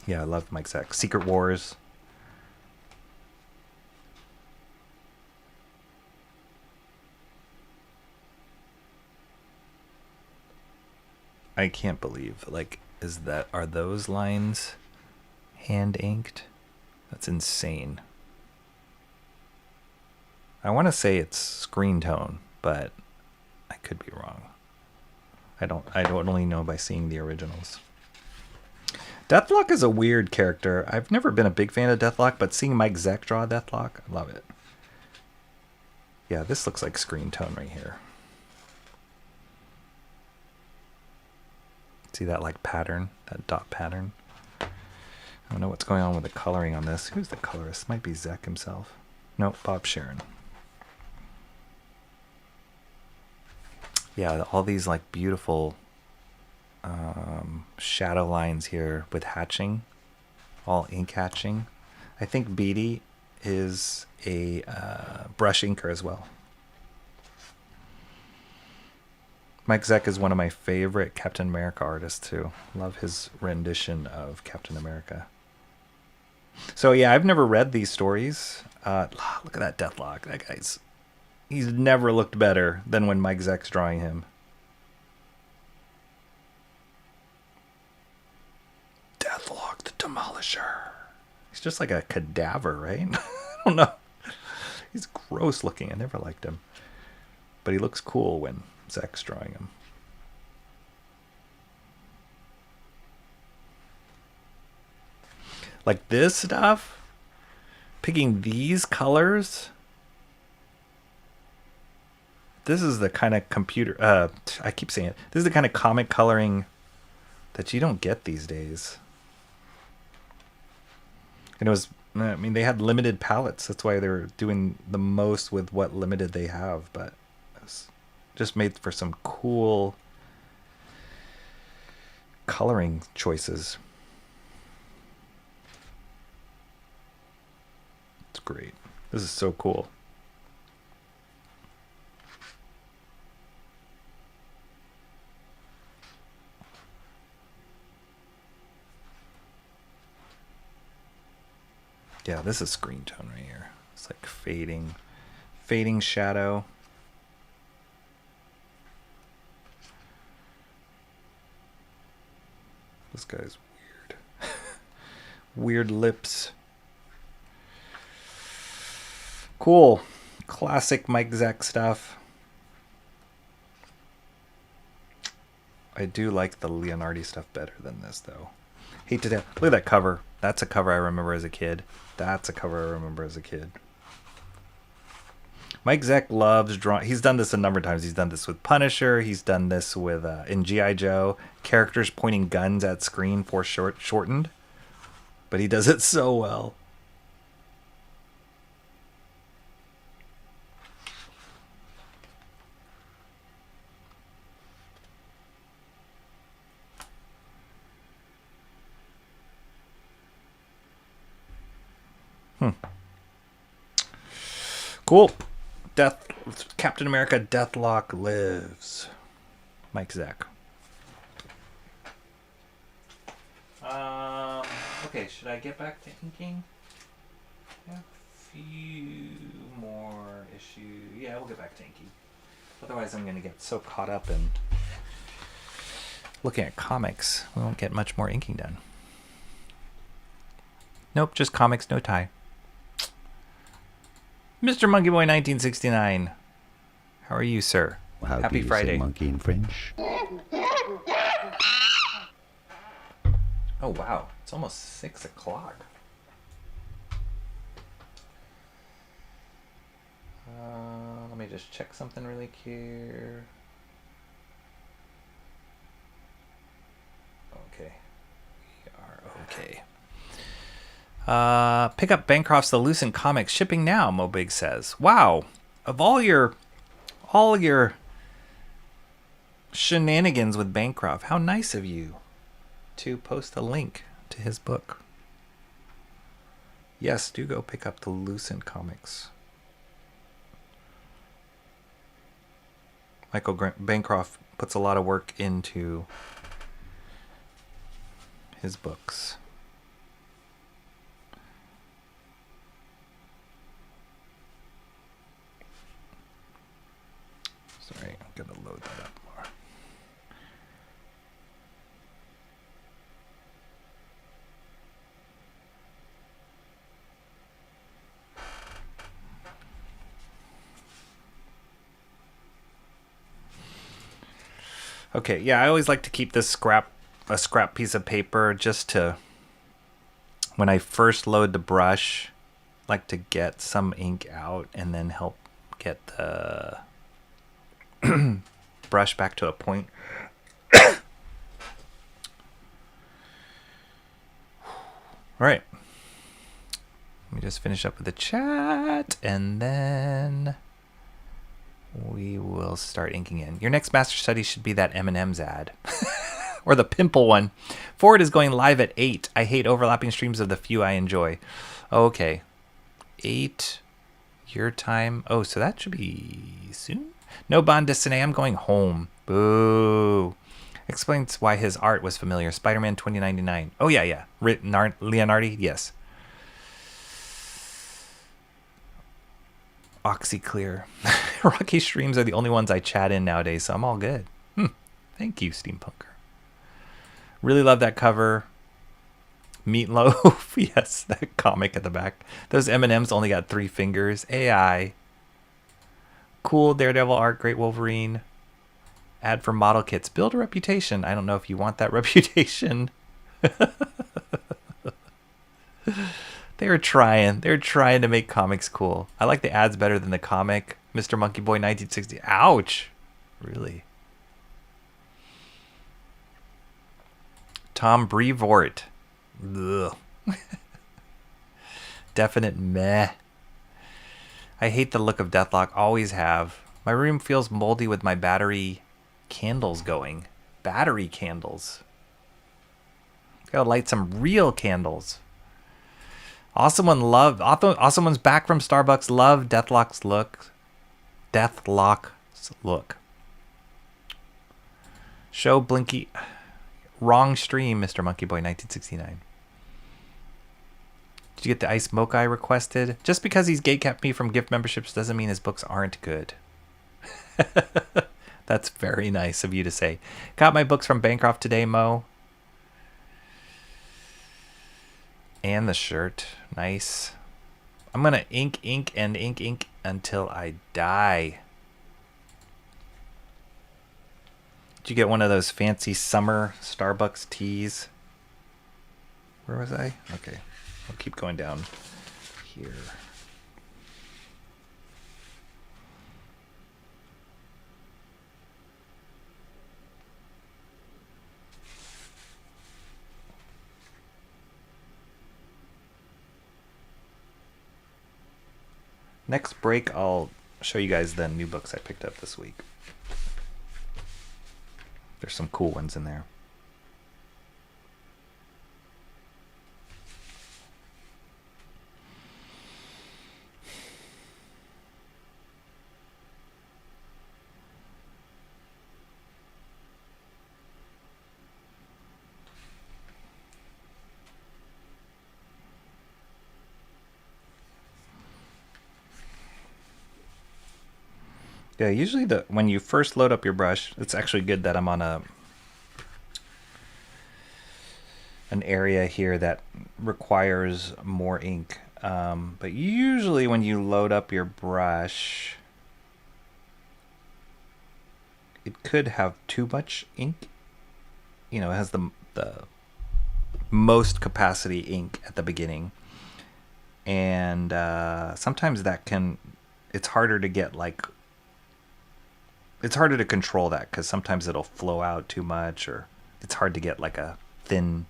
Yeah, I love Mike Zeck. Secret Wars. I can't believe, like, are those lines hand inked? That's insane. I want to say it's screen tone, but I could be wrong. I don't only know by seeing the originals. Deathlock is a weird character. I've never been a big fan of Deathlock, but seeing Mike Zeck draw Deathlock, I love it. Yeah, this looks like screen tone right here. See that like pattern, that dot pattern? I don't know what's going on with the coloring on this. Who's the colorist? Might be Zeck himself. Nope, Bob Sharon. Yeah, all these like beautiful shadow lines here with hatching, all ink hatching. I think Beatty is a brush inker as well. Mike Zeck is one of my favorite Captain America artists too. Love his rendition of Captain America. So yeah, I've never read these stories. Look at that Deathlock. That he's never looked better than when Mike Zeck's drawing him. Deathlock the Demolisher. He's just like a cadaver, right? I don't know. He's gross looking. I never liked him. But he looks cool when Zeck's drawing him. Like this stuff, picking these colors. This is the kind of computer, I keep saying it. This is the kind of comic coloring that you don't get these days. And it was, I mean, they had limited palettes. That's why they were doing the most with what limited they have. But it was just made for some cool coloring choices. It's great. This is so cool. Yeah, this is screen tone right here. It's like fading shadow. This guy's weird. Weird lips. Cool. Classic Mike Zeck stuff. I do like the Leonardi stuff better than this, though. Hate to death. Look at that cover. That's a cover I remember as a kid. That's a cover I remember as a kid. Mike Zeck loves drawing. He's done this a number of times. He's done this with Punisher. He's done this with in G.I. Joe. Characters pointing guns at screen foreshortened. But he does it so well. Cool. Captain America Deathlock lives. Mike Zeck. Okay, should I get back to inking? A few more issues. Yeah, we'll get back to inking. Otherwise, I'm going to get so caught up in looking at comics, we won't get much more inking done. Nope, just comics, no tie. Mr. Monkey Boy 1969. How are you, sir? How Happy do you Friday. say monkey in French? Oh, wow. It's almost 6 o'clock. Let me just check something really here. Okay. We are okay. Pick up Bancroft's The Lucent Comics shipping now, Mobig says. Wow. Of all your shenanigans with Bancroft, how nice of you to post a link to his book. Yes, do go pick up The Lucent Comics. Michael Bancroft puts a lot of work into his books. Sorry, I'm gonna load that up more. Okay, yeah, I always like to keep this a scrap piece of paper just to, when I first load the brush, like to get some ink out and then help get the brush back to a point. All right. Let me just finish up with the chat and then we will start inking in. Your next master study should be that M&M's ad. Or the pimple one. Forward is going live at 8. I hate overlapping streams of the few I enjoy. Okay. 8 your time. Oh, so that should be soon? No bond Destiny. I'm going home. Boo. Explains why his art was familiar. Spider-Man 2099. Oh, yeah. Leonardi? Yes. OxyClear. Rocky streams are the only ones I chat in nowadays, so I'm all good. Thank you, Steampunker. Really love that cover. Meatloaf. Yes, that comic at the back. Those M&Ms only got 3 fingers. AI. Cool Daredevil art. Great Wolverine. Ad for model kits. Build a reputation. I don't know if you want that reputation. They're trying. They're trying to make comics cool. I like the ads better than the comic. Mr. Monkey Boy 1960. Ouch. Really. Tom Brevoort. Ugh. Definite meh. I hate the look of Deathlock. Always have. My room feels moldy with my battery candles going. Battery candles. Gotta light some real candles. Awesome One's back from Starbucks. Love Deathlock's look. Show Blinky. Wrong stream, Mr. Monkey Boy 1969. Did you get the Ice Mocha I requested? Just because he's gatekept me from gift memberships doesn't mean his books aren't good. That's very nice of you to say. Got my books from Bancroft today, Mo. And the shirt. Nice. I'm going to ink until I die. Did you get one of those fancy summer Starbucks teas? Where was I? Okay. I'll keep going down here. Next break, I'll show you guys the new books I picked up this week. There's some cool ones in there. Yeah, usually when you first load up your brush, it's actually good that I'm on an area here that requires more ink. But usually when you load up your brush, it could have too much ink. You know, it has the most capacity ink at the beginning. And sometimes it's harder to get it's harder to control that because sometimes it'll flow out too much, or it's hard to get like a thin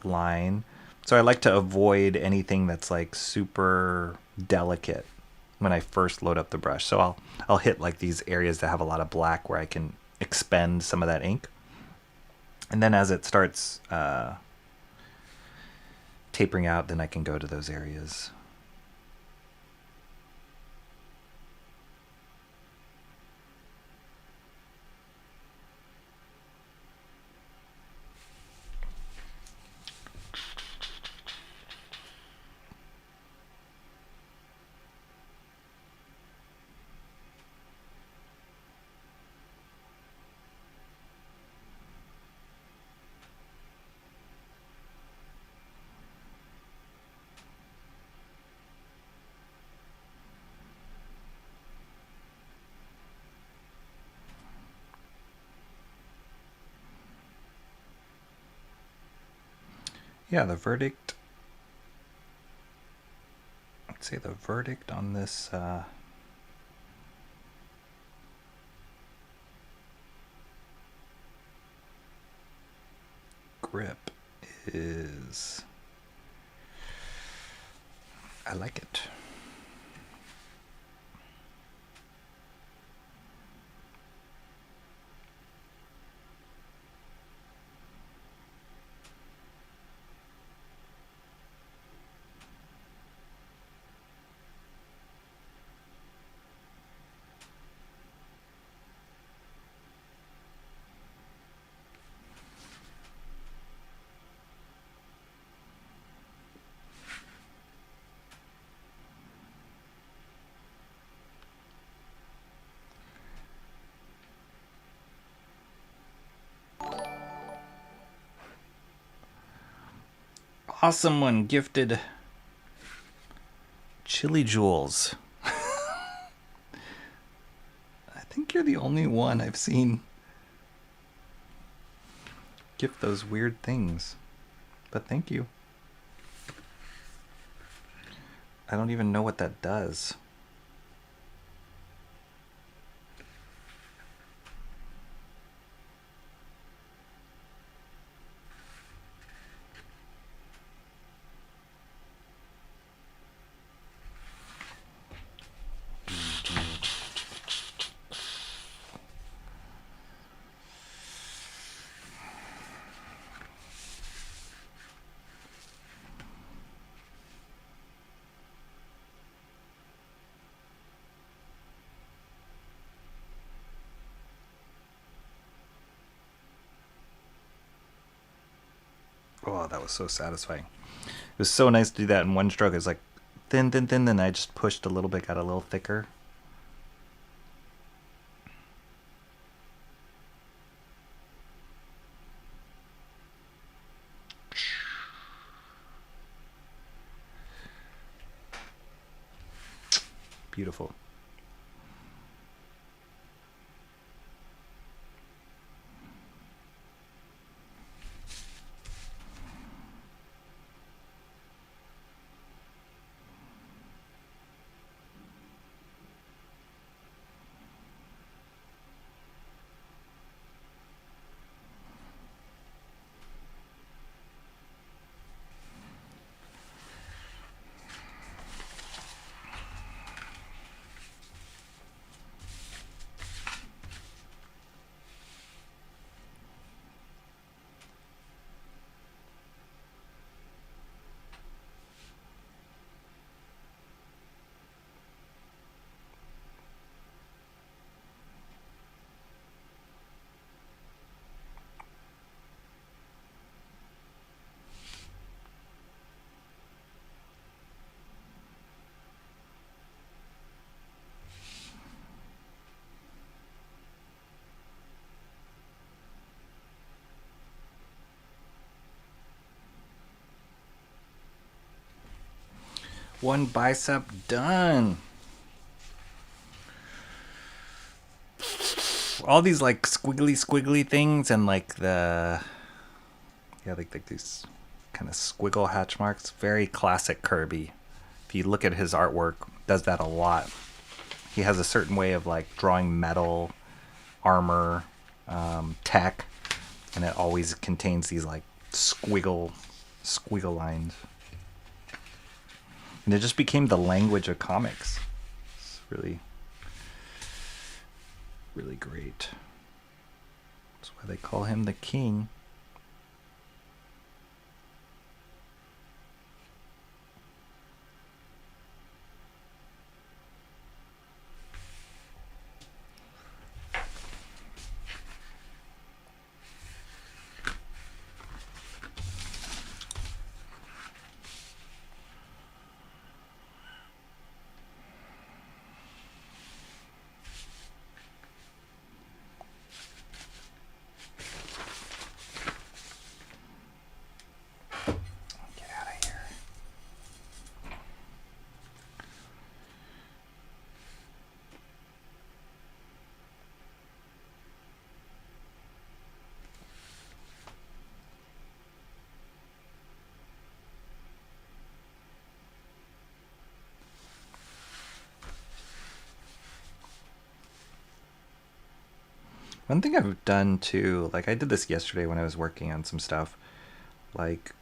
line. So I like to avoid anything that's like super delicate when I first load up the brush. So I'll hit like these areas that have a lot of black where I can expend some of that ink. And then as it starts tapering out, then I can go to those areas. Yeah, the verdict. I'd say the verdict on this grip is, I like it. Awesome one gifted Chili Jewels. I think you're the only one I've seen gift those weird things. But thank you. I don't even know what that does. Oh, that was so satisfying. It was so nice to do that in one stroke. It's like thin, thin, thin, then I just pushed a little bit, got a little thicker. Beautiful. One bicep done. All these like squiggly things and like the, yeah, like these kind of squiggle hatch marks. Very classic Kirby. If you look at his artwork, does that a lot. He has a certain way of like drawing metal, armor, tech, and it always contains these like squiggle lines. And it just became the language of comics. It's really, really great. That's why they call him the king. One thing I've done too, like I did this yesterday when I was working on some stuff, like,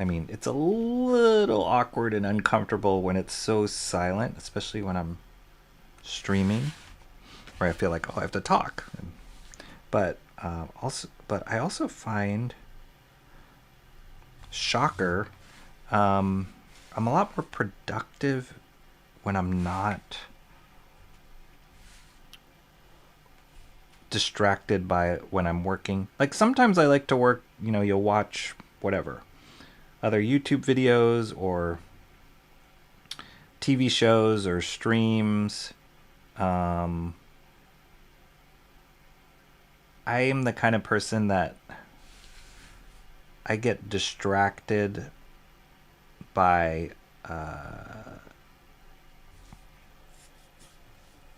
I mean, it's a little awkward and uncomfortable when it's so silent, especially when I'm streaming, where I feel like, oh, I have to talk. But I also find, shocker, I'm a lot more productive when I'm not distracted by it when I'm working. Like sometimes I like to work, you'll watch whatever, other YouTube videos or TV shows or streams. I am the kind of person that I get distracted by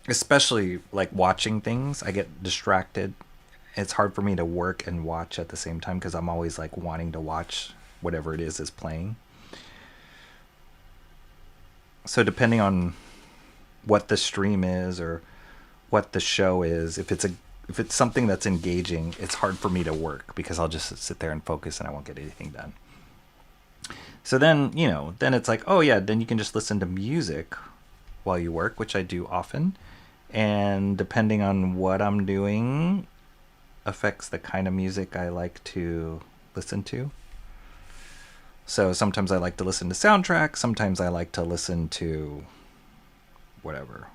especially like watching things. I get distracted. It's hard for me to work and watch at the same time because I'm always like wanting to watch whatever it is playing. So depending on what the stream is or what the show is, if it's something that's engaging, it's hard for me to work because I'll just sit there and focus and I won't get anything done. So then, then it's like, oh yeah, then you can just listen to music while you work, which I do often. And depending on what I'm doing affects the kind of music I like to listen to. So sometimes I like to listen to soundtracks. Sometimes I like to listen to whatever,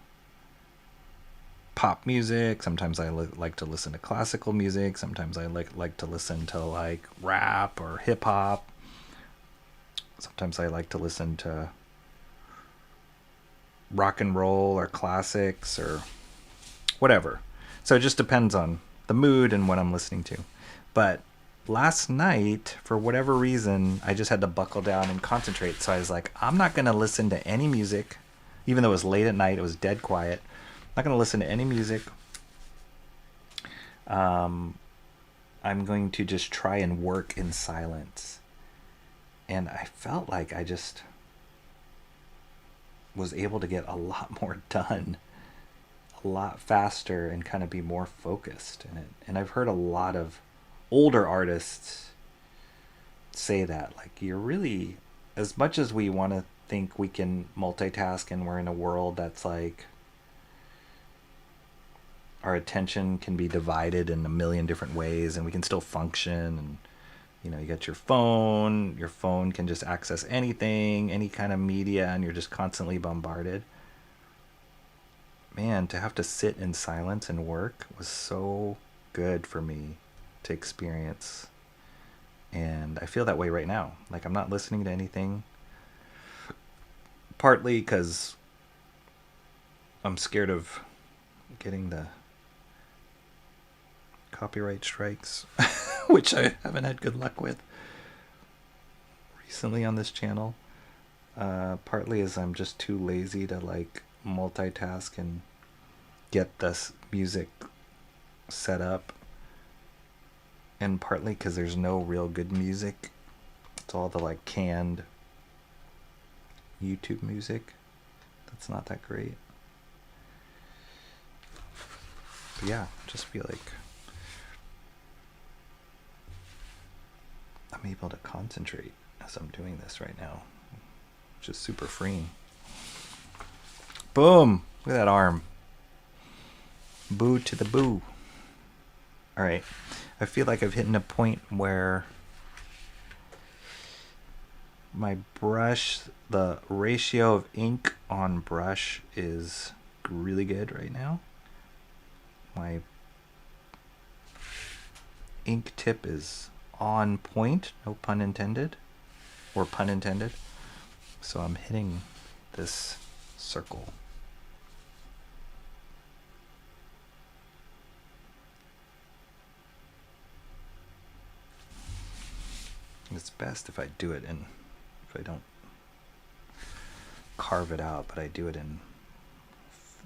pop music. Sometimes I like to listen to classical music. Sometimes I like to listen to like rap or hip hop. Sometimes I like to listen to rock and roll or classics or whatever. So it just depends on the mood and what I'm listening to. But last night, for whatever reason, I just had to buckle down and concentrate. So I was like, I'm not going to listen to any music, even though it was late at night. It was dead quiet. I'm not going to listen to any music. I'm going to just try and work in silence. And I felt like I just was able to get a lot more done a lot faster and kind of be more focused in it. And I've heard a lot of older artists say that, like, you're really, as much as we want to think we can multitask and we're in a world that's like our attention can be divided in a million different ways and we can still function, and you got your phone can just access anything, any kind of media, and you're just constantly bombarded. Man, to have to sit in silence and work was so good for me to experience. And I feel that way right now. Like, I'm not listening to anything. Partly because I'm scared of getting the copyright strikes, which I haven't had good luck with recently on this channel. Partly as I'm just too lazy to like multitask and get this music set up, and partly because there's no real good music. It's all the like canned YouTube music that's not that great. But yeah, just feel like I'm able to concentrate as I'm doing this right now, which is super freeing. Boom! Look at that arm. Boo to the boo. Alright, I feel like I've hit a point where my brush, the ratio of ink on brush is really good right now. My ink tip is on point, no pun intended, or pun intended. So I'm hitting this circle. It's best if I do it in, if I don't carve it out, but I do it in,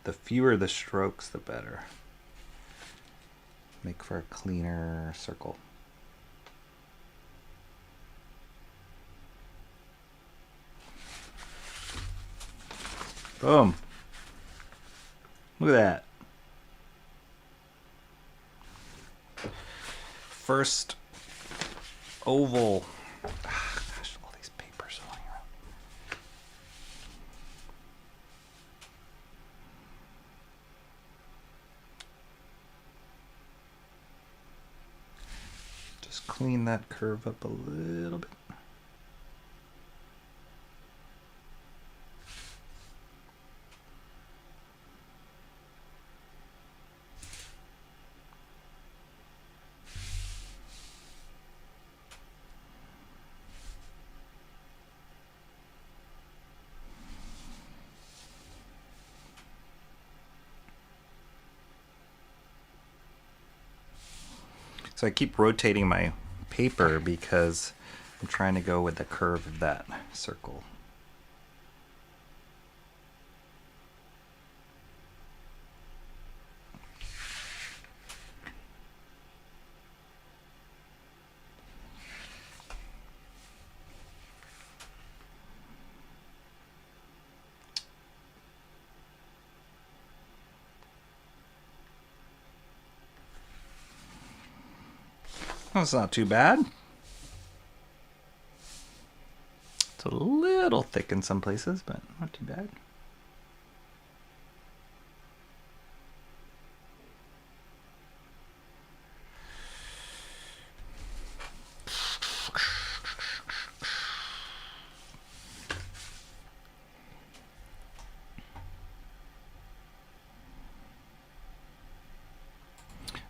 the fewer the strokes, the better. Make for a cleaner circle. Boom. Look at that. First oval. Ah, gosh, all these papers flying around. Just clean that curve up a little bit. So I keep rotating my paper because I'm trying to go with the curve of that circle. That's not too bad. It's a little thick in some places, but not too bad.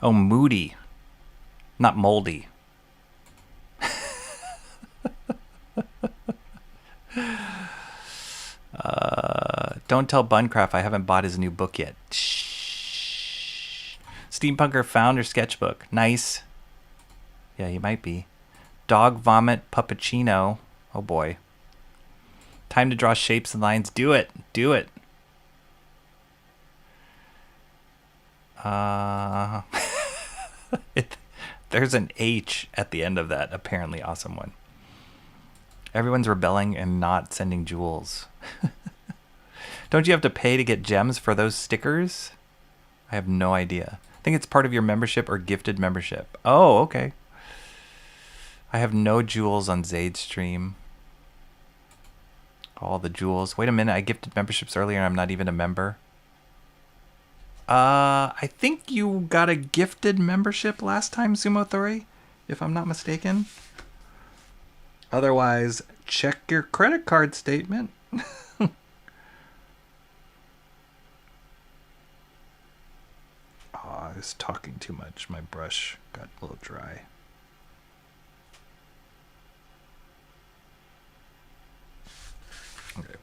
Oh, moody. Not moldy. Don't tell Buncraft I haven't bought his new book yet. Shh. Steampunker found her sketchbook. Nice. Yeah, he might be. Dog vomit puppuccino. Oh boy. Time to draw shapes and lines. Do it. Do it. There's an H at the end of that apparently awesome one. Everyone's rebelling and not sending jewels. Don't you have to pay to get gems for those stickers? I have no idea. I think it's part of your membership or gifted membership. Oh, okay. I have no jewels on Zade's stream. All the jewels. Wait a minute, I gifted memberships earlier and I'm not even a member. I think you got a gifted membership last time, Sumo Thori, if I'm not mistaken. Otherwise, check your credit card statement. I was talking too much. My brush got a little dry. Okay.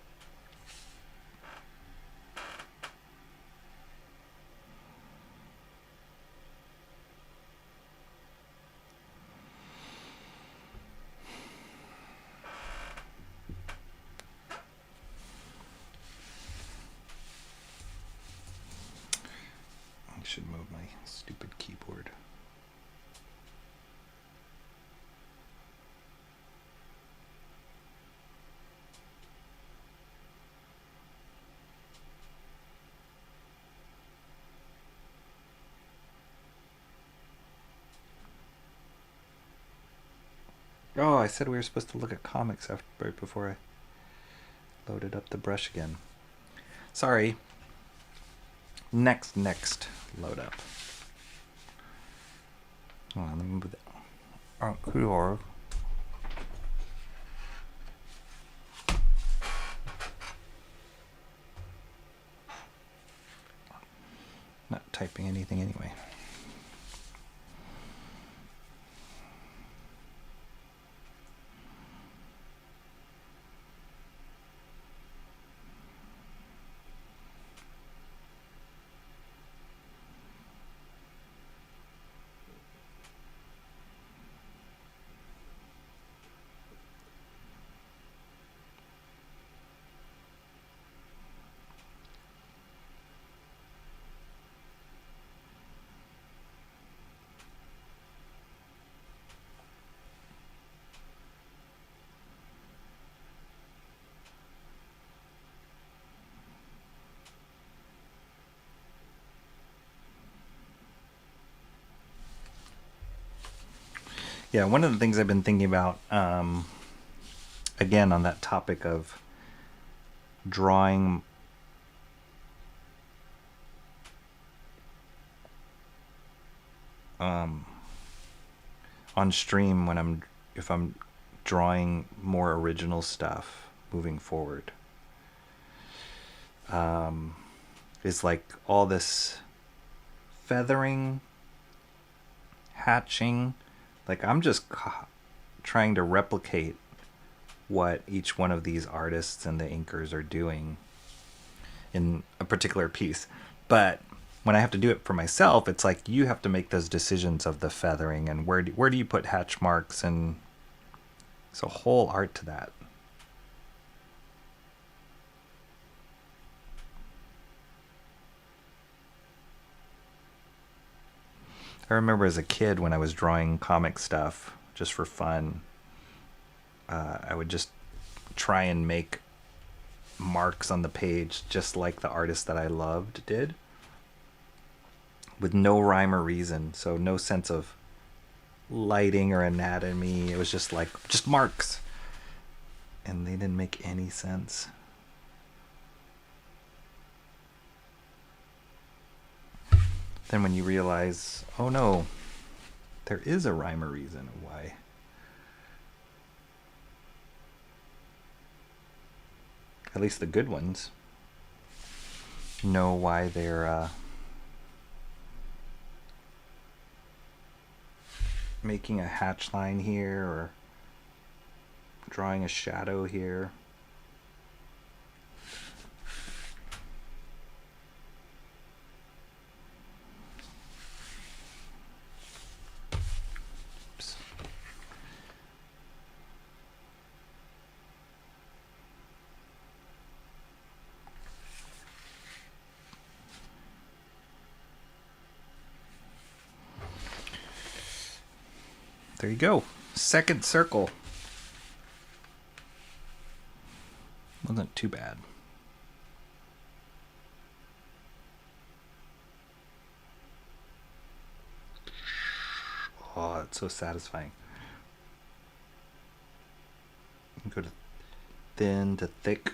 I should move my stupid keyboard. Oh, I said we were supposed to look at comics after, right before I loaded up the brush again. Sorry. Next load up. Hold on, let me move that. Oh, not typing anything anyway. Yeah, one of the things I've been thinking about, again, on that topic of drawing on stream if I'm drawing more original stuff moving forward, is like all this feathering, hatching. Like I'm just trying to replicate what each one of these artists and the inkers are doing in a particular piece. But when I have to do it for myself, it's like you have to make those decisions of the feathering and where do you put hatch marks, and it's a whole art to that. I remember as a kid when I was drawing comic stuff just for fun, I would just try and make marks on the page just like the artist that I loved did, with no rhyme or reason, so no sense of lighting or anatomy. It was just like just marks, and they didn't make any sense. Then when you realize, oh no, there is a rhyme or reason of why. At least the good ones know why they're making a hatch line here or drawing a shadow here. Oops. There you go. Second circle. Wasn't too bad. Oh, it's so satisfying. Go to thin to thick.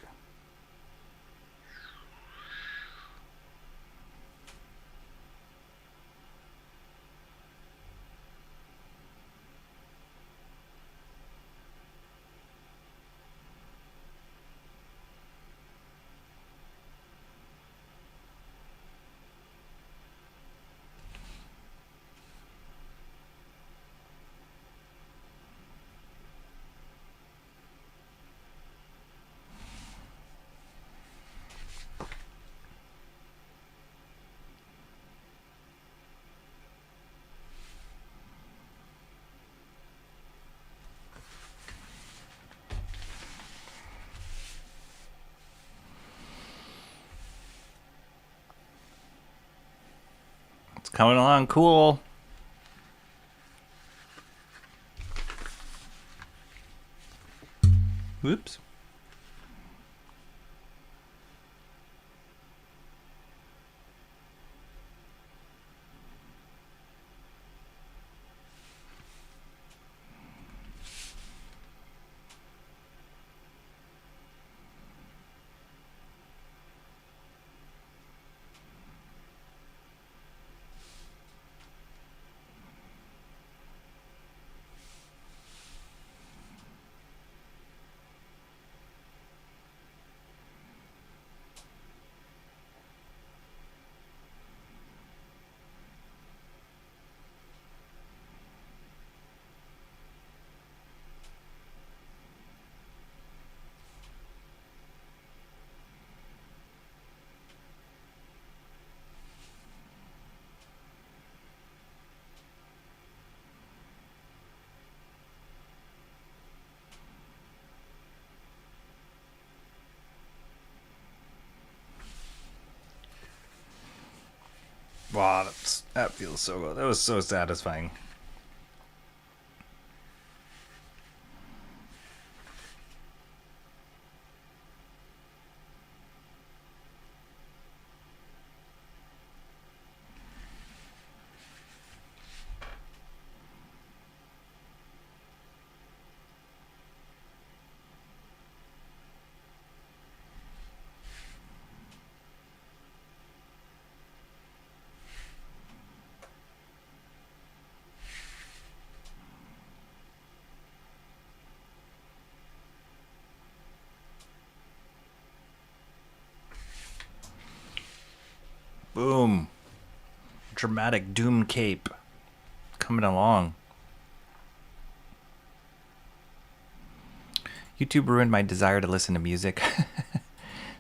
It's coming along cool. Whoops. Wow, that feels so good. That was so satisfying. Boom. Dramatic doom cape. Coming along. YouTube ruined my desire to listen to music.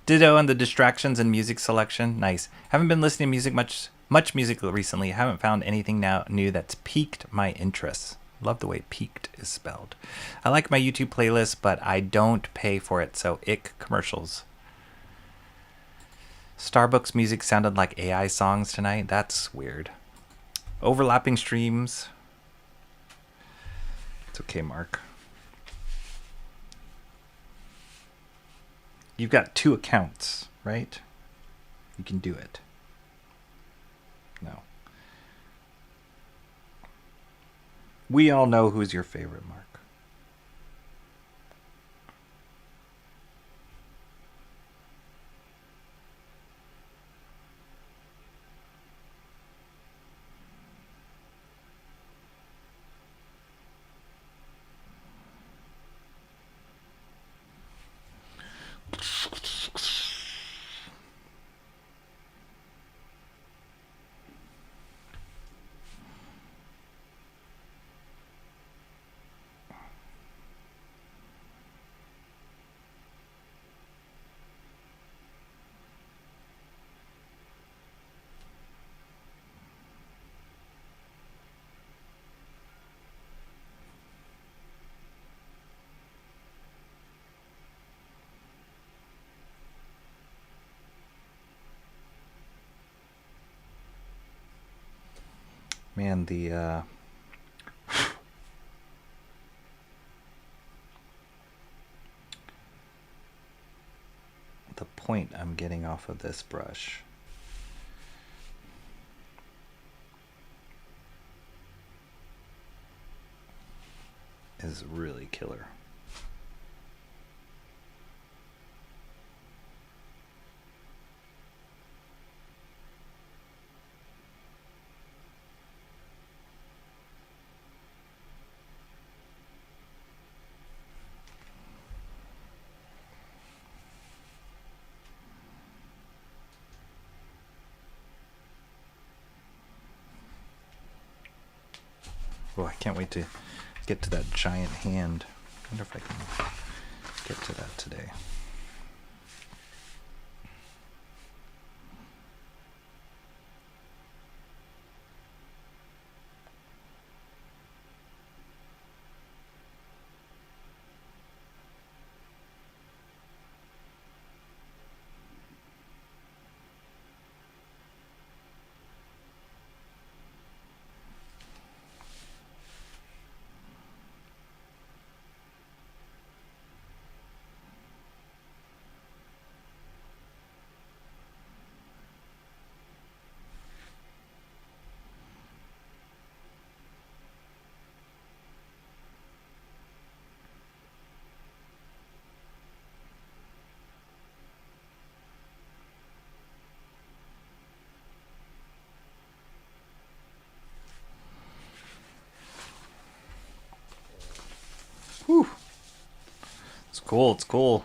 Ditto on the distractions and music selection. Nice. Haven't been listening to much music recently. Haven't found anything new that's piqued my interest. Love the way peaked is spelled. I like my YouTube playlist, but I don't pay for it, so ick commercials. Starbucks music sounded like AI songs tonight. That's weird. Overlapping streams. It's okay, Mark. You've got 2 accounts, right? You can do it. No. We all know who's your favorite, Mark. Man, the point I'm getting off of this brush is really killer. Oh, I can't wait to get to that giant hand. I wonder if I can get to that today. Whew. It's cool, it's cool.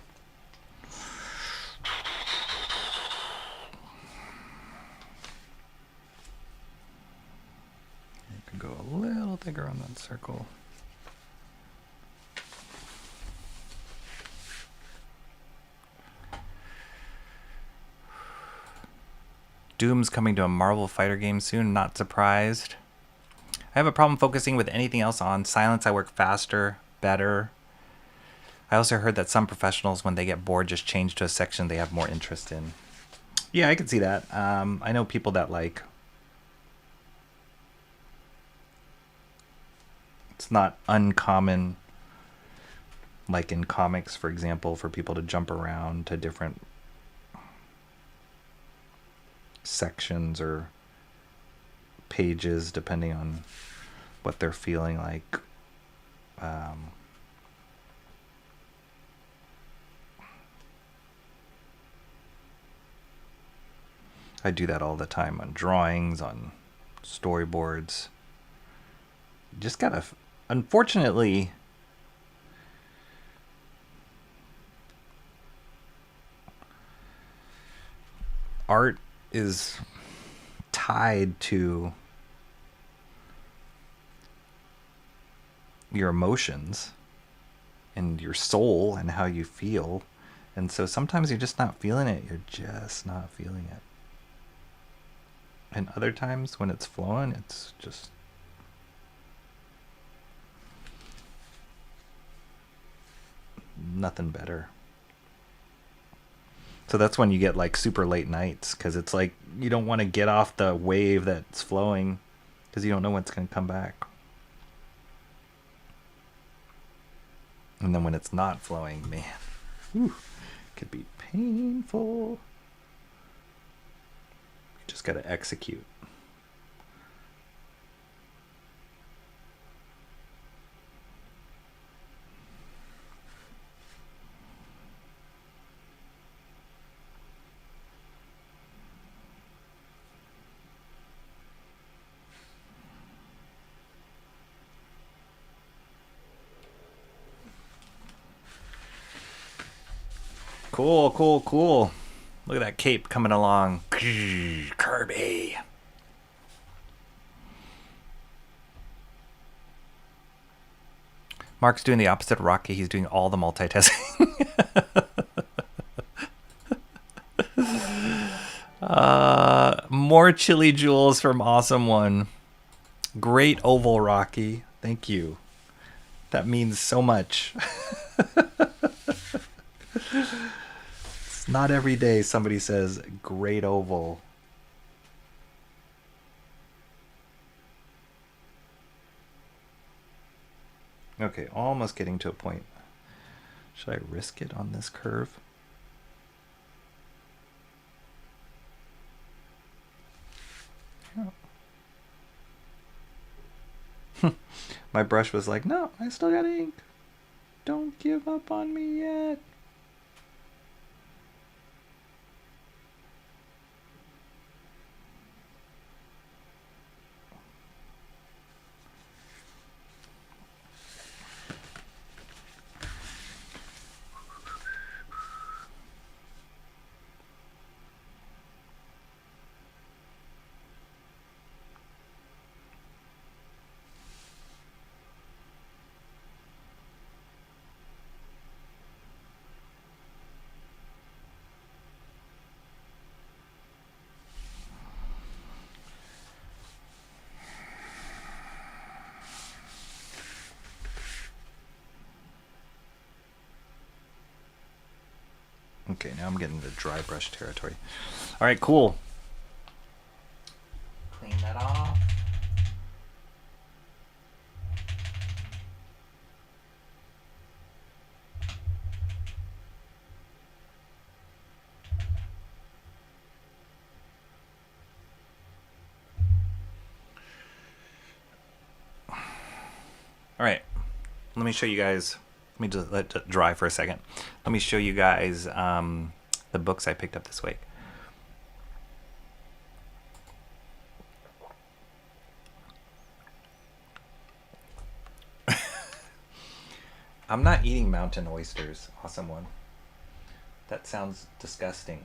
You can go a little bigger on that circle. Doom's coming to a Marvel fighter game soon, not surprised. I have a problem focusing with anything else on. Silence, I work faster, better. I also heard that some professionals, when they get bored, just change to a section they have more interest in. Yeah, I can see that. I know people that like... It's not uncommon, like in comics, for example, for people to jump around to different sections or pages depending on what they're feeling like. I do that all the time on drawings, on storyboards. Just gotta, unfortunately, art is tied to your emotions and your soul and how you feel. And so sometimes you're just not feeling it. You're just not feeling it. And other times when it's flowing, it's just nothing better. So that's when you get like super late nights, because it's like you don't want to get off the wave that's flowing because you don't know when it's going to come back. And then when it's not flowing, man, whew, it could be painful. You just got to execute. Cool, cool, cool. Look at that cape coming along. Kirby. Mark's doing the opposite of Rocky. He's doing all the multitasking. More chili jewels from Awesome One. Great oval, Rocky. Thank you. That means so much. It's not every day somebody says great oval. Okay, almost getting to a point. Should I risk it on this curve? Yeah. My brush was like, no, I still got ink. Don't give up on me yet. Okay, now I'm getting into dry brush territory. All right, cool. Clean that off. All right, let me show you guys. Let me just let it dry for a second. Let me show you guys the books I picked up this week. I'm not eating mountain oysters. Awesome One. That sounds disgusting.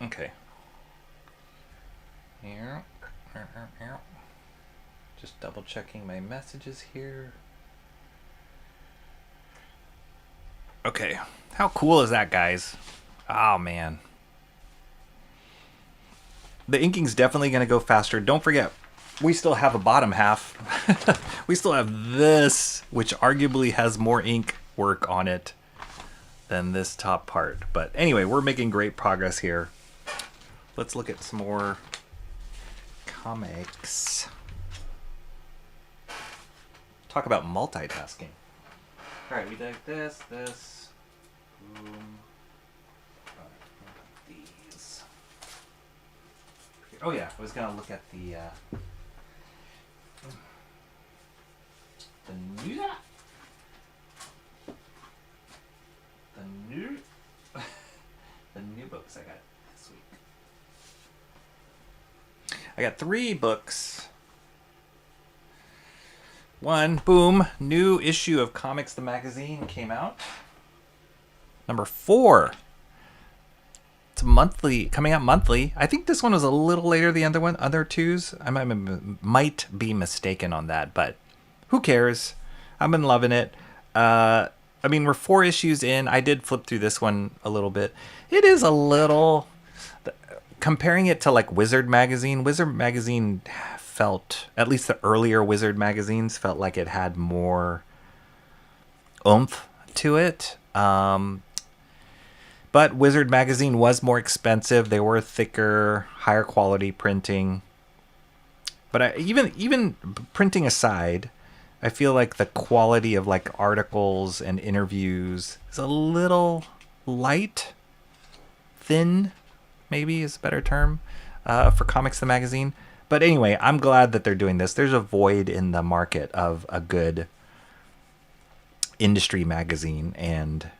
Okay. Here. Just double checking my messages here. Okay. How cool is that, guys? Oh, man. The inking's definitely going to go faster. Don't forget, we still have a bottom half. We still have this, which arguably has more ink work on it than this top part. But anyway, we're making great progress here. Let's look at some more comics. Talk about multitasking. All right, we did this. Boom. These. Oh yeah, I was gonna look at the new the new books I got this week. I got 3 books. one. Boom. New issue of Comics the Magazine came out. Number 4. It's monthly, coming out monthly. I think this one was a little later than the other twos. I might be mistaken on that, but who cares? I've been loving it. I mean, we're 4 issues in. I did flip through this one a little bit. It is a little... Comparing it to like Wizard Magazine felt, at least the earlier Wizard magazines, felt like it had more oomph to it. But Wizard Magazine was more expensive. They were thicker, higher quality printing. But even printing aside, I feel like the quality of like articles and interviews is a little light, thin, maybe is a better term for Comics the Magazine. But anyway, I'm glad that they're doing this. There's a void in the market of a good industry magazine, and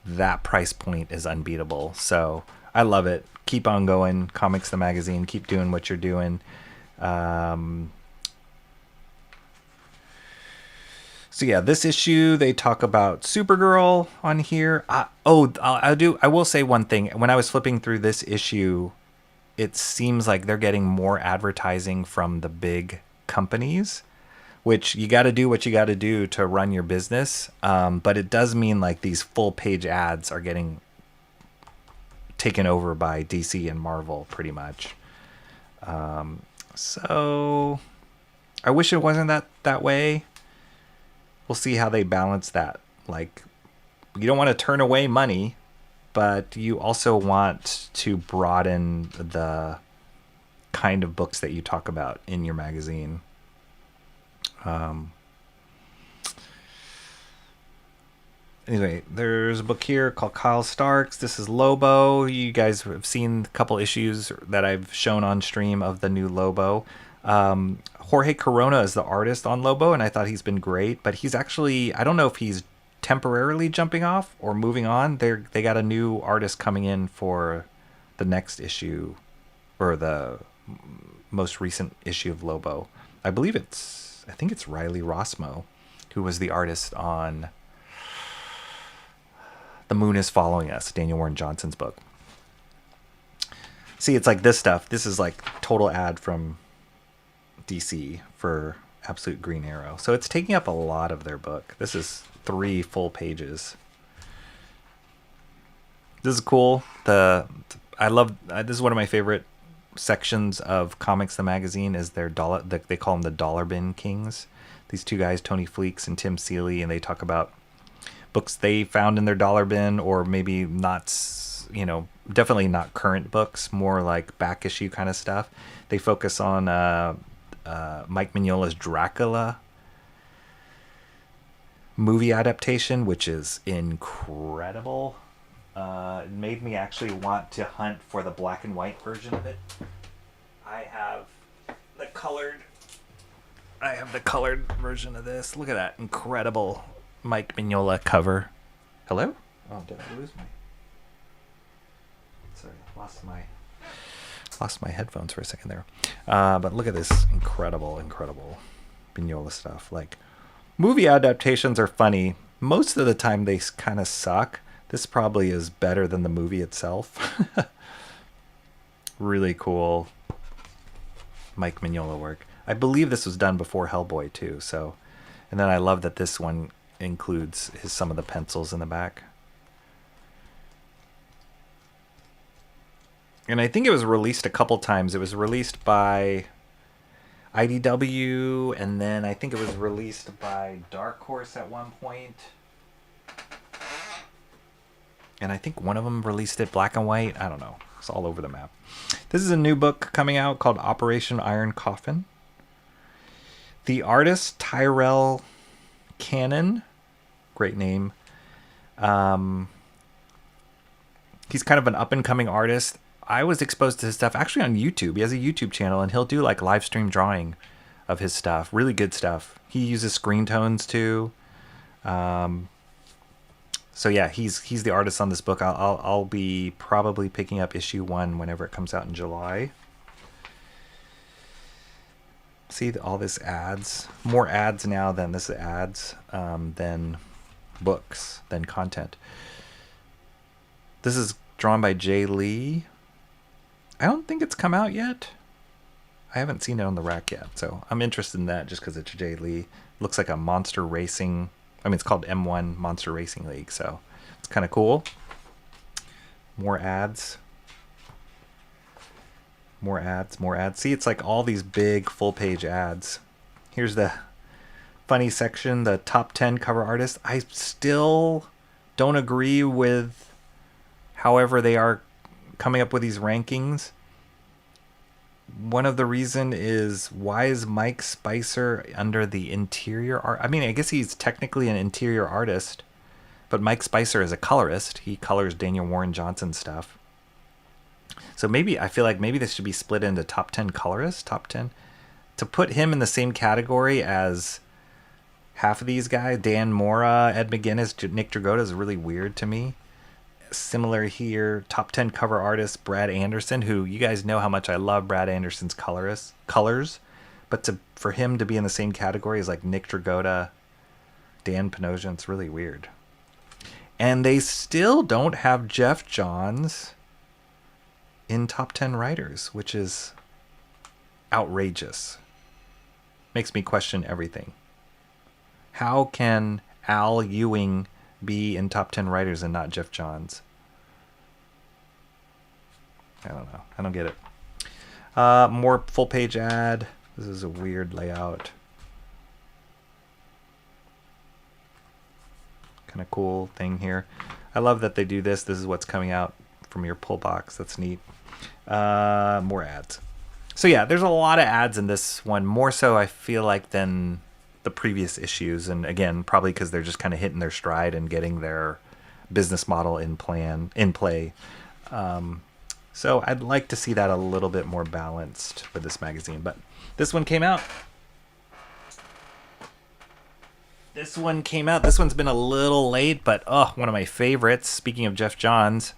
that price point is unbeatable. So I love it. Keep on going, Comics the Magazine. Keep doing what you're doing. So yeah, this issue they talk about Supergirl on here. I will say one thing. When I was flipping through this issue, it seems like they're getting more advertising from the big companies, which you got to do what you got to do to run your business. But it does mean like these full page ads are getting taken over by DC and Marvel pretty much. So I wish it wasn't that way. We'll see how they balance that. Like, you don't want to turn away money, but you also want to broaden the kind of books that you talk about in your magazine. Anyway, there's a book here called Kyle Starks. This is Lobo. You guys have seen a couple issues that I've shown on stream of the new Lobo. Jorge Corona is the artist on Lobo, and I thought he's been great, but he's actually, I don't know if he's temporarily jumping off or moving on. They got a new artist coming in for the next issue, or the most recent issue of Lobo. I think it's Riley Rossmo, who was the artist on The Moon is Following Us, Daniel Warren Johnson's book. See, it's like this stuff. This is like total ad from DC for Absolute Green Arrow. So it's taking up a lot of their book. This is 3 full pages. This is cool. This is one of my favorite sections of Comics the Magazine is their they call them the Dollar Bin Kings. These 2 guys, Tony Fleeks and Tim Seeley, and they talk about books they found in their dollar bin, or maybe not, definitely not current books, more like back issue kind of stuff. They focus on Mike Mignola's Dracula movie adaptation, which is incredible. It made me actually want to hunt for the black and white version of it. I have the colored version of this. Look at that incredible Mike Mignola cover. Hello? Oh, did I lose my... Sorry, lost my headphones for a second there. But look at this incredible Mignola stuff. Like, movie adaptations are funny. Most of the time they kind of suck. This probably is better than the movie itself. Really cool Mike Mignola work. I believe this was done before Hellboy too. So, and then I love that this one includes some of the pencils in the back. And I think it was released a couple times. It was released by IDW, and then I think it was released by Dark Horse at one point. And I think one of them released it black and white. I don't know. It's all over the map. This is a new book coming out called Operation Iron Coffin. The artist, Tyrell Cannon. Great name. He's kind of an up-and-coming artist. I was exposed to his stuff actually on YouTube. He has a YouTube channel, and he'll do like live stream drawing of his stuff. Really good stuff. He uses screen tones too. So yeah, he's the artist on this book. I'll be probably picking up issue 1 whenever it comes out in July. See all this ads? More ads now than this ads, than books, than content. This is drawn by Jay Lee. I don't think it's come out yet. I haven't seen it on the rack yet, so I'm interested in that just because it's Jay Lee. Looks like a monster racing. I mean, it's called M1 Monster Racing League, so it's kind of cool. More ads. More ads, more ads. See, it's like all these big full-page ads. Here's the funny section, the top 10 cover artists. I still don't agree with however they are coming up with these rankings. One of the reason is, why is Mike Spicer under the interior art? I mean, I guess he's technically an interior artist, but Mike Spicer is a colorist. He colors Daniel Warren Johnson stuff. So maybe, I feel like maybe this should be split into top 10 colorists, top 10. To put him in the same category as half of these guys, Dan Mora, Ed McGuinness, Nick Dragotta, is really weird to me. Similar here, top 10 cover artist Brad Anderson, who you guys know how much I love Brad Anderson's colors, but for him to be in the same category as like Nick Dragotta, Dan Panosian, it's really weird. And they still don't have Jeff Johns in top 10 writers, which is outrageous. Makes me question everything. How can Al Ewing be in top 10 writers and not Jeff Johns? I don't know. I don't get it. More full page ad. This is a weird layout. Kind of cool thing here. I love that they do this. This is what's coming out from your pull box. That's neat. More ads. So yeah, there's a lot of ads in this one. More so, I feel like, than the previous issues, and again, probably because they're just kind of hitting their stride and getting their business model in play. So I'd like to see that a little bit more balanced for this magazine. But this one came out. This one's been a little late, but one of my favorites. Speaking of Jeff Johns,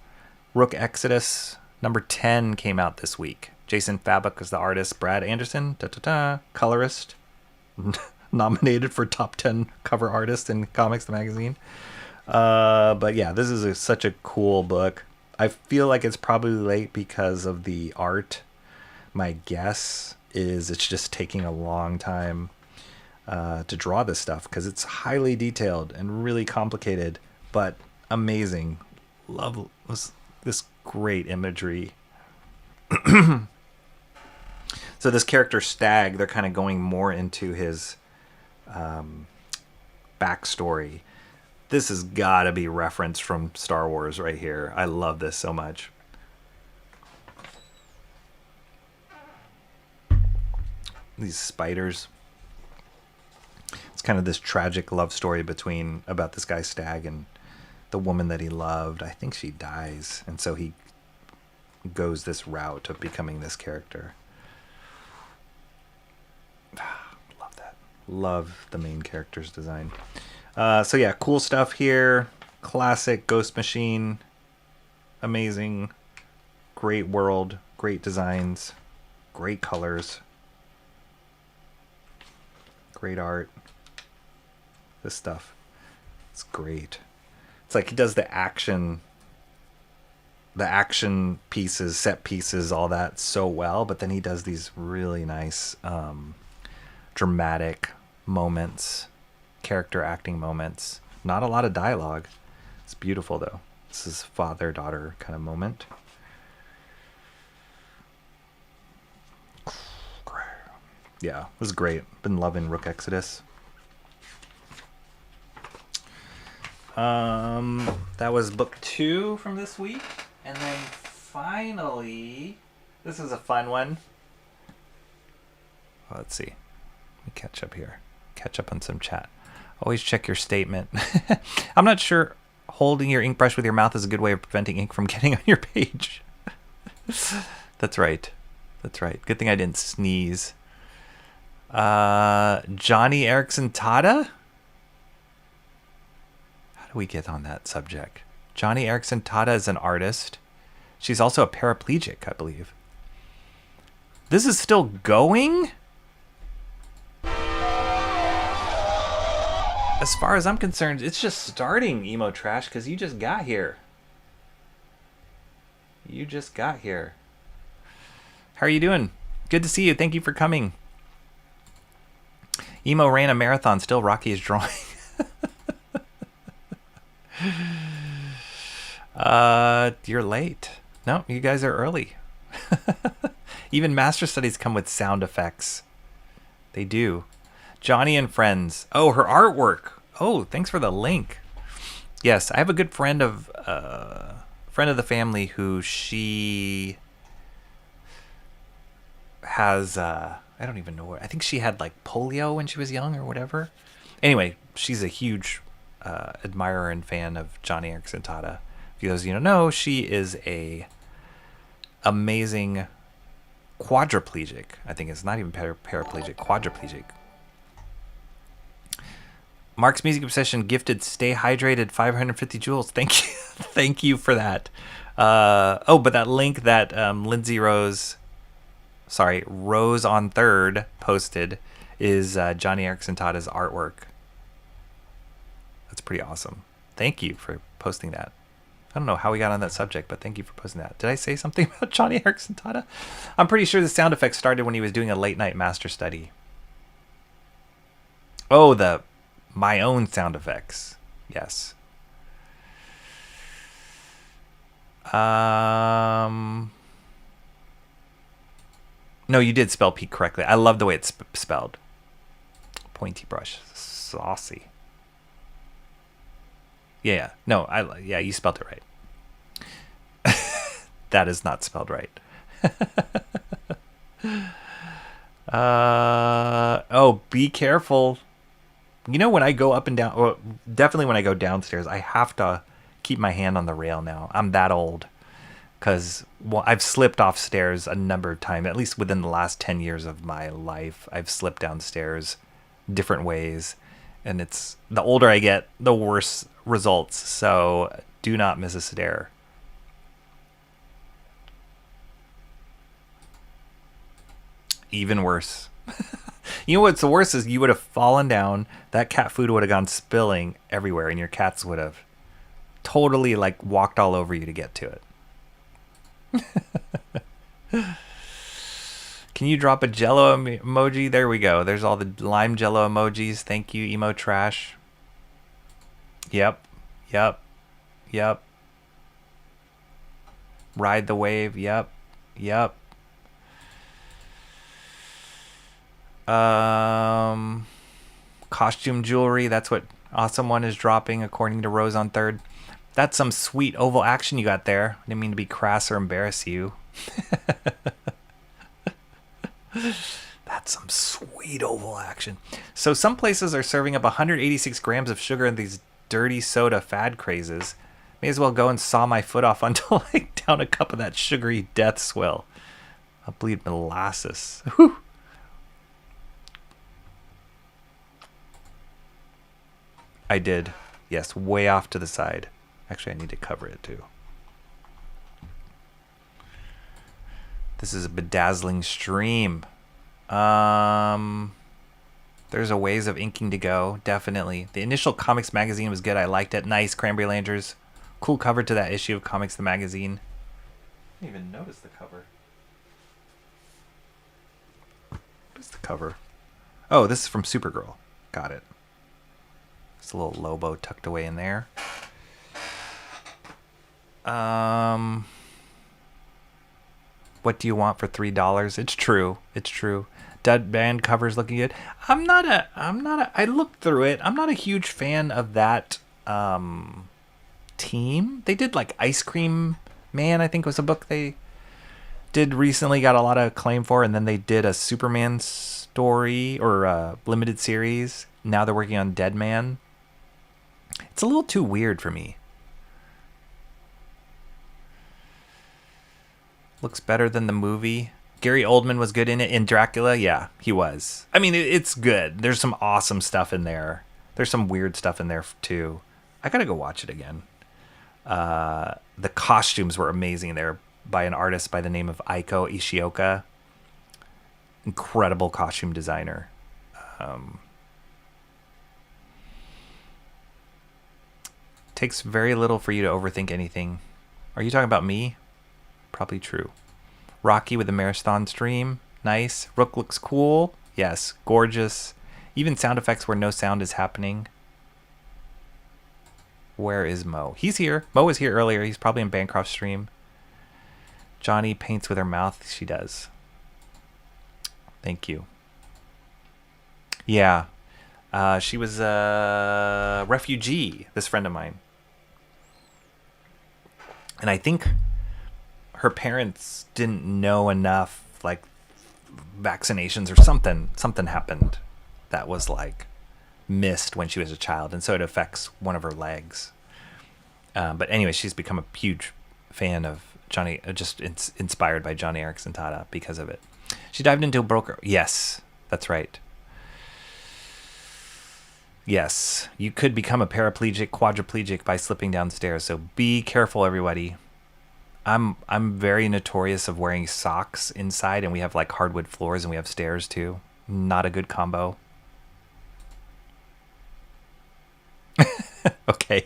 Rook Exodus number 10 came out this week. Jason Fabok is the artist. Brad Anderson, colorist. Nominated for top 10 cover artist in Comics the Magazine. But yeah, this is such a cool book. I feel like it's probably late because of the art. My guess is it's just taking a long time to draw this stuff because it's highly detailed and really complicated, but amazing. Love this great imagery. So this character Stag, they're kind of going more into his backstory. This has got to be referenced from Star Wars right here. I love this so much. These spiders. It's kind of this tragic love story about this guy Stag and the woman that he loved. I think she dies, and so he goes this route of becoming this character. Love that. Love the main character's design. So yeah, cool stuff here. Classic Ghost Machine. Amazing. Great world. Great designs. Great colors. Great art. This stuff. It's great. It's like he does the action pieces, set pieces, all that so well, but then he does these really nice dramatic moments, character acting moments. Not a lot of dialogue. It's beautiful though. This is father-daughter kind of moment. Yeah, it was great. Been loving Rook Exodus. That was book 2 from this week. And then finally, this is a fun one. Let's see. Let me catch up here. Catch up on some chat. Always check your statement. I'm not sure holding your ink brush with your mouth is a good way of preventing ink from getting on your page. That's right. That's right. Good thing I didn't sneeze. Johnny Erickson Tada? How do we get on that subject? Johnny Erickson Tada is an artist. She's also a paraplegic, I believe. This is still going? As far as I'm concerned, it's just starting, Emo Trash, because you just got here. You just got here. How are you doing? Good to see you. Thank you for coming. Emo ran a marathon. Still, Rocky is drawing. You're late. No, you guys are early. Even Master Studies come with sound effects. They do. Johnny and Friends. Oh, her artwork. Oh, thanks for the link. Yes, I have a good friend of the family who she has. I don't even know what. I think she had like polio when she was young or whatever. Anyway, she's a huge admirer and fan of Johnny Erickson Tata. For those of you who don't know, she is a amazing quadriplegic. I think it's not even paraplegic, quadriplegic. Mark's Music Obsession gifted Stay Hydrated 550 joules. Thank you. Thank you for that. But that link that Rose on Third posted is Johnny Erickson Tata's artwork. That's pretty awesome. Thank you for posting that. I don't know how we got on that subject, but thank you for posting that. Did I say something about Johnny Erickson Tata? I'm pretty sure the sound effects started when he was doing a late night master study. Oh, my own sound effects. Yes. No, you did spell Pete correctly. I love the way it's spelled. Pointy brush. Saucy. Yeah. No, you spelled it right. That is not spelled right. Be careful. You know, when I go up and down, well, definitely when I go downstairs, I have to keep my hand on the rail now. I'm that old. Because I've slipped off stairs a number of times, at least within the last 10 years of my life. I've slipped downstairs different ways. And it's the older I get, the worse results. So do not miss a stair. Even worse. You know what's the worst is you would have fallen down, that cat food would have gone spilling everywhere, and your cats would have totally like walked all over you to get to it. Can you drop a jello emoji? There we go. There's all the lime jello emojis. Thank you, Emo Trash. Yep. Ride the wave. Yep. Costume jewelry. That's what Awesome One is dropping, according to Rose on Third. That's some sweet oval action you got there. I didn't mean to be crass or embarrass you. That's some sweet oval action. So some places are serving up 186 grams of sugar in these dirty soda fad crazes. May as well go and saw my foot off until I down a cup of that sugary death swill. I'll bleed molasses. Whew. I did. Yes, way off to the side. Actually, I need to cover it too. This is a bedazzling stream. There's a ways of inking to go, definitely. The initial comics magazine was good. I liked it. Nice, Cranberry Landers. Cool cover to that issue of Comics the Magazine. I didn't even notice the cover. What is the cover? Oh, this is from Supergirl. Got it. It's a little Lobo tucked away in there. What do you want for $3? It's true. Dead Band cover's looking good. I looked through it. I'm not a huge fan of that team. They did like Ice Cream Man, I think was a book they did recently, got a lot of acclaim for, and then they did a Superman story or a limited series. Now they're working on Dead Man. It's a little too weird for me. Looks better than the movie. Gary Oldman was good in it. In Dracula, yeah, he was. I mean, it's good. There's some awesome stuff in there. There's some weird stuff in there, too. I gotta go watch it again. The costumes were amazing. They're by an artist by the name of Aiko Ishioka. Incredible costume designer. Takes very little for you to overthink anything. Are you talking about me? Probably true. Rocky with the marathon stream. Nice. Rook looks cool. Yes. Gorgeous. Even sound effects where no sound is happening. Where is Mo? He's here. Mo was here earlier. He's probably in Bancroft's stream. Johnny paints with her mouth. She does. Thank you. Yeah. She was a refugee, this friend of mine. And I think her parents didn't know enough, like, vaccinations or something. Something happened that was, like, missed when she was a child. And so it affects one of her legs. But anyway, she's become a huge fan of Johnny, just inspired by Johnny Erickson Tada because of it. She dived into a broker. Yes, that's right. Yes, you could become a paraplegic, quadriplegic by slipping downstairs. So be careful, everybody. I'm very notorious of wearing socks inside, and we have like hardwood floors, and we have stairs too. Not a good combo. Okay.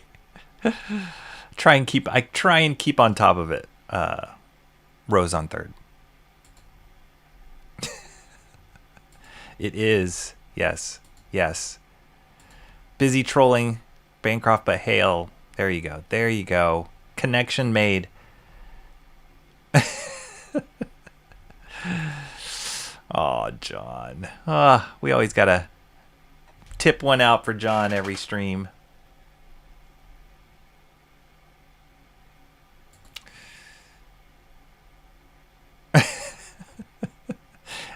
Try and keep on top of it. Rose on third. It is. Yes. Yes. Busy trolling Bancroft, but hail. There you go. There you go. Connection made. Oh, John. We always got to tip one out for John every stream.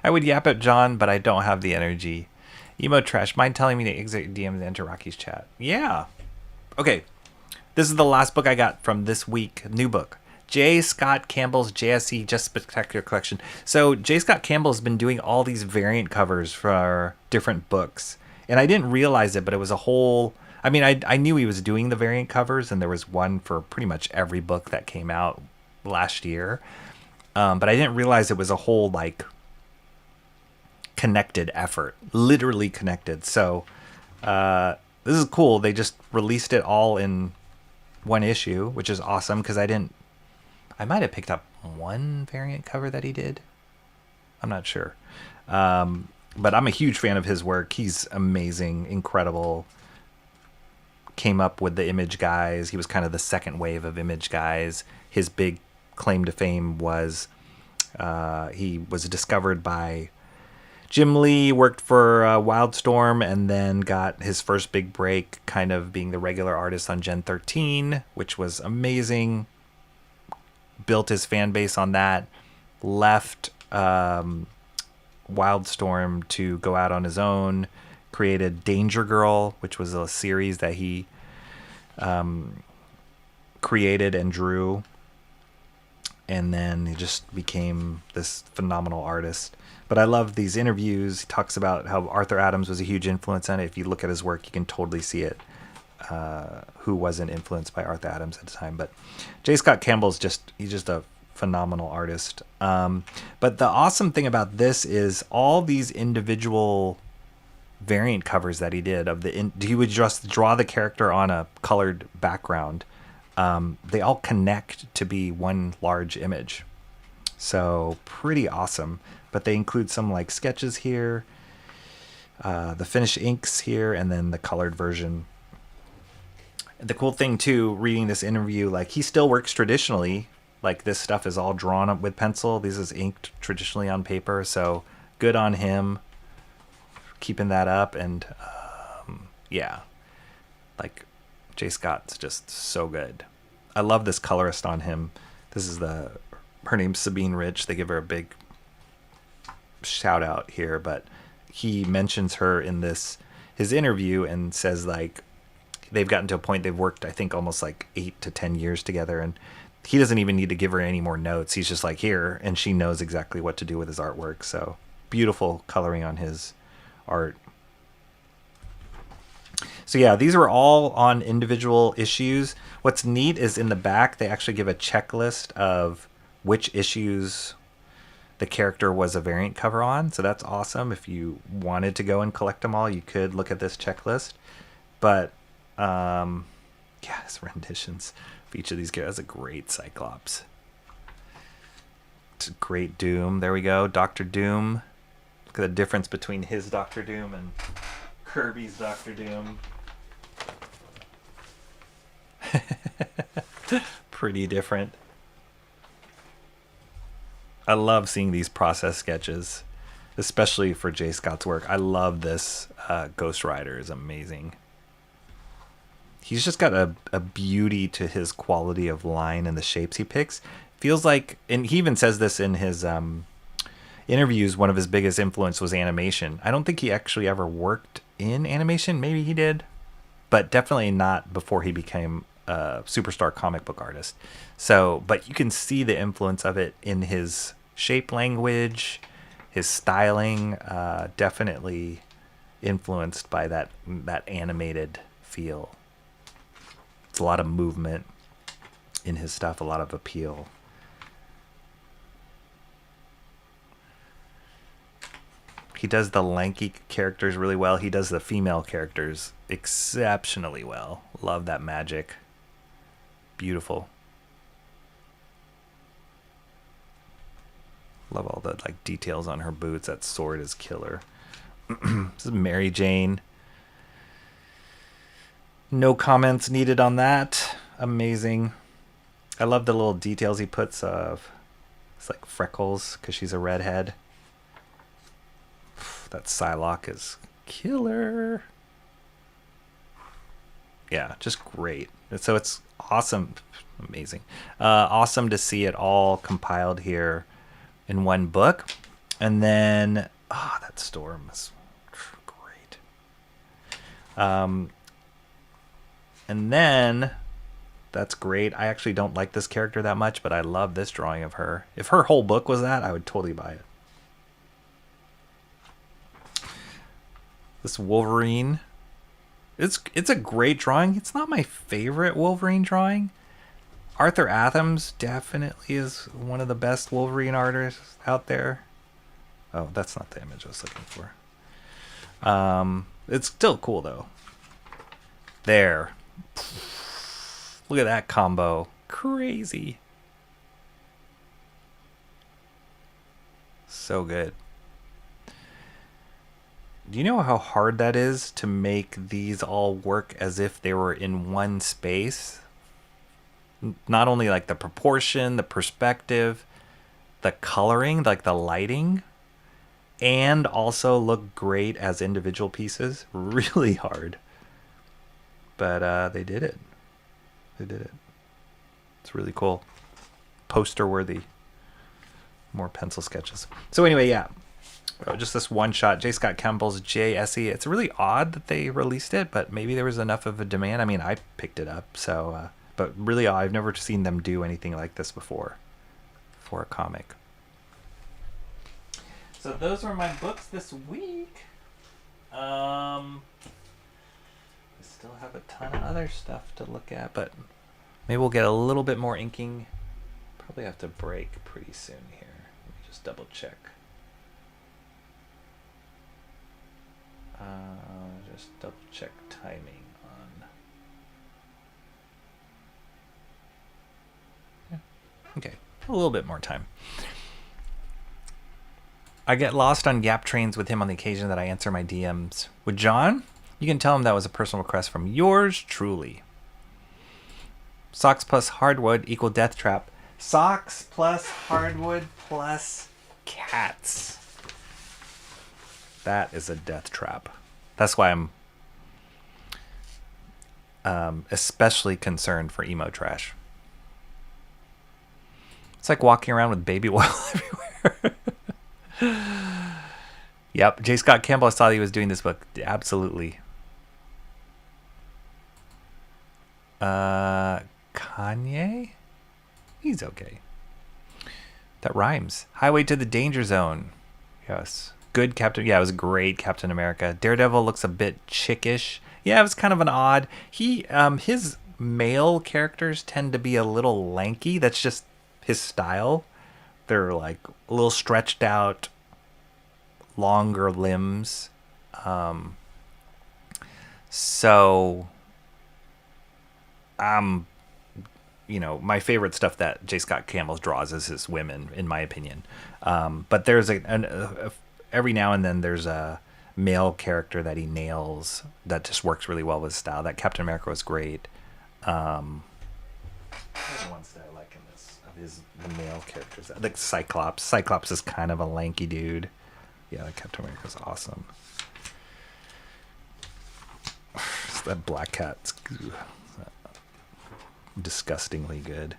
I would yap at John, but I don't have the energy. Emo trash. Mind telling me to exit DM and enter Rocky's chat? Yeah. Okay. This is the last book I got from this week. New book. J. Scott Campbell's JSE Just Spectacular Collection. So J. Scott Campbell has been doing all these variant covers for different books. And I didn't realize it, but it was a whole... I mean, I knew he was doing the variant covers, and there was one for pretty much every book that came out last year. But I didn't realize it was a whole, like... connected effort, literally connected. So this is cool. They just released it all in one issue, which is awesome, because I might have picked up one variant cover that he did. I'm not sure. But I'm a huge fan of his work. He's amazing, incredible. Came up with the Image guys. He was kind of the second wave of Image guys. His big claim to fame was he was discovered by Jim Lee, worked for Wildstorm, and then got his first big break kind of being the regular artist on Gen 13, which was amazing. Built his fan base on that. Left Wildstorm to go out on his own. Created Danger Girl, which was a series that he created and drew. And then he just became this phenomenal artist. But I love these interviews. He talks about how Arthur Adams was a huge influence on it. If you look at his work, you can totally see it. Who wasn't influenced by Arthur Adams at the time. But J. Scott Campbell's he's just a phenomenal artist. But the awesome thing about this is all these individual variant covers that he did he would just draw the character on a colored background. They all connect to be one large image. So pretty awesome. But they include some like sketches here, the finished inks here, and then the colored version. The cool thing too, reading this interview, like he still works traditionally. Like this stuff is all drawn up with pencil. This is inked traditionally on paper. So good on him keeping that up. And yeah, like J. Scott's just so good. I love this colorist on him. This is her name's Sabine Rich. They give her a big shout out here, but he mentions her in his interview and says like they've gotten to a point they've worked I think almost like 8 to 10 years together, and he doesn't even need to give her any more notes. He's just like here, and she knows exactly what to do with his artwork. So beautiful coloring on his art. So yeah, these are all on individual issues. What's neat is in the back they actually give a checklist of which issues the character was a variant cover on. So that's awesome. If you wanted to go and collect them all, you could look at this checklist. But Yeah, his renditions of each of these characters. That's a great Cyclops. It's a great Doom. There we go. Dr. Doom. Look at the difference between his Dr. Doom and Kirby's Dr. Doom. Pretty different. I love seeing these process sketches, especially for Jay Scott's work. I love this. Ghost Rider is amazing. He's just got a beauty to his quality of line and the shapes he picks. Feels like, and he even says this in his interviews, one of his biggest influence was animation. I don't think he actually ever worked in animation. Maybe he did, but definitely not before he became a superstar comic book artist. So, but you can see the influence of it in his shape language, his styling, definitely influenced by that animated feel. It's a lot of movement in his stuff, a lot of appeal. He does the lanky characters really well. He does the female characters exceptionally well. Love that magic. Beautiful. Love all the like details on her boots. That sword is killer. This is Mary Jane. No comments needed on that. Amazing. I love the little details he puts of it's like freckles because she's a redhead. That Psylocke is killer. Yeah, just great. So it's awesome. Amazing. Awesome to see it all compiled here in one book. And then, that storm is great. And then, that's great. I actually don't like this character that much, but I love this drawing of her. If her whole book was that, I would totally buy it. This Wolverine, it's a great drawing. It's not my favorite Wolverine drawing. Arthur Adams definitely is one of the best Wolverine artists out there. Oh, that's not the image I was looking for. It's still cool though. There. Look at that combo. Crazy. So good. Do you know how hard that is to make these all work as if they were in one space? Not only like the proportion, the perspective, the coloring, like the lighting, and also look great as individual pieces. Really hard. But they did it. They did it. It's really cool. Poster worthy. More pencil sketches. So anyway, yeah. Just this one shot. J. Scott Campbell's J.S.E. It's really odd that they released it, but maybe there was enough of a demand. I mean, I picked it up, so but really odd. I've never seen them do anything like this before for a comic. So those are my books this week. I still have a ton of other stuff to look at, but maybe we'll get a little bit more inking. Probably have to break pretty soon here. Let me just double check. Just double check timing on. Yeah. Okay, a little bit more time. I get lost on Yap trains with him on the occasion that I answer my DMs. With John, you can tell him that was a personal request from yours truly. Socks plus hardwood equal death trap. Socks plus hardwood plus cats. That is a death trap. That's why I'm especially concerned for emo trash. It's like walking around with baby oil everywhere. Yep, J. Scott Campbell, I saw that he was doing this book. Absolutely. Kanye? He's okay. That rhymes. Highway to the Danger Zone. Yes. Good Captain. Yeah, it was great Captain America. Daredevil looks a bit chickish. Yeah, it was kind of an odd. His male characters tend to be a little lanky. That's just his style. They're like a little stretched out, longer limbs. So my favorite stuff that J. Scott Campbell draws is his women, in my opinion. But there's every now and then there's a male character that he nails that just works really well with his style. That Captain America was great. What are the ones that I like in this of the male characters? Like Cyclops. Cyclops is kind of a lanky dude. Yeah, Captain America's awesome. That Black Cat's disgustingly good.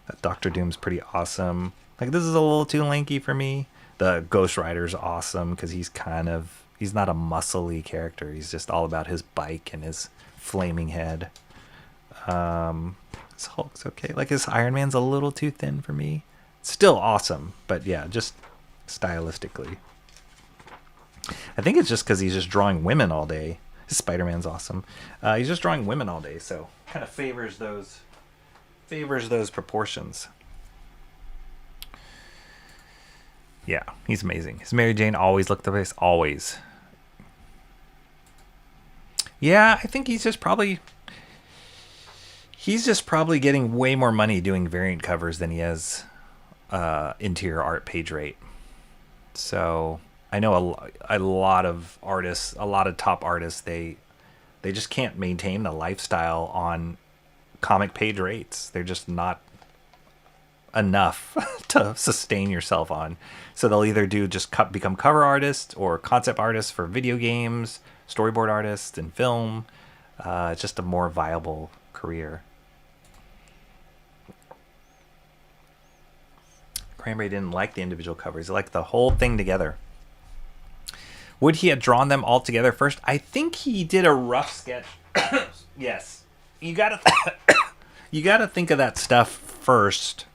That Doctor Doom's pretty awesome. Like, this is a little too lanky for me. The Ghost Rider's awesome because he's not a muscly character. He's just all about his bike and his flaming head. His Hulk's okay. Like, his Iron Man's a little too thin for me. Still awesome, but yeah, just stylistically. I think it's just because he's just drawing women all day. His Spider-Man's awesome. He's just drawing women all day, so kind of favors those proportions. Yeah, he's amazing. His Mary Jane always looked the best. Always. Yeah, I think he's just probably getting way more money doing variant covers than he has interior art page rate. So I know a lot of artists, a lot of top artists, they just can't maintain the lifestyle on comic page rates. They're just not enough to sustain yourself on. So they'll either become cover artists or concept artists for video games, storyboard artists in film. It's just a more viable career. Cranberry didn't like the individual covers. He liked the whole thing together. Would he have drawn them all together first? I think he did a rough sketch. Yes. You gotta think of that stuff first.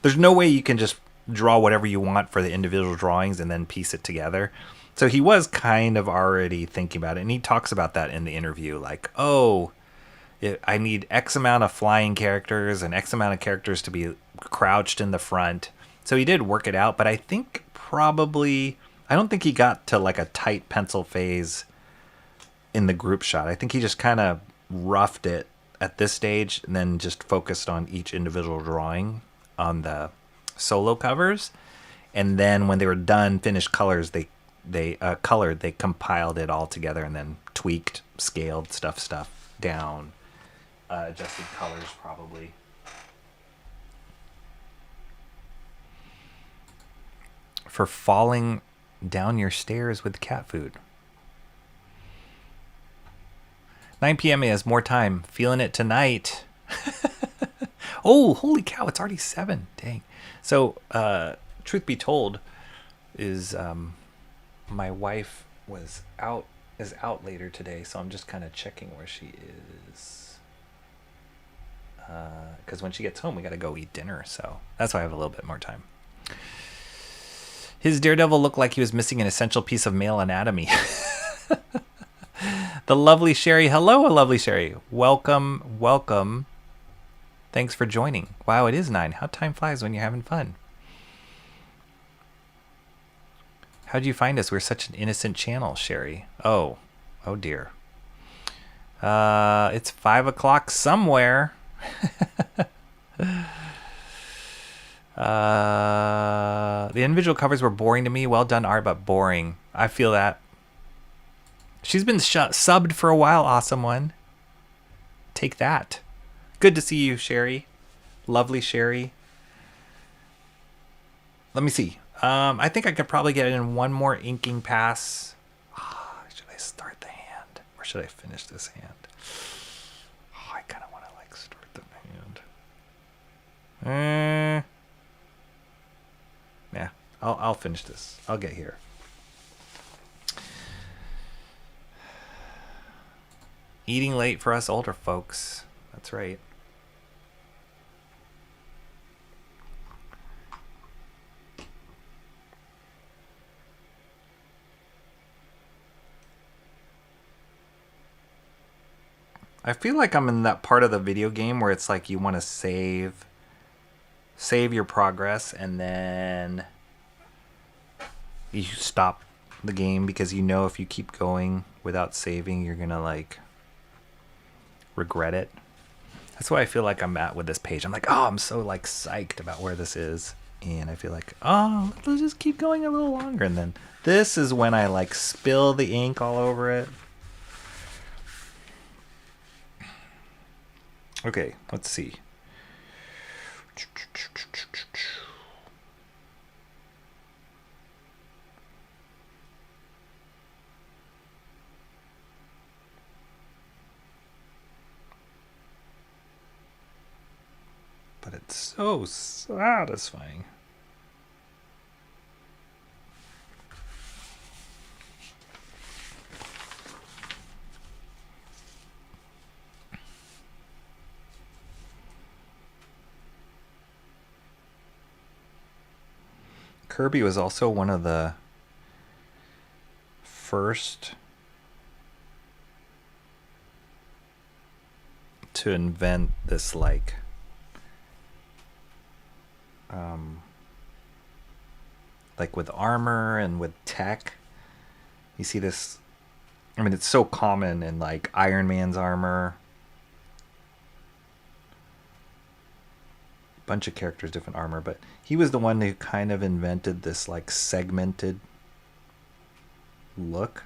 There's no way you can just draw whatever you want for the individual drawings and then piece it together. So he was kind of already thinking about it, and he talks about that in the interview. Like, I need X amount of flying characters and X amount of characters to be crouched in the front. So he did work it out, but I think I don't think he got to like a tight pencil phase in the group shot. I think he just kind of roughed it at this stage and then just focused on each individual drawing on the solo covers. And then when they were done, finished colors, they compiled it all together and then tweaked, scaled stuff down, adjusted colors probably. For falling down your stairs with cat food. 9 p.m. is more time. Feeling it tonight. Oh, holy cow. It's already 7. Dang. So, truth be told, is my wife is out later today. So I'm just kind of checking where she is. Because when she gets home, we got to go eat dinner. So that's why I have a little bit more time. His Daredevil looked like he was missing an essential piece of male anatomy. The lovely Sherry. Hello, lovely Sherry. Welcome. Thanks for joining. Wow, it is 9. How time flies when you're having fun. How'd you find us? We're such an innocent channel, Sherry. Oh dear. It's 5 o'clock somewhere. The individual covers were boring to me. Well done art, but boring. I feel that. She's been subbed for a while. Awesome one. Take that. Good to see you, Sherry. Lovely Sherry. Let me see. I think I could probably get in one more inking pass. Should I start the hand? Or should I finish this hand? I kind of want to start the hand. Yeah, I'll finish this. I'll get here. Eating late for us older folks. That's right. I feel like I'm in that part of the video game where it's like you want to save your progress and then you stop the game because you know if you keep going without saving you're gonna regret it. That's why I feel like I'm at with this page. I'm like, oh, I'm so like psyched about where this is. And I feel like, oh, let's just keep going a little longer. And then this is when I like spill the ink all over it. Okay, let's see. But it's so satisfying. Kirby was also one of the first to invent this like with armor and with tech. You see this, I mean, it's so common in like Iron Man's armor. Bunch of characters, different armor, but he was the one who kind of invented this like segmented look.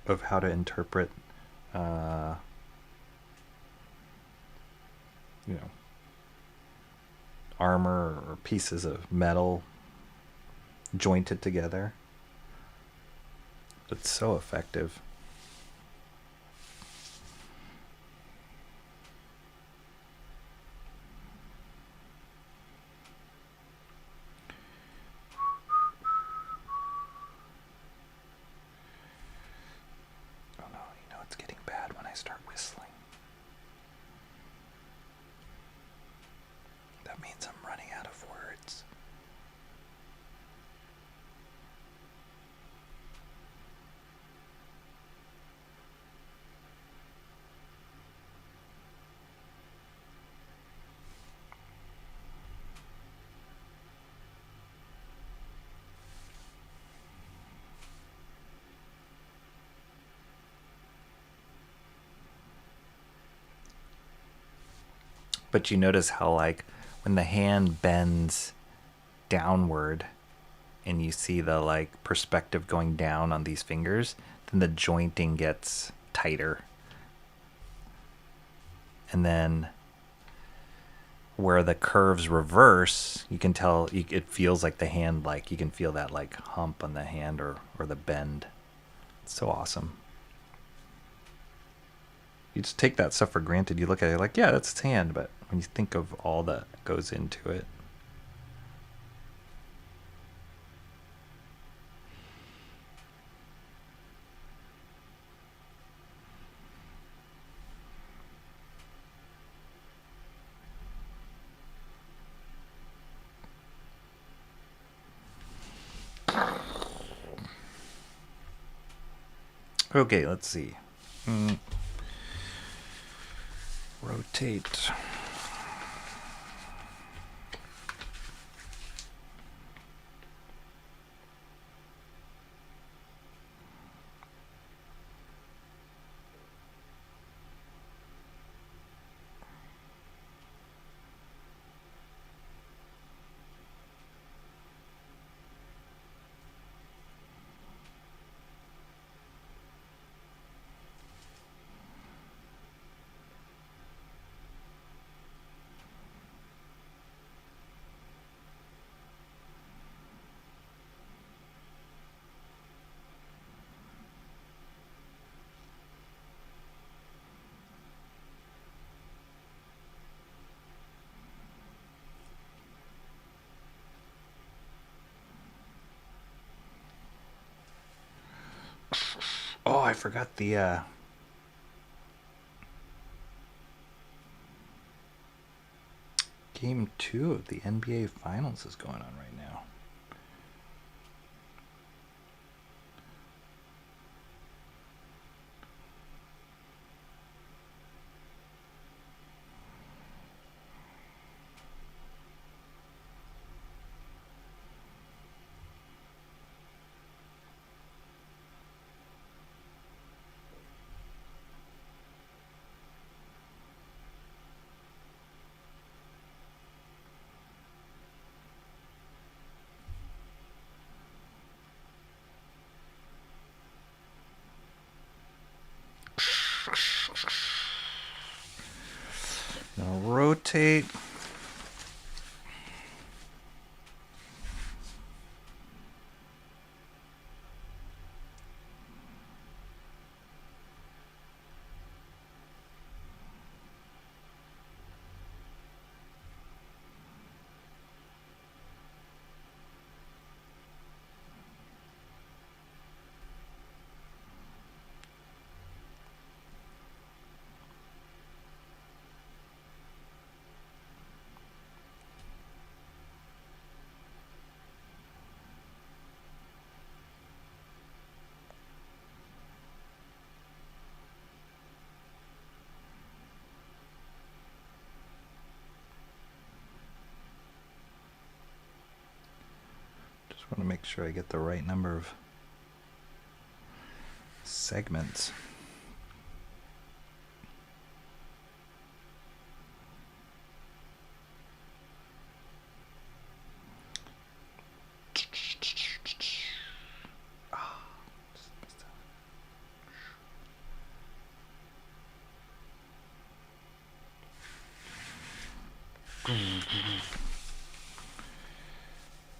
Of how to interpret you know, armor or pieces of metal jointed together. It's so effective. Oh no, you know it's getting bad when I start whistling. That means I'm running out of words. But you notice how like when the hand bends downward and you see the like perspective going down on these fingers, then the jointing gets tighter. And then where the curves reverse, you can tell it feels like the hand, like you can feel that like hump on the hand or the bend. It's so awesome. You just take that stuff for granted. You look at it like, yeah, that's its hand. But when you think of all that goes into it. Okay, let's see. Rotate. Oh, I forgot the Game 2 of the NBA Finals is going on right now. Now rotate. Just want to make sure I get the right number of segments.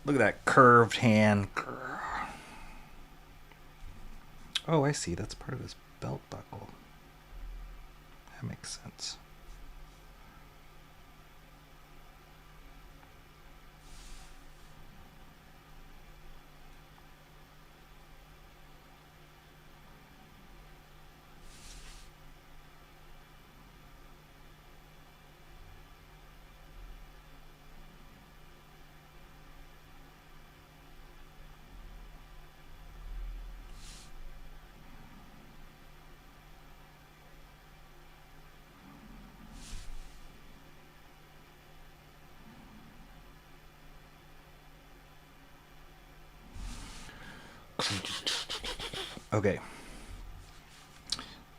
Look at that curved hand. Oh, I see. That's part of his belt buckle. That makes sense. Okay.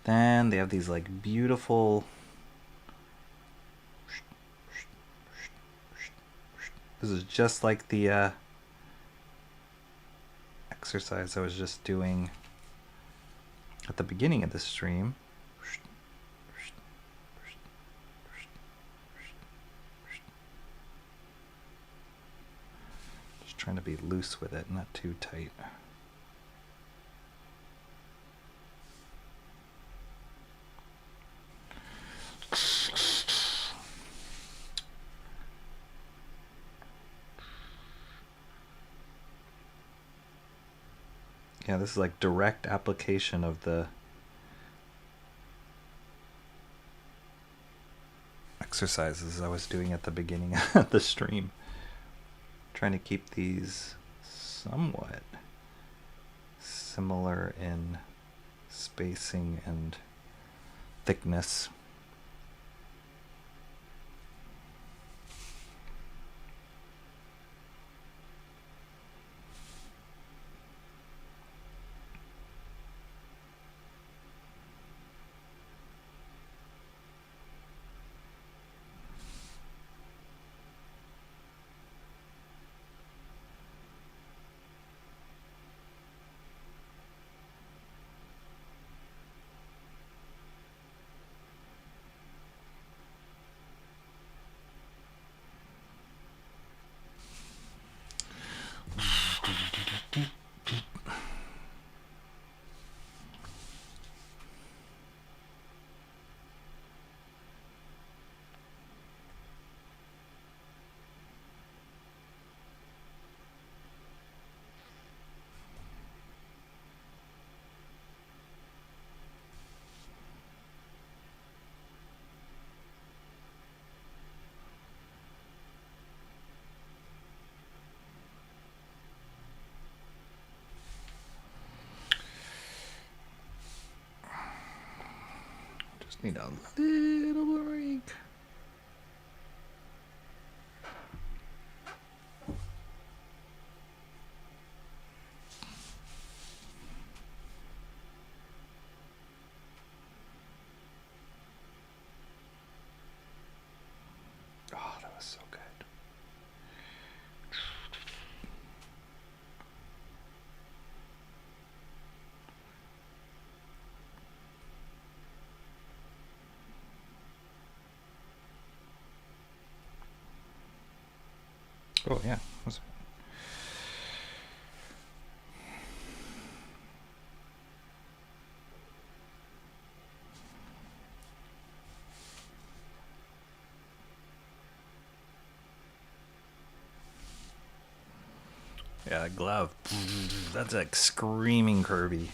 Then they have these like beautiful. This is just like the exercise I was just doing at the beginning of the stream. Just trying to be loose with it, not too tight. Yeah, this is like direct application of the exercises I was doing at the beginning of the stream. Trying to keep these somewhat similar in spacing and thickness. Need a little break. Oh, that was so good. Oh, yeah. Yeah, glove. That's like screaming Kirby.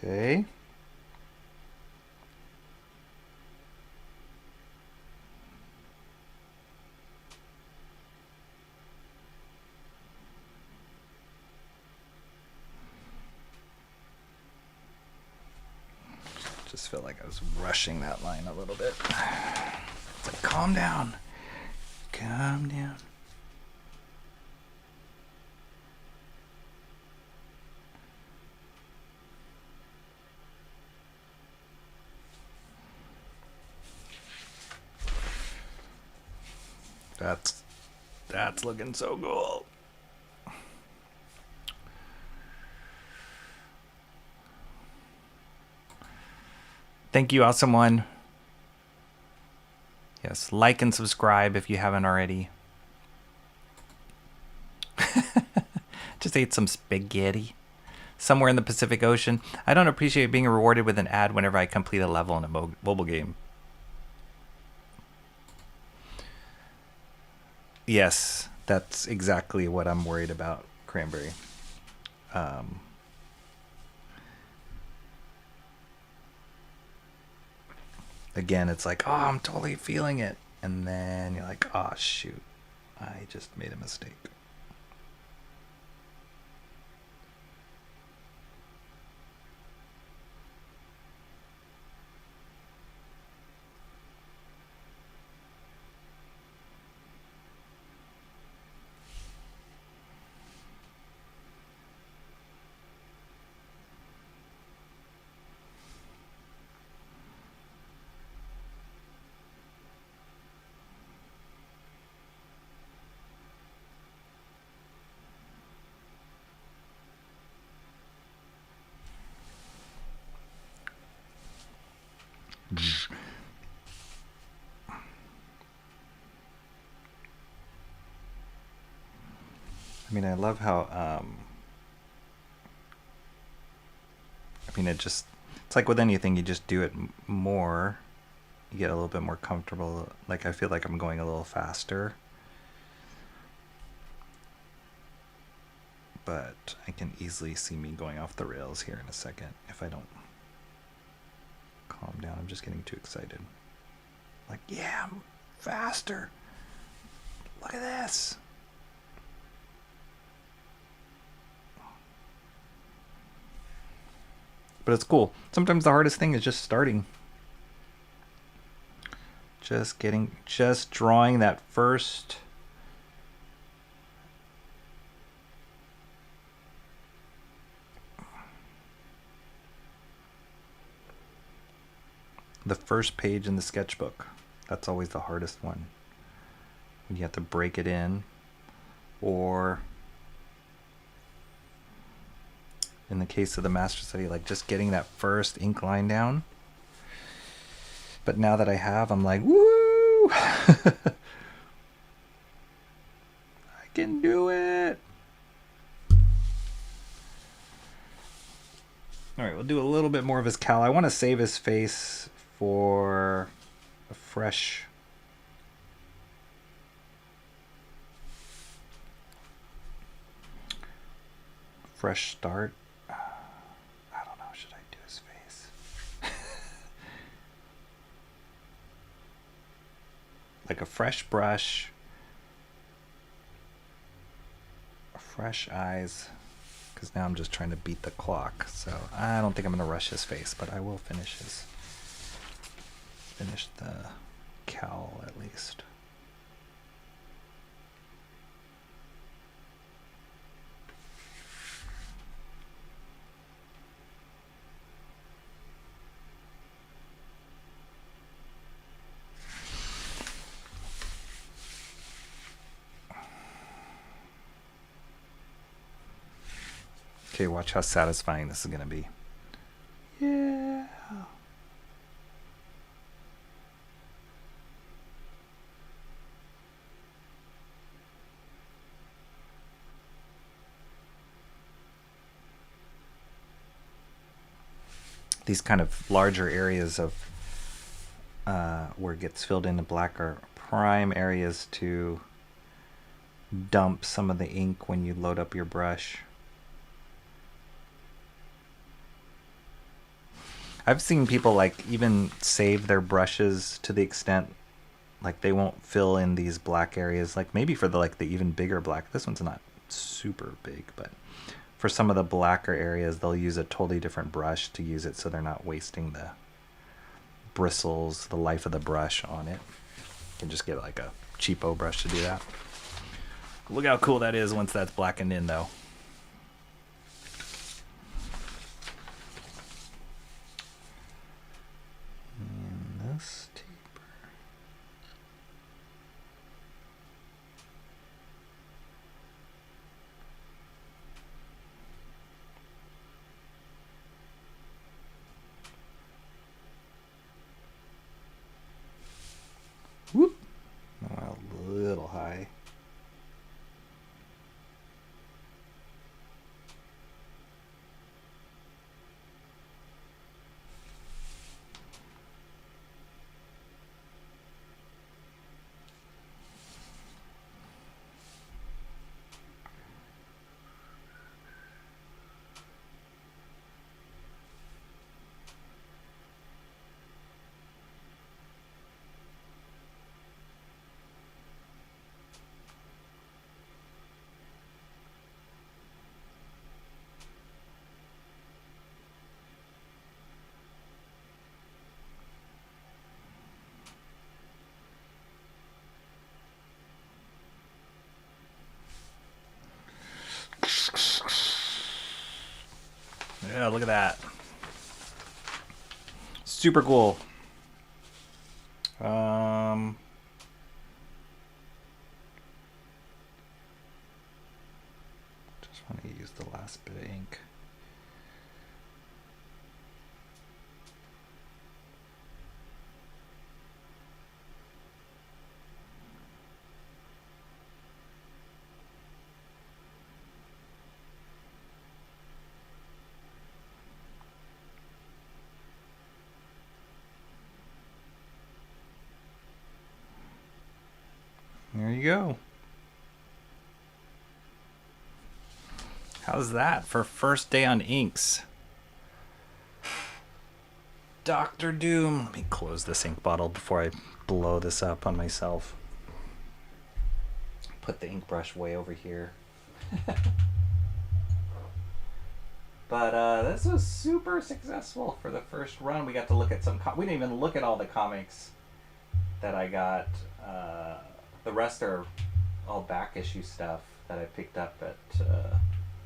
Okay. Just felt like I was rushing that line a little bit. It's like, calm down. Calm down. That's looking so cool. Thank you, awesome one. Yes, like and subscribe if you haven't already. Just ate some spaghetti somewhere in the Pacific Ocean. I don't appreciate being rewarded with an ad whenever I complete a level in a mobile game. Yes, that's exactly what I'm worried about, Cranberry. Again, it's like, oh, I'm totally feeling it. And then you're like, oh, shoot, I just made a mistake. I mean, I love how, I mean, it's like with anything, you just do it more, you get a little bit more comfortable. Like, I feel like I'm going a little faster. But I can easily see me going off the rails here in a second if I don't calm down. I'm just getting too excited. Like, yeah, I'm faster. Look at this. But it's cool. Sometimes the hardest thing is just starting. Just drawing that first page in the sketchbook. That's always the hardest one. When you have to break it in, or in the case of the master study, like just getting that first ink line down. But now that I have, I'm like, woo! I can do it. All right, we'll do a little bit more of his cowl. I want to save his face for a fresh start. I don't know, should I do his face? Like a fresh brush, fresh eyes. because now I'm just trying to beat the clock. So I don't think I'm going to rush his face, but I will finish the cowl at least. Okay, watch how satisfying this is going to be. Yeah. These kind of larger areas of where it gets filled into black are prime areas to dump some of the ink when you load up your brush. I've seen people like even save their brushes to the extent like they won't fill in these black areas, like maybe for the like the even bigger black. This one's not super big, but for some of the blacker areas they'll use a totally different brush to use it so they're not wasting the bristles, the life of the brush on it. You can just get like a cheapo brush to do that. Look how cool that is once that's blackened in though. And this taper. Whoop. Oh, a little high. Yeah, look at that. Super cool. Just want to use the last bit of ink. There you go. How's that for first day on inks? Dr. Doom. Let me close this ink bottle before I blow this up on myself. Put the ink brush way over here. But this was super successful for the first run. We got to look at some... we didn't even look at all the comics that I got. The rest are all back issue stuff that I picked up at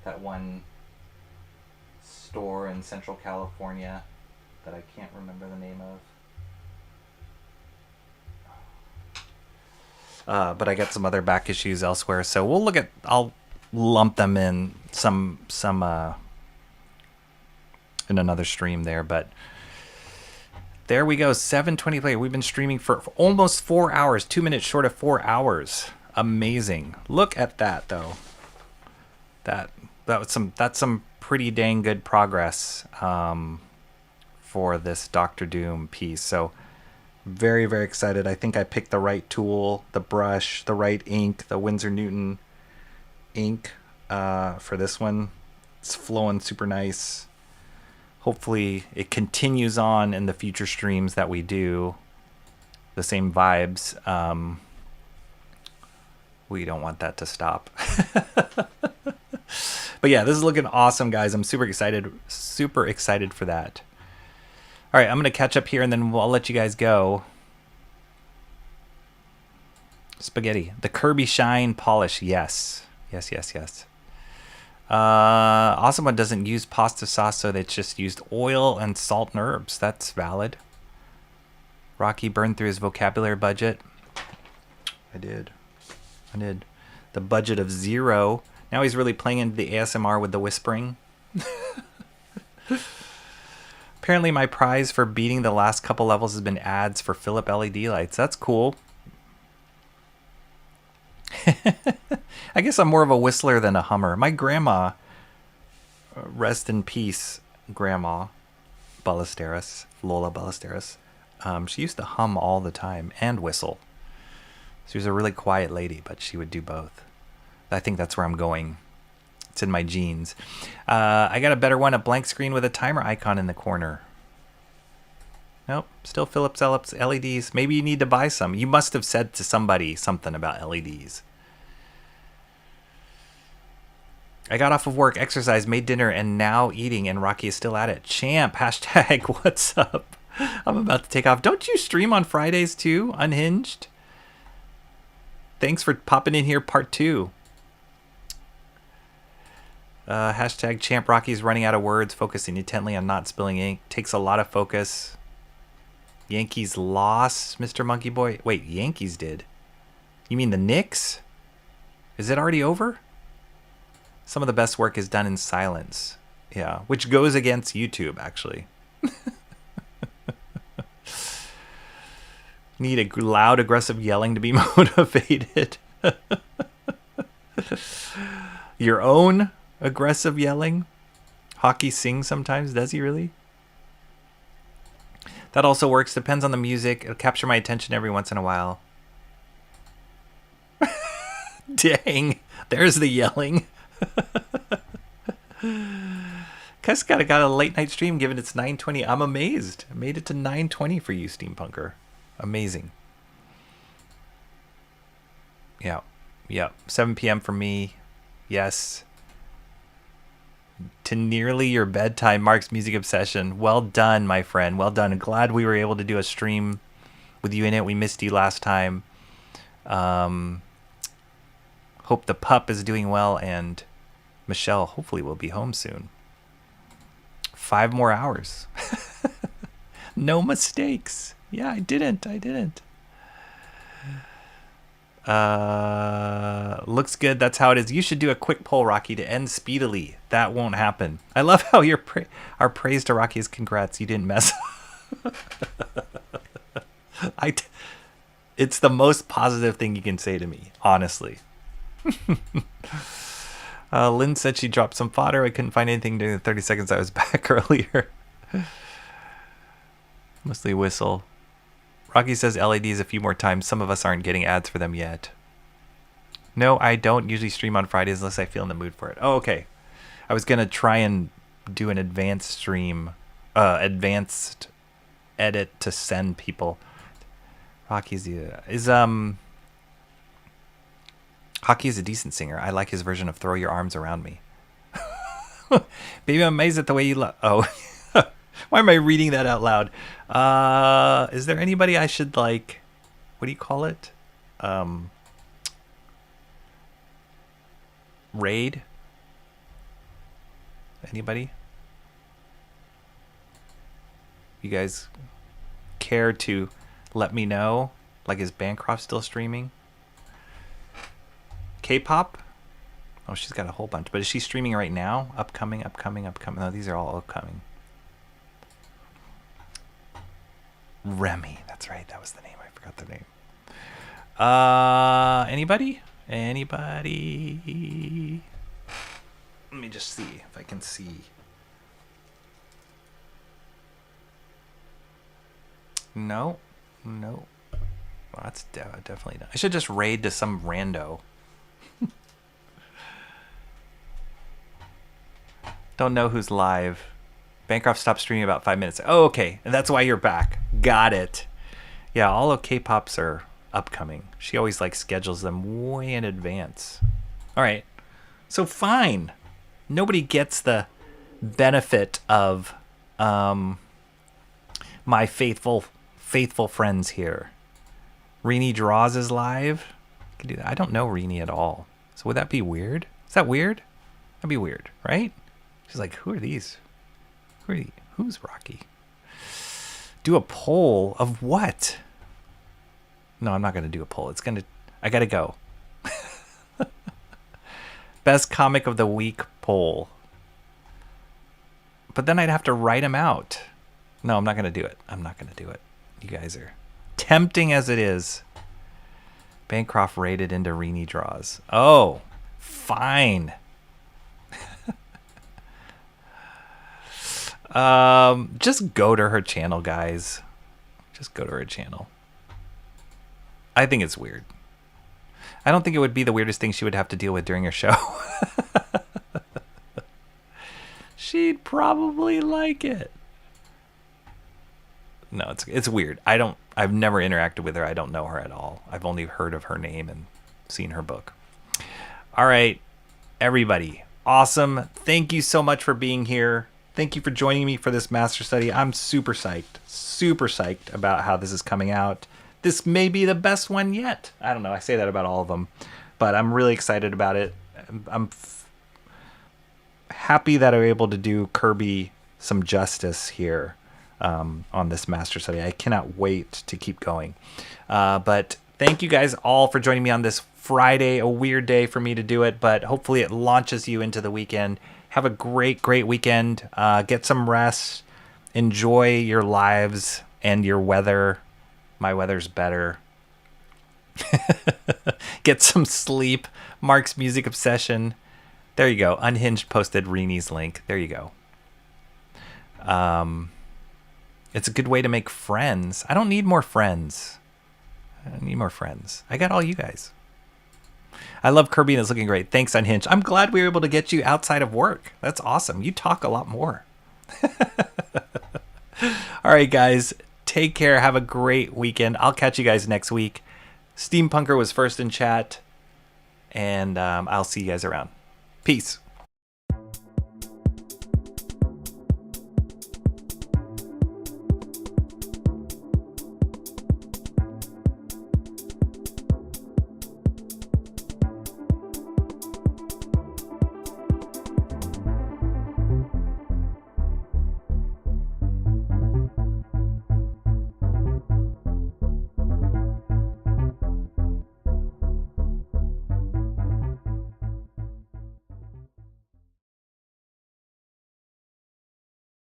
that one store in Central California that I can't remember the name of. But I got some other back issues elsewhere, so we'll look at. I'll lump them in some in another stream there, but. There we go, 720 play. We've been streaming for almost 4 hours, 2 minutes short of 4 hours. Amazing. Look at that though. That's some pretty dang good progress for this Doctor Doom piece. So very, very excited. I think I picked the right tool, the brush, the right ink, the Winsor Newton ink for this one. It's flowing super nice. Hopefully it continues on in the future streams that we do. The same vibes. We don't want that to stop. But yeah, this is looking awesome, guys. I'm super excited for that. All right, I'm gonna catch up here and then I'll let you guys go. Spaghetti, the Kirby Shine polish, yes. Awesome one doesn't use pasta sauce, so they just used oil and salt and herbs. That's valid. Rocky burned through his vocabulary budget. I did. The budget of 0. Now he's really playing into the ASMR with the whispering. Apparently my prize for beating the last couple levels has been ads for Philip LED lights. That's cool. I guess I'm more of a whistler than a hummer. My grandma, rest in peace, Grandma Ballesteros, Lola Ballesteros, she used to hum all the time and whistle. She was a really quiet lady, but she would do both. I think that's where I'm going. It's in my genes. I got a better one, a blank screen with a timer icon in the corner. Nope, still Philips LEDs. Maybe you need to buy some. You must have said to somebody something about LEDs. I got off of work, exercised, made dinner, and now eating, and Rocky is still at it. Champ, hashtag what's up? I'm about to take off. Don't you stream on Fridays too, Unhinged? Thanks for popping in here, part 2. Hashtag Champ Rocky's running out of words, focusing intently on not spilling ink. Takes a lot of focus. Yankees lost, Mr. Monkey Boy. Wait, Yankees did? You mean the Knicks? Is it already over? Some of the best work is done in silence. Yeah, which goes against YouTube, actually. Need a loud, aggressive yelling to be motivated. Your own aggressive yelling? Hockey sings sometimes, does he really? That also works. Depends on the music. It'll capture my attention every once in a while. Dang. There's the yelling. Cuss got a late night stream given it's 9:20. I'm amazed. I made it to 9:20 for you, Steampunker. Amazing. Yeah. 7 p.m. for me. Yes. To nearly your bedtime, Mark's music obsession. Well done, my friend. Well done. Glad we were able to do a stream with you in it. We missed you last time. Hope the pup is doing well, and Michelle hopefully will be home soon. 5 more hours. No mistakes. Yeah, I didn't. Looks good. That's how it is. You should do a quick poll, Rocky, to end speedily. That won't happen. I love how our praise to Rocky is congrats. You didn't mess up. It's the most positive thing you can say to me, honestly. Lynn said she dropped some fodder. I couldn't find anything during the 30 seconds I was back earlier. Mostly whistle. Rocky says LEDs a few more times. Some of us aren't getting ads for them yet. No, I don't usually stream on Fridays unless I feel in the mood for it. Oh, okay. I was going to try and do an advanced stream, advanced edit to send people. Rocky's Hockey's a decent singer. I like his version of Throw Your Arms Around Me. Baby, I'm amazed at the way you love. Oh, why am I reading that out loud? Is there anybody I should like? What do you call it? Raid? Anybody? You guys care to let me know? Like, is Bancroft still streaming? K-pop? Oh, she's got a whole bunch. But is she streaming right now? Upcoming. No, these are all upcoming. Remy. That's right. That was the name. I forgot the name. Anybody? Let me just see if I can see. No. Well, that's definitely not. I should just raid to some rando. Don't know who's live. Bancroft stopped streaming about 5 minutes. Oh, okay. And that's why you're back. Got it. Yeah, all of K-pops are upcoming. She always schedules them way in advance. All right. So fine. Nobody gets the benefit of my faithful friends here. Rini Draws is live. I can do that. I don't know Rini at all. So would that be weird? Is that weird? That'd be weird, right? She's like, who are these? Who's Rocky? Do a poll of what? No, I'm not going to do a poll. I got to go. Best comic of the week poll. But then I'd have to write them out. No, I'm not going to do it. I'm not going to do it. You guys are tempting as it is. Bancroft rated into Rini Draws. Oh, fine. Just go to her channel, guys. Just go to her channel. I think it's weird. I don't think it would be the weirdest thing she would have to deal with during her show. She'd probably like it. No, it's weird. I've never interacted with her. I don't know her at all. I've only heard of her name and seen her book. All right, everybody. Awesome. Thank you so much for being here. Thank you for joining me for this master study. I'm super psyched about how this is coming out. This may be the best one yet. I don't know. I say that about all of them, but I'm really excited about it. I'm happy that I'm able to do Kirby some justice here on this master study. I cannot wait to keep going. But thank you guys all for joining me on this Friday, a weird day for me to do it, but hopefully it launches you into the weekend. Have a great weekend. Get some rest. Enjoy your lives and your weather. My weather's better. Get some sleep. Mark's Music Obsession. There you go. Unhinged posted Rini's link. There you go. It's a good way to make friends. I don't need more friends. I got all you guys. I love Kirby and it's looking great. Thanks, Unhinged. I'm glad we were able to get you outside of work. That's awesome. You talk a lot more. All right, guys. Take care. Have a great weekend. I'll catch you guys next week. Steampunker was first in chat. And I'll see you guys around. Peace.